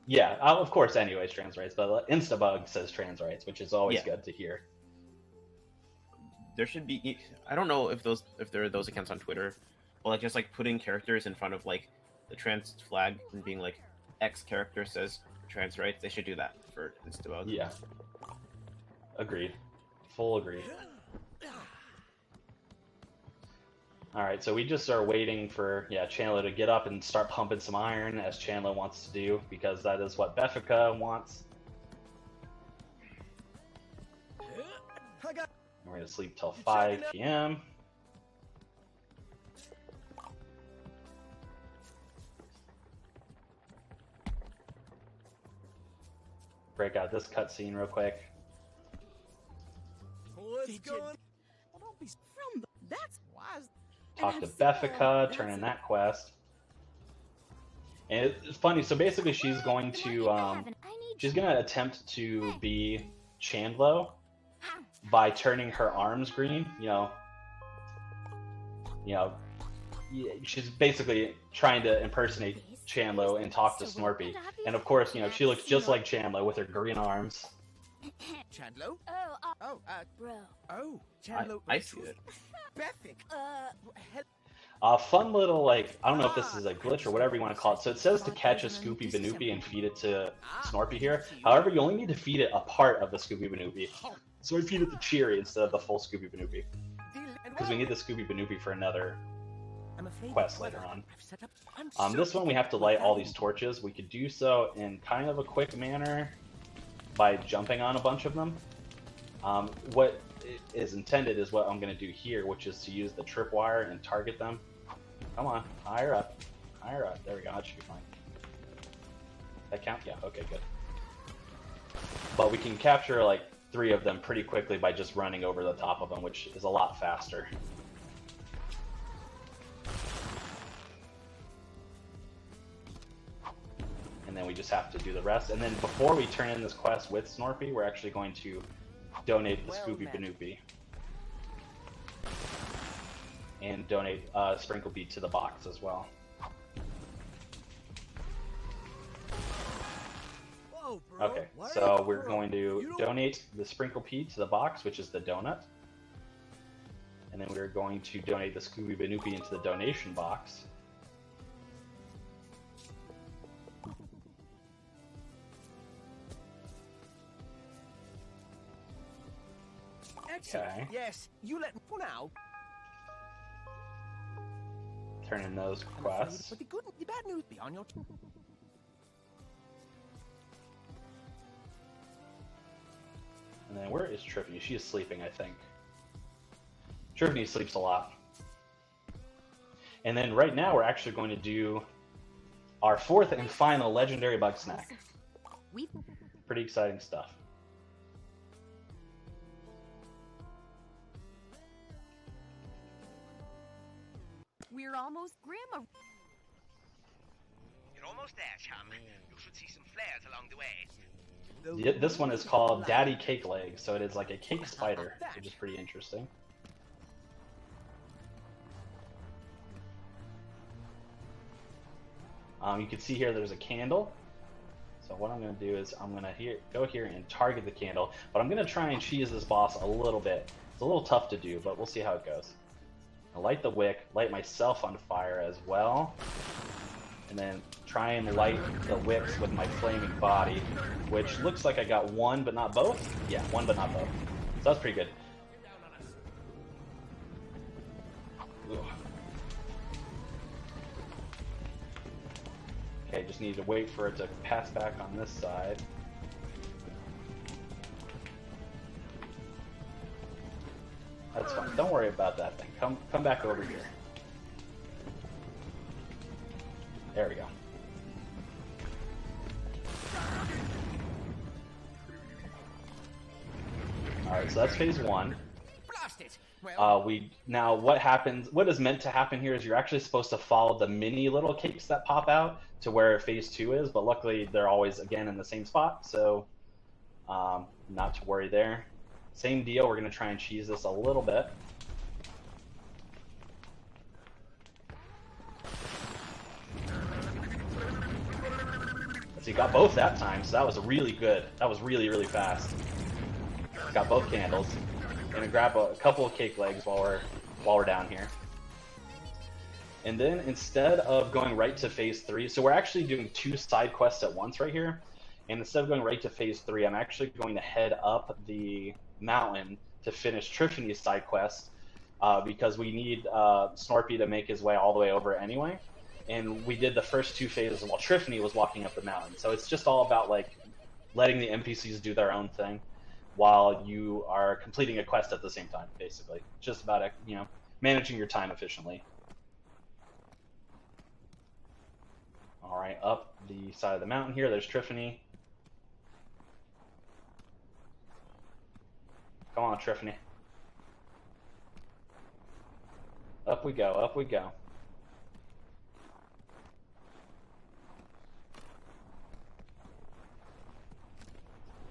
Yeah, of course, anyways, trans rights, but Instabug says trans rights, which is always good to hear. There should be. I don't know if there are those accounts on Twitter, or like just like putting characters in front of like the trans flag and being like X character says trans rights. They should do that for Instabug. Yeah. Agreed. Full agreed. Alright, so we just are waiting for Chandler to get up and start pumping some iron, as Chandler wants to do, because that is what Beffica wants. We're going to sleep till 5 p.m. Break out this cutscene real quick. What's going on? Don't be from the... That's wise. Talk to Beffica, turn in that quest. And it's funny, so basically she's going to, she's going to attempt to be Chandlo by turning her arms green, she's basically trying to impersonate Chandlo and talk to Snorpy. And of course, she looks just like Chandlo with her green arms. Chandlo? Bro. Oh, Chandlo. I see it. Beffic. Fun little, I don't know if this is a glitch or whatever you want to call it. So it says to catch a Scoopy Banoopy and feed it to Snorpy here. However, you only need to feed it a part of the Scoopy Banoopy. So we feed it the Cheery instead of the full Scoopy Banoopy. Because we need the Scoopy Banoopy for another quest later on. This one we have to light all these torches. We could do so in kind of a quick manner by jumping on a bunch of them. What is intended is what I'm going to do here, which is to use the tripwire and target them. Come on, higher up. Higher up. There we go, that should be fine. That count? Yeah, okay, good. But we can capture like 3 of them pretty quickly by just running over the top of them, which is a lot faster. And then we just have to do the rest. And then before we turn in this quest with Snorpy, we're actually going to donate the Scoopy Banoopy. And donate Sprinkle Bead to the box as well. Okay, so we're going to donate the Sprinkle Pea to the box, which is the donut. And then we're going to donate the Scooby Banoopy into the donation box. Okay. Yes, you let me for now. Turn in those quests. But the bad news be on your... And then where is Triffany? She is sleeping, I think. Triffany sleeps a lot. And then right now we're actually going to do our 4th and final legendary Bugsnax. Pretty exciting stuff. We're almost Grandma. You're almost there, chum. You should see some flares along the way. This one is called Daddy Cake Leg, so it is like a cake spider, which is pretty interesting. You can see here there's a candle. So what I'm going to do is I'm going to go here and target the candle, but I'm going to try and cheese this boss a little bit. It's a little tough to do, but we'll see how it goes. I'll light the wick, light myself on fire as well, and then try and light the wicks with my flaming body, which looks like I got 1 but not both. Yeah, 1 but not both. So that's pretty good. Ugh. Okay, just need to wait for it to pass back on this side. That's fine. Don't worry about that thing. Come back over here. There we go. Alright, so that's phase 1. Now what happens, what is meant to happen here is you're actually supposed to follow the mini little cakes that pop out to where phase 2 is, but luckily they're always again in the same spot, so not to worry there. Same deal, we're going to try and cheese this a little bit. So you got both that time, so that was really good. That was really, really fast. Got both candles. Gonna grab a couple of cake legs while we're down here. And then instead of going right to phase 3, so we're actually doing 2 side quests at once right here. And instead of going right to phase 3, I'm actually going to head up the mountain to finish Triffany's side quest because we need Snorpy to make his way all the way over anyway. And we did the first 2 phases while Triffany was walking up the mountain. So it's just all about like letting the NPCs do their own thing while you are completing a quest at the same time, basically. Just about, you know, managing your time efficiently. All right, up the side of the mountain here, there's Triffany. Come on, Triffany. Up we go, up we go.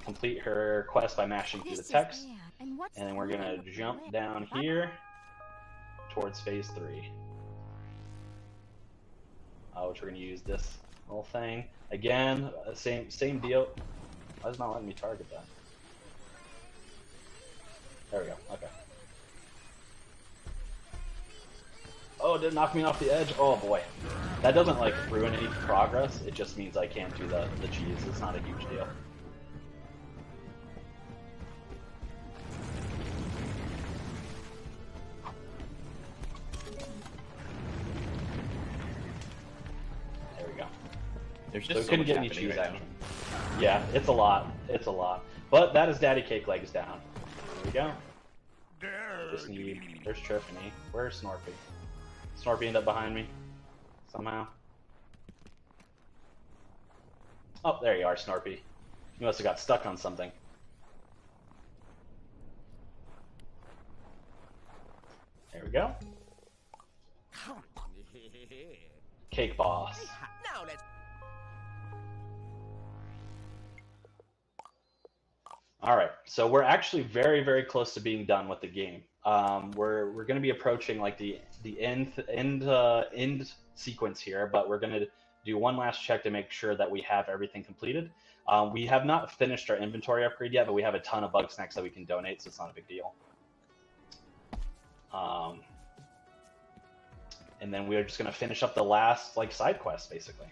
Complete her quest by mashing through the text. And then we're gonna jump down here towards phase 3. Which we're gonna use this little thing. Again, same deal. Why is it not letting me target that? There we go, okay. Oh, it did knock me off the edge? Oh boy. That doesn't like ruin any progress, it just means I can't do the cheese. It's not a huge deal. There we go. There's So just we couldn't get any cheese action. Yeah, it's a lot. It's a lot. But that is Daddy Cake Legs down. There we go. Just need... There's Triffany. Where's Snorpy? Snorpy ended up behind me. Somehow. Oh, there you are, Snorpy. You must have got stuck on something. There we go. Cake Boss. Now let's... Alright, so we're actually very, very close to being done with the game. We're going to be approaching like the end sequence here, but we're going to do one last check to make sure that we have everything completed. We have not finished our inventory upgrade yet, but we have a ton of Bugsnax that we can donate, so it's not a big deal. And then we're just going to finish up the last like side quest, basically.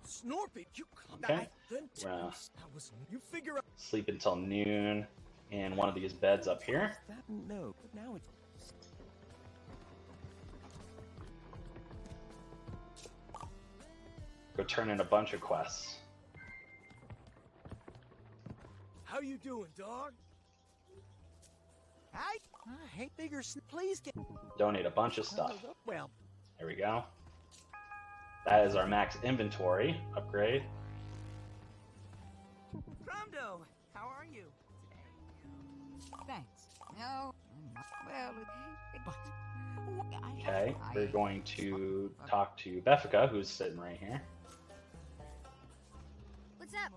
Snorpy, you Okay. You figure out. Sleep until noon in one of these beds up here. No, now it's... Go turn in a bunch of quests. How you doing, dog? I hate bigger. Please get. Donate a bunch of stuff. Well, there we go. That is our max inventory upgrade. Rondo, how are you? Thanks. No. Well, but... Okay, we're going to talk to Beffica, who's sitting right here. What's up?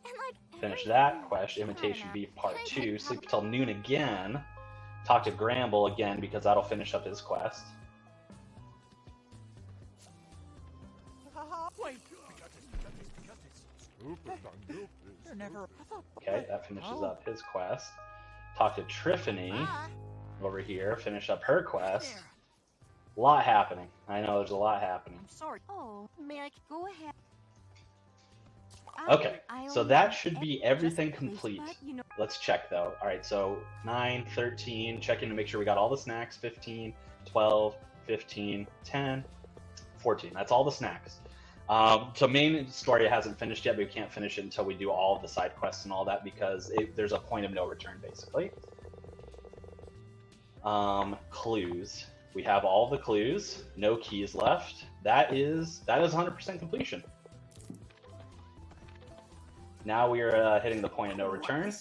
And like Finish that quest, Imitation Beef Part 2. Sleep till noon again. Talk to Gramble again because that'll finish up his quest. Wait. Okay, that finishes up his quest. Talk to Triffany over here, finish up her quest. A lot happening. I know there's a lot happening. I'm sorry. Oh, may I go ahead? Okay, so that should be everything complete. You know... Let's check though. Alright, so 9, 13, checking to make sure we got all the snacks. 15, 12, 15, 10, 14. That's all the snacks. So main story hasn't finished yet, but we can't finish it until we do all of the side quests and all that because there's a point of no return, basically. Clues. We have all the clues. No keys left. That is 100% completion. Now we are hitting the point of no return.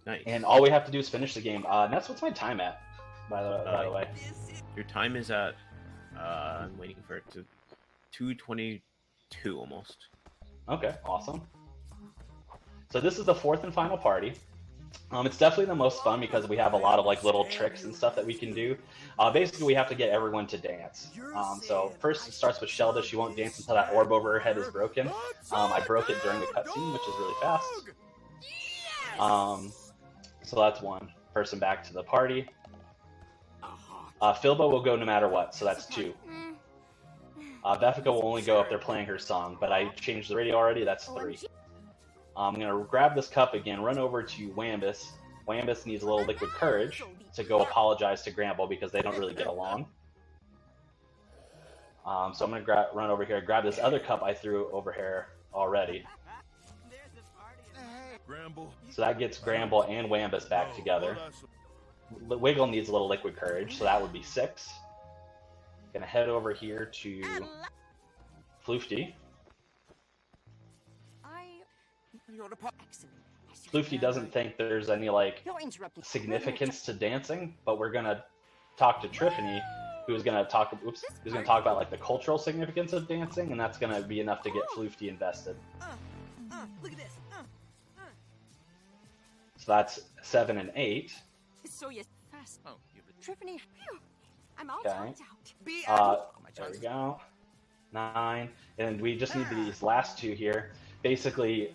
Nice. And all we have to do is finish the game. That's what's my time at, by the way. Your time is at, I'm waiting for it to 2:22 almost. Okay, awesome. So this is the fourth and final party. It's definitely the most fun because we have a lot of like little tricks and stuff that we can do. Basically, we have to get everyone to dance. So first it starts with Shelda. She won't dance until that orb over her head is broken. I broke it during the cutscene, which is really fast. So that's one person back to the party. Philbo will go no matter what, so that's 2. Beffica will only go if they're playing her song, but I changed the radio already, that's 3. I'm going to grab this cup again, run over to Wambus. Wambus needs a little liquid courage to go apologize to Gramble because they don't really get along. So I'm going to run over here, grab this other cup I threw over here already. So that gets Gramble and Wambus back together. Wiggle needs a little liquid courage, so that would be 6. Gonna head over here to Floofty. Floofty doesn't think there's any like significance to dancing, but we're gonna talk to Triffany, who's gonna talk about like the cultural significance of dancing, and that's gonna be enough to get Floofty invested. Look at this. So that's 7 and 8. So you fast. Oh, Triffany. I'm all Okay. talked out. There we go. 9, and we just need these last 2 here. Basically,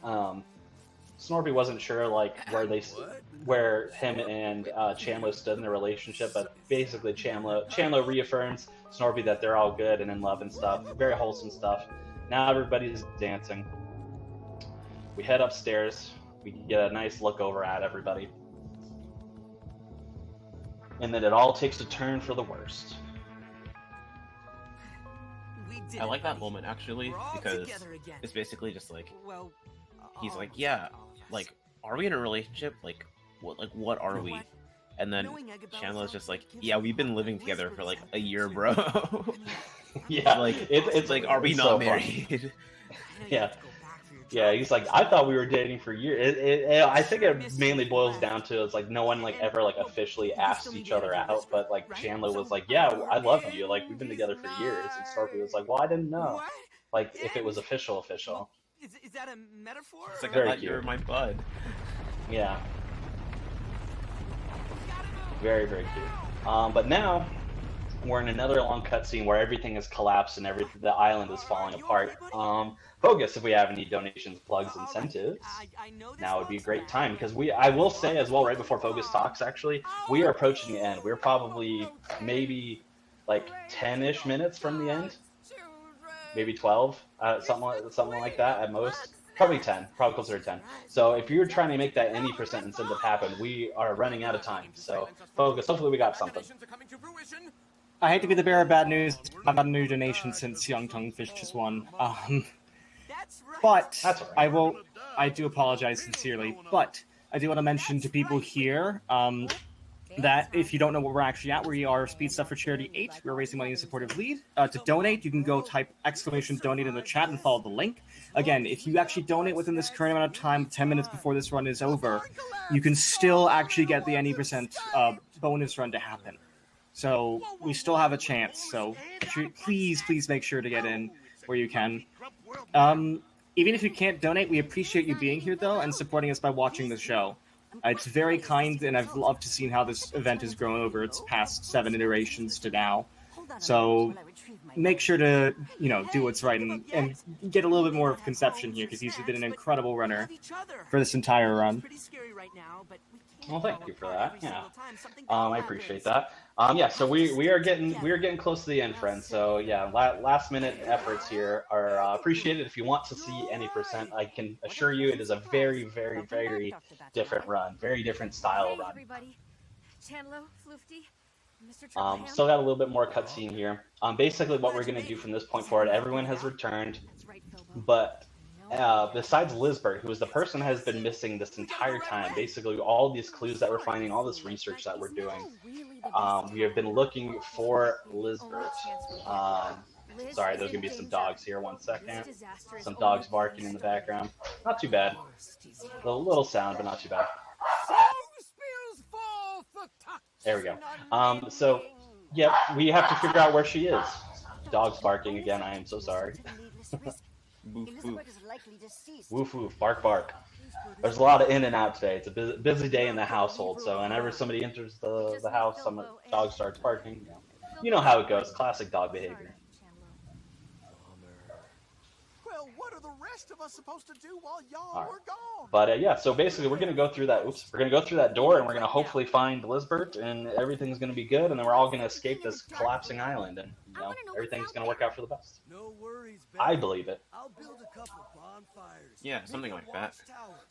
Snorpy wasn't sure like where him and Chandler stood in their relationship, but basically Chandler reaffirms Snorpy that they're all good and in love and stuff. Very wholesome stuff. Now everybody's dancing. We head upstairs. We get a nice look over at everybody. And then it all takes a turn for the worst. I like that moment actually because it's basically just like he's like, yeah, like, are we in a relationship? Like, what are we? And then Chandler's just like, yeah, we've been living together for like a year, bro. Yeah, like it's like, are we not so married? Yeah, he's like, I thought we were dating for years. I think it mainly boils down to it's like no one like ever like officially asked each other out, but like Chandler was like, yeah, I love you, like we've been together for years, and Snorpy was like, well, I didn't know, like if it was official. Is that a metaphor? It's like, I thought you were my bud. Yeah. Very, very cute. But now we're in another long cutscene where everything has collapsed and the island is falling apart. Focus, if we have any donations, plugs, incentives, now would be a great time because I will say as well, right before Focus talks, actually, we are approaching the end. We're probably maybe like 10-ish minutes from the end, maybe 12, something like that at most. Probably 10, probably closer to 10. So if you're trying to make that any percent incentive happen, we are running out of time. So Focus, hopefully we got something. I hate to be the bearer of bad news. I've got a new donation since Young Tonguefish just won. But I do apologize sincerely, but I do want to mention to people here that if you don't know where we're actually at, we are Speed Stuff for Charity 8. We're raising money in support of Lead. To donate, you can go type !donate in the chat and follow the link. Again, if you actually donate within this current amount of time, 10 minutes before this run is over, you can still actually get the any percent bonus run to happen. So we still have a chance. So please make sure to get in where you can. Even if you can't donate, we appreciate you being here, though, and supporting us by watching the show. It's very kind, and I've loved to see how this event has grown over its past 7 iterations to now. So make sure to, do what's right and get a little bit more of Conception here, because he's been an incredible runner for this entire run. Well, thank you for that. Yeah, I appreciate that. Yeah, so we are getting close to the end, friends. So yeah, last minute efforts here are appreciated. If you want to see any percent, I can assure you it is a very, very, very different run, very different style run. Still got a little bit more cutscene here. Basically, what we're gonna do from this point forward, everyone has returned, but besides Lisbert, who is the person who has been missing this entire time, basically all these clues that we're finding, all this research that we're doing, we have been looking for Lisbert. Sorry, there's going to be some dogs here, 1 second. Some dogs barking in the background. Not too bad. A little sound, but not too bad. There we go. So, yeah, we have to figure out where she is. Dogs barking again, I am so sorry. Woof woof. Woof woof, bark bark. there's a lot of in and out today. It's a busy day in the household. So whenever somebody enters the house, some dog starts barking. You know how it goes. Classic dog behavior. Well, what are the rest of us supposed to do while y'all were gone? But yeah, so basically we're gonna go through that. We're gonna go through that door, and we're gonna hopefully find Lisbeth, and everything's gonna be good, and then we're all gonna escape this collapsing island, and everything's gonna work out for the best. No worries, I believe it. I'll build a couple bonfires. Yeah, something like that.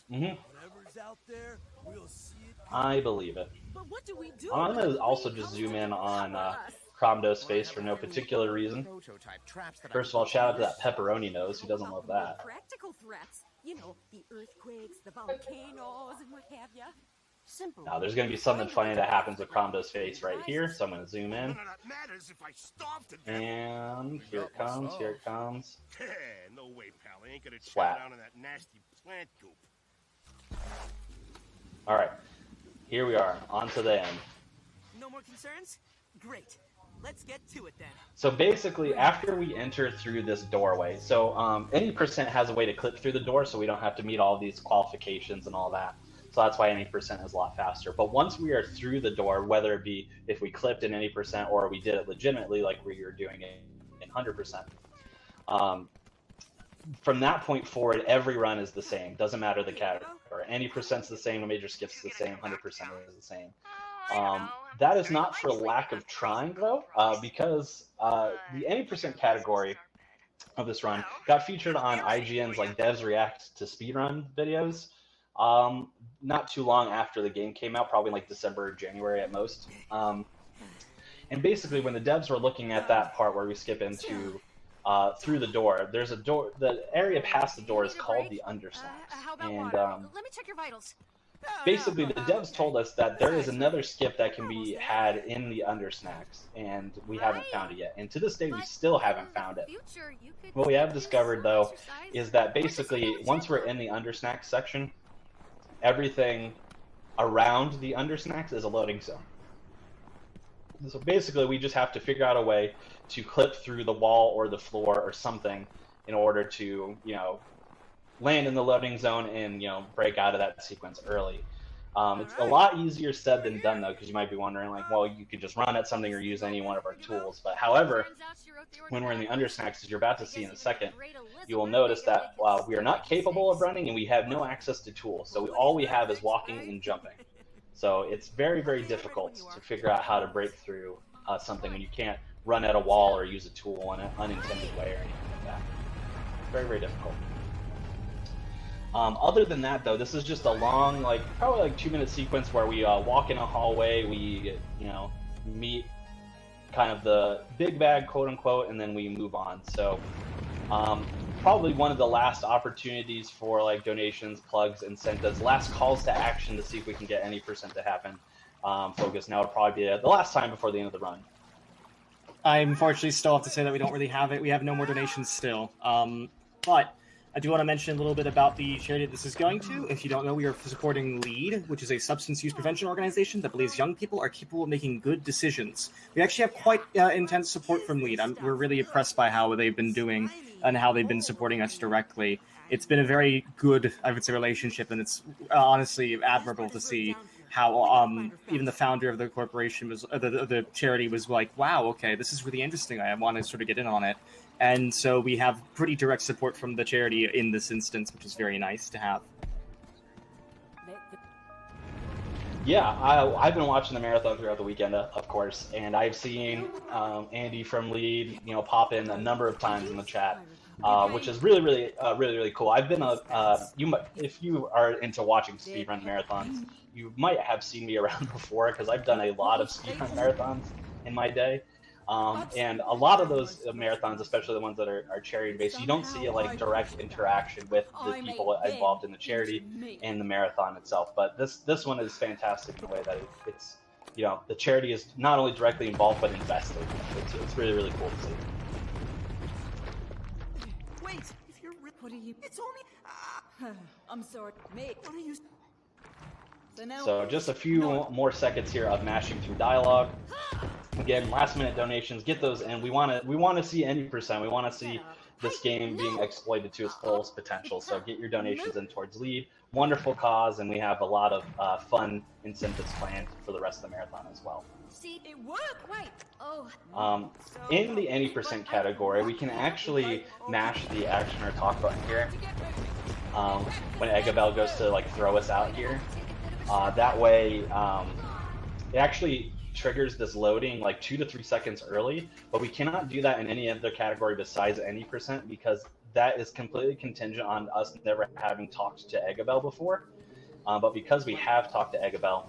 Whatever's out there, we'll see it. I believe it. But what do we do? I'm gonna also just zoom in on Cromdo's face for no particular reason. First of all, shout out to that pepperoni nose. Who doesn't love that? Practical threats. You know, the earthquakes, the volcanoes, and what have you. Simple. Now, there's going to be something funny that happens with Cromdo's face right here, so I'm going to zoom in. And here it comes, here it comes. No way, pal. I ain't gonna chow Flat. down on that nasty plant goop. Alright, here we are, on to the end. No more concerns? Great. Let's get to it then. So basically, after we enter through this doorway, so any percent has a way to clip through the door, so we don't have to meet all these qualifications and all that. So that's why any percent is a lot faster. But once we are through the door, whether it be if we clipped in any percent or we did it legitimately, like we were doing it in 100%, from that point forward, every run is the same. Doesn't matter the category. Any percent's the same, a major skip's the same, 100% is the same. That is not for lack of trying, though, because the any percent category of this run got featured on IGN's like Devs React to Speedrun videos not too long after the game came out, probably like December or January at most. And basically, when the devs were looking at that part where we skip into through the door, there's a door. The area past the door is called the Undersnacks, and Let me check your vitals. basically the devs told us that there is another skip that can be had in the Undersnacks, and we haven't found it yet. And to this day, we still haven't found it. What we have discovered, though, is that basically once we're in the Undersnacks section, everything around the Undersnacks is a loading zone. So basically, we just have to figure out a way to clip through the wall or the floor or something in order to, land in the loading zone and, break out of that sequence early. It's a lot easier said than done, though, because you might be wondering, like, well, you could just run at something or use any one of our tools. But however, when we're in the Undersnacks, as you're about to see in a second, you will notice that we are not capable of running and we have no access to tools. So all we have is walking and jumping. So it's very, very difficult to figure out how to break through something when you can't run at a wall or use a tool in an unintended way or anything like that. Very, very difficult. Other than that, though, this is just a long, probably 2-minute sequence where we walk in a hallway, we, meet kind of the big bag, quote unquote, and then we move on. So probably one of the last opportunities for donations, plugs, incentives, last calls to action to see if we can get any percent to happen. Focus now would probably be the last time before the end of the run. I unfortunately still have to say that we don't really have it. We have no more donations still. But I do want to mention a little bit about the charity this is going to. If you don't know, we are supporting LEAD, which is a substance use prevention organization that believes young people are capable of making good decisions. We actually have quite intense support from LEAD. We're really impressed by how they've been doing and how they've been supporting us directly. It's been a very good, I would say, relationship, and it's honestly admirable to see how even the founder of the corporation was, the charity was like, wow, okay, this is really interesting. I want to sort of get in on it. And so we have pretty direct support from the charity in this instance, which is very nice to have. Yeah, I've been watching the marathon throughout the weekend, of course, and I've seen Andy from LEAD, pop in a number of times in the chat, which is really cool. I've been if you are into watching speedrun marathons, you might have seen me around before because I've done a lot of speedrun marathons in my day. And a lot of those marathons, especially the ones that are charity-based, you don't see direct interaction with the people involved in the charity and the marathon itself. But this one is fantastic in the way that it's the charity is not only directly involved but invested. It's really, really cool to see. Wait, if you're what are you? It's only. I'm sorry, mate. What are you? So just a few more seconds here of mashing through dialogue. Again, last minute donations, get those in. We want to see any percent. We want to see this game being exploited to its fullest potential. So get your donations in towards Lead. Wonderful cause, and we have a lot of fun incentives planned for the rest of the marathon as well. See, it worked. Right. Oh. In the any percent category, we can actually mash the action or talk button here. When Eggabell goes to like throw us out here, that way it actually triggers this loading like 2 to 3 seconds early, but we cannot do that in any other category besides any percent because that is completely contingent on us never having talked to Eggabell before. But because we have talked to Eggabell,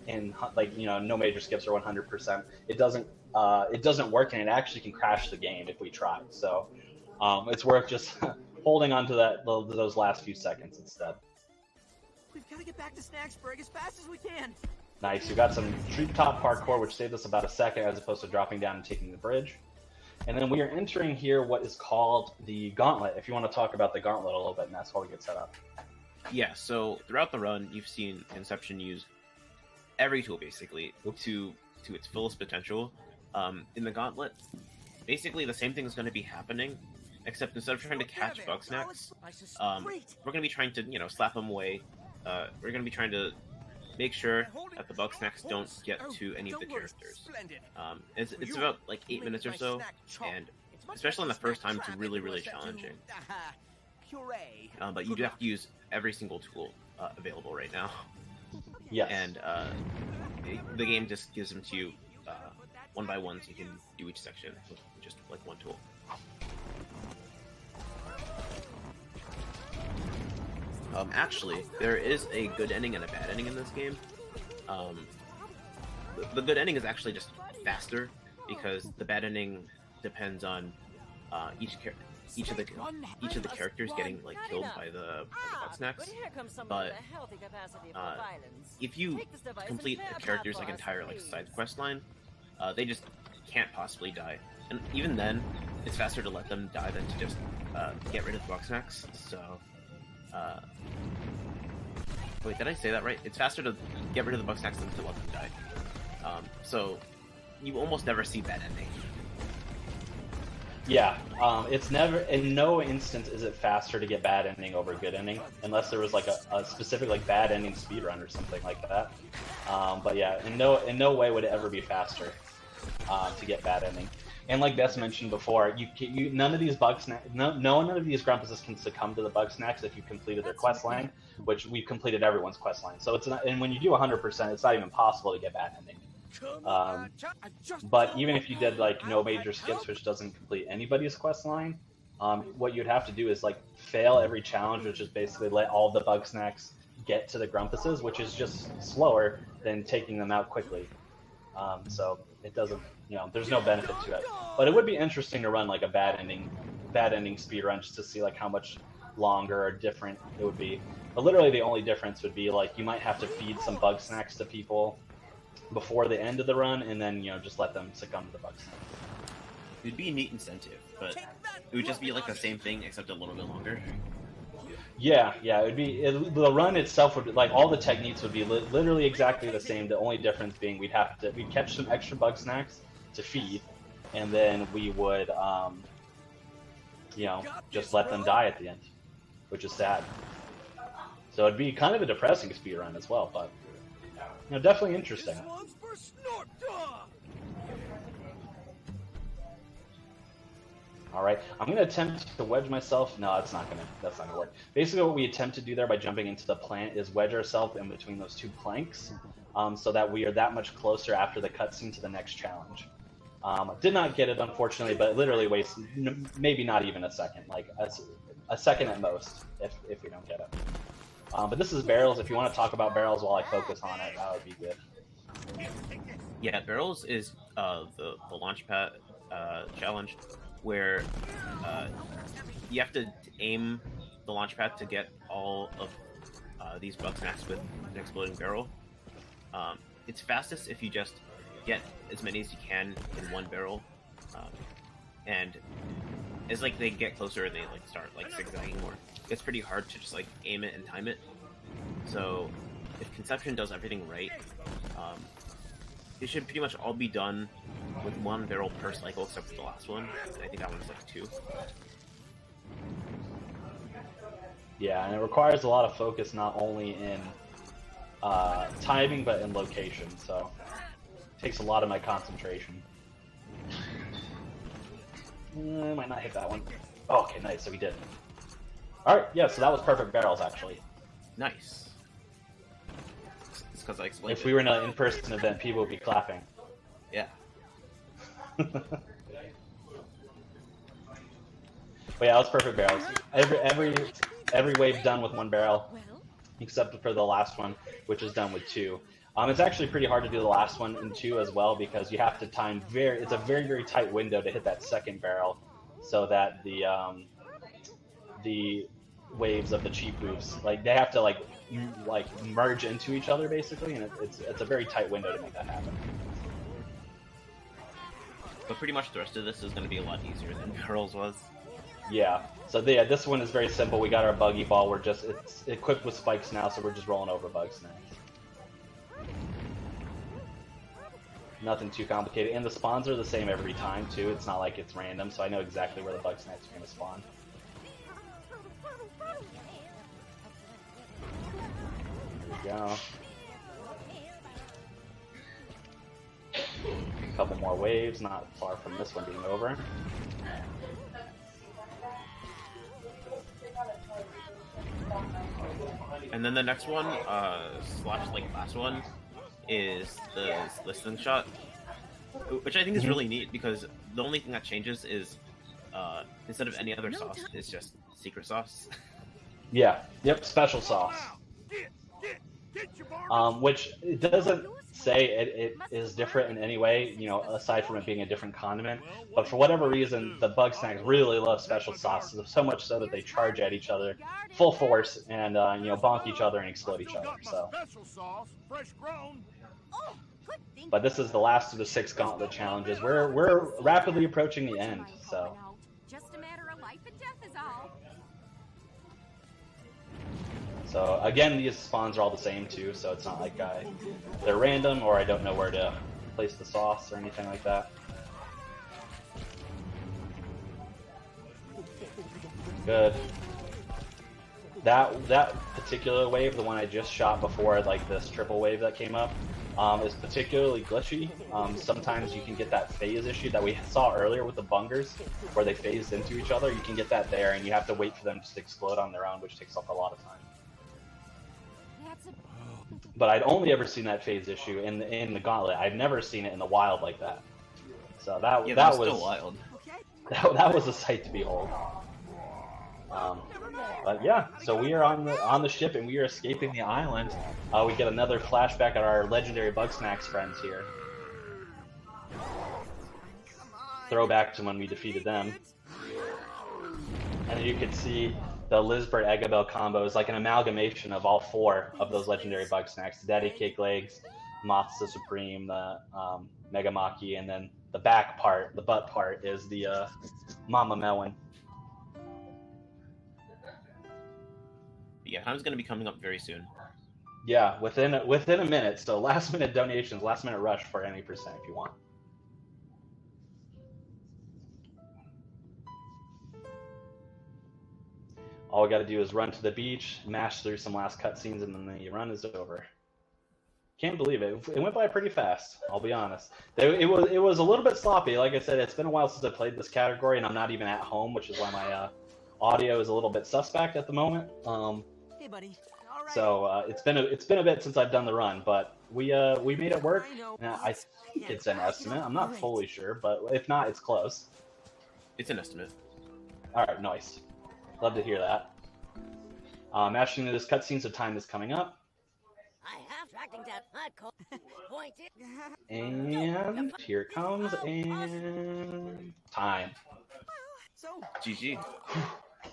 and like no major skips are 100%, it doesn't work, and it actually can crash the game if we try. So it's worth just holding on to those last few seconds instead. We've got to get back to Snacksburg as fast as we can. Nice. We got some treetop parkour, which saved us about a second as opposed to dropping down and taking the bridge. And then we are entering here what is called the Gauntlet. If you want to talk about the Gauntlet a little bit, and that's how we get set up. Yeah, so throughout the run, you've seen Conception use every tool, basically, to its fullest potential. In the Gauntlet, basically the same thing is going to be happening, except instead of trying to catch Bugsnax, we're going to be trying to, slap them away. We're going to be trying to make sure that the Bugsnax don't get to any of the characters. It's about like 8 minutes or so, and especially on the first time, it's really, really challenging. But you do have to use every single tool available right now. Yes. And the game just gives them to you one by one, so you can do each section with just like one tool. Actually, there is a good ending and a bad ending in this game. The good ending is actually just faster, because the bad ending depends on each of the characters getting like killed by the Bugsnax. But if you complete a character's like entire like side quest line, they just can't possibly die. And even then, it's faster to let them die than to just get rid of the Bugsnax. So. Wait, did I say that right? It's faster to get rid of the Bugsnax than to let them die. So you almost never see bad ending. Yeah, it's never, in no instance is it faster to get bad ending over good ending, unless there was like a specific like bad ending speedrun or something like that. But yeah, in no way would it ever be faster to get bad ending. And like Bess mentioned before, none of these none of these Grumpuses can succumb to the Bugsnax if you completed their quest line, which we've completed everyone's quest line. So it's not, and when you do 100%, it's not even possible to get bad ending. But even if you did like no major skips, which doesn't complete anybody's quest line, what you'd have to do is like fail every challenge, which is basically let all the Bugsnax get to the Grumpuses, which is just slower than taking them out quickly. So it doesn't, there's no benefit to it. But it would be interesting to run like a bad ending speedrun just to see like how much longer or different it would be. But literally the only difference would be like you might have to feed some Bugsnax to people before the end of the run, and then just let them succumb to the Bugsnax. It'd be a neat incentive, but it would just be like the same thing except a little bit longer. Yeah, it would be the run itself would be like all the techniques would be literally exactly the same. The only difference being we'd catch some extra Bugsnax to feed, and then we would just let them die at the end, which is sad. So it'd be kind of a depressing speedrun as well, but definitely interesting. All right, I'm gonna attempt to wedge myself. No, that's not gonna work. Basically, what we attempt to do there by jumping into the plant is wedge ourselves in between those two planks, so that we are that much closer after the cutscene to the next challenge. Did not get it, unfortunately, but it literally wastes maybe not even a second, like a second at most, if we don't get it. But this is barrels. If you want to talk about barrels while I focus on it, that would be good. Yeah, barrels is the launch pad challenge, where you have to aim the launch pad to get all of these Bugsnax with an exploding barrel. It's fastest if you just get as many as you can in one barrel, and as like they get closer and they like start like zigzagging more, it's pretty hard to just like aim it and time it. So if Conception does everything right, They should pretty much all be done with 1 barrel per cycle, except for the last one. I think that one's like 2. Yeah, and it requires a lot of focus, not only in timing, but in location, so it takes a lot of my concentration. I might not hit that one. Oh, okay, nice, so we did. Alright, yeah, so that was perfect barrels, actually. Nice. It's because I explained If we were in an in-person event, people would be clapping. Yeah. But yeah, that was perfect barrels. Every wave done with 1 barrel, except for the last one, which is done with 2. It's actually pretty hard to do the last one in 2 as well, because you have to time it's a very, very tight window to hit that second barrel, so that the waves of the cheap moves, like, they have to like merge into each other basically, and it's a very tight window to make that happen. But pretty much the rest of this is going to be a lot easier than barrels was. Yeah. So yeah, this one is very simple. We got our buggy ball. It's equipped with spikes now, so we're just rolling over Bugsnax. Nothing too complicated, and the spawns are the same every time too. It's not like it's random, so I know exactly where the Bugsnax are going to spawn. There we go. A couple more waves, not far from this one being over. And then the next one, slash like last one, is the slingshot, which I think is really neat because the only thing that changes is instead of any other sauce, it's just secret sauce. Yeah. Yep. Special sauce. Which it doesn't say it is different in any way, you know, aside from it being a different condiment. But for whatever reason, the Bugsnax really love special sauce, so much so that they charge at each other full force and you know, bonk each other and explode each other. So. But this is the last of the 6 gauntlet challenges. We're rapidly approaching the end. So. Just a matter of life and death is all. So again, these spawns are all the same too, so it's not like they're random or I don't know where to place the sauce or anything like that. Good. That particular wave, the one I just shot before, like this triple wave that came up, is particularly glitchy. Sometimes you can get that phase issue that we saw earlier with the bungers, where they phased into each other. You can get that there, and you have to wait for them to explode on their own, which takes up a lot of time. But I'd only ever seen that phase issue in the gauntlet. I'd never seen it in the wild like that. So that was still wild. That was a sight to behold. But yeah, so we are on the ship and we are escaping the island. We get another flashback at our legendary Bugsnax friends here. Throwback to when we defeated them. And you can see the Lizbert Eggabell combo is like an amalgamation of all 4 of those legendary Bugsnax. Daddy Cake Legs, Mothsa Supreme, the Mega Maki, and then the back part, the butt part, is the Mama Melon. Yeah, time's going to be coming up very soon. Yeah, within a minute. So last minute donations, last minute rush for any % if you want. All we got to do is run to the beach, mash through some last cutscenes, and then the run is over. Can't believe it. It went by pretty fast, I'll be honest. It was a little bit sloppy. Like I said, it's been a while since I played this category, and I'm not even at home, which is why my audio is a little bit suspect at the moment. Hey, buddy. All right. So it's been a bit since I've done the run, but we made it work. I think it's an estimate. I'm not fully sure, but if not, it's close. It's an estimate. All right, nice. Love to hear that. Mashing into this cutscene, so time is coming up. I have tracking down pointed. And here it comes, and time. GG.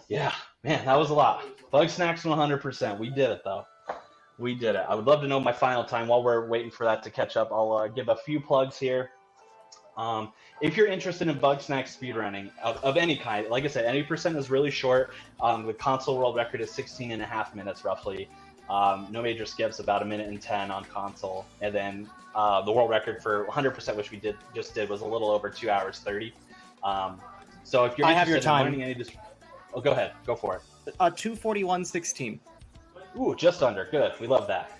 Yeah, man, that was a lot. Bugsnax 100%. We did it, though. We did it. I would love to know my final time. While we're waiting for that to catch up, I'll give a few plugs here. If you're interested in Bugsnax speedrunning of any kind, like I said, any % is really short. The console world record is 16.5 minutes, roughly. No major skips, about 1:10 on console, and then the world record for 100%, which we just did, was a little over 2 hours 30. So if you're I have your interested in time. learning any, oh, go ahead, go for it. 2:41:16. Ooh, just under. Good. We love that.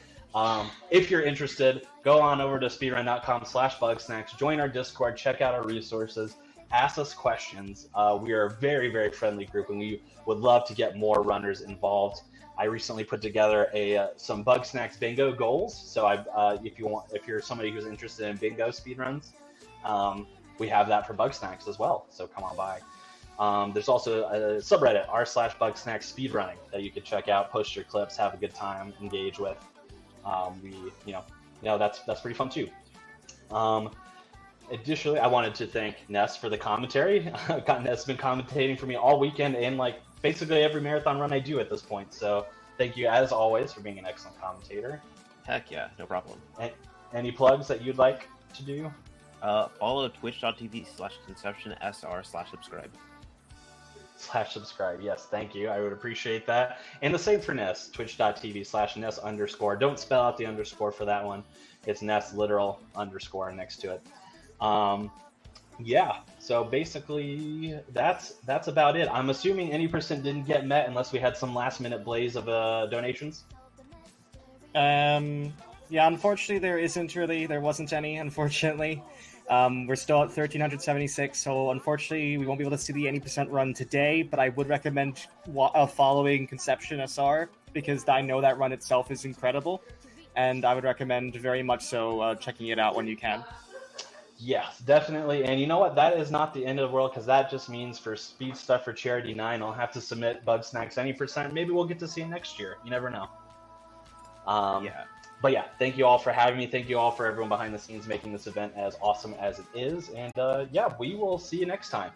If you're interested, go on over to speedrun.com/Bugsnax, join our Discord, check out our resources, ask us questions. We are a very, very friendly group, and we would love to get more runners involved. I recently put together some Bugsnax bingo goals. So if you're somebody who's interested in bingo speedruns, we have that for Bugsnax as well. So come on by. There's also a subreddit, r/Bugsnax speedrunning, that you could check out, post your clips, have a good time, engage with. That's pretty fun too. Additionally, I wanted to thank Ness for the commentary. Ness has been commentating for me all weekend and like basically every marathon run I do at this point. So thank you as always for being an excellent commentator. Heck yeah, no problem. Any plugs that you'd like to do? Follow twitch.tv/KonceptionSR/subscribe. /subscribe. Yes, thank you. I would appreciate that. And the same for Ness, twitch.tv/Ness_. Don't spell out the underscore for that one. It's Ness literal underscore next to it. Yeah, so basically that's about it. I'm assuming any percent didn't get met unless we had some last minute blaze of donations. Yeah, unfortunately there wasn't any, unfortunately. We're still at 1,376, so unfortunately we won't be able to see the 80% run today, but I would recommend following KonceptionSR, because I know that run itself is incredible, and I would recommend very much so checking it out when you can. Yes, definitely. And you know what? That is not the end of the world, because that just means for Speed Stuff for Charity 9, I'll have to submit Bugsnax any percent. Maybe we'll get to see him next year. You never know. Yeah. But yeah, thank you all for having me. Thank you all for everyone behind the scenes making this event as awesome as it is. And yeah, we will see you next time.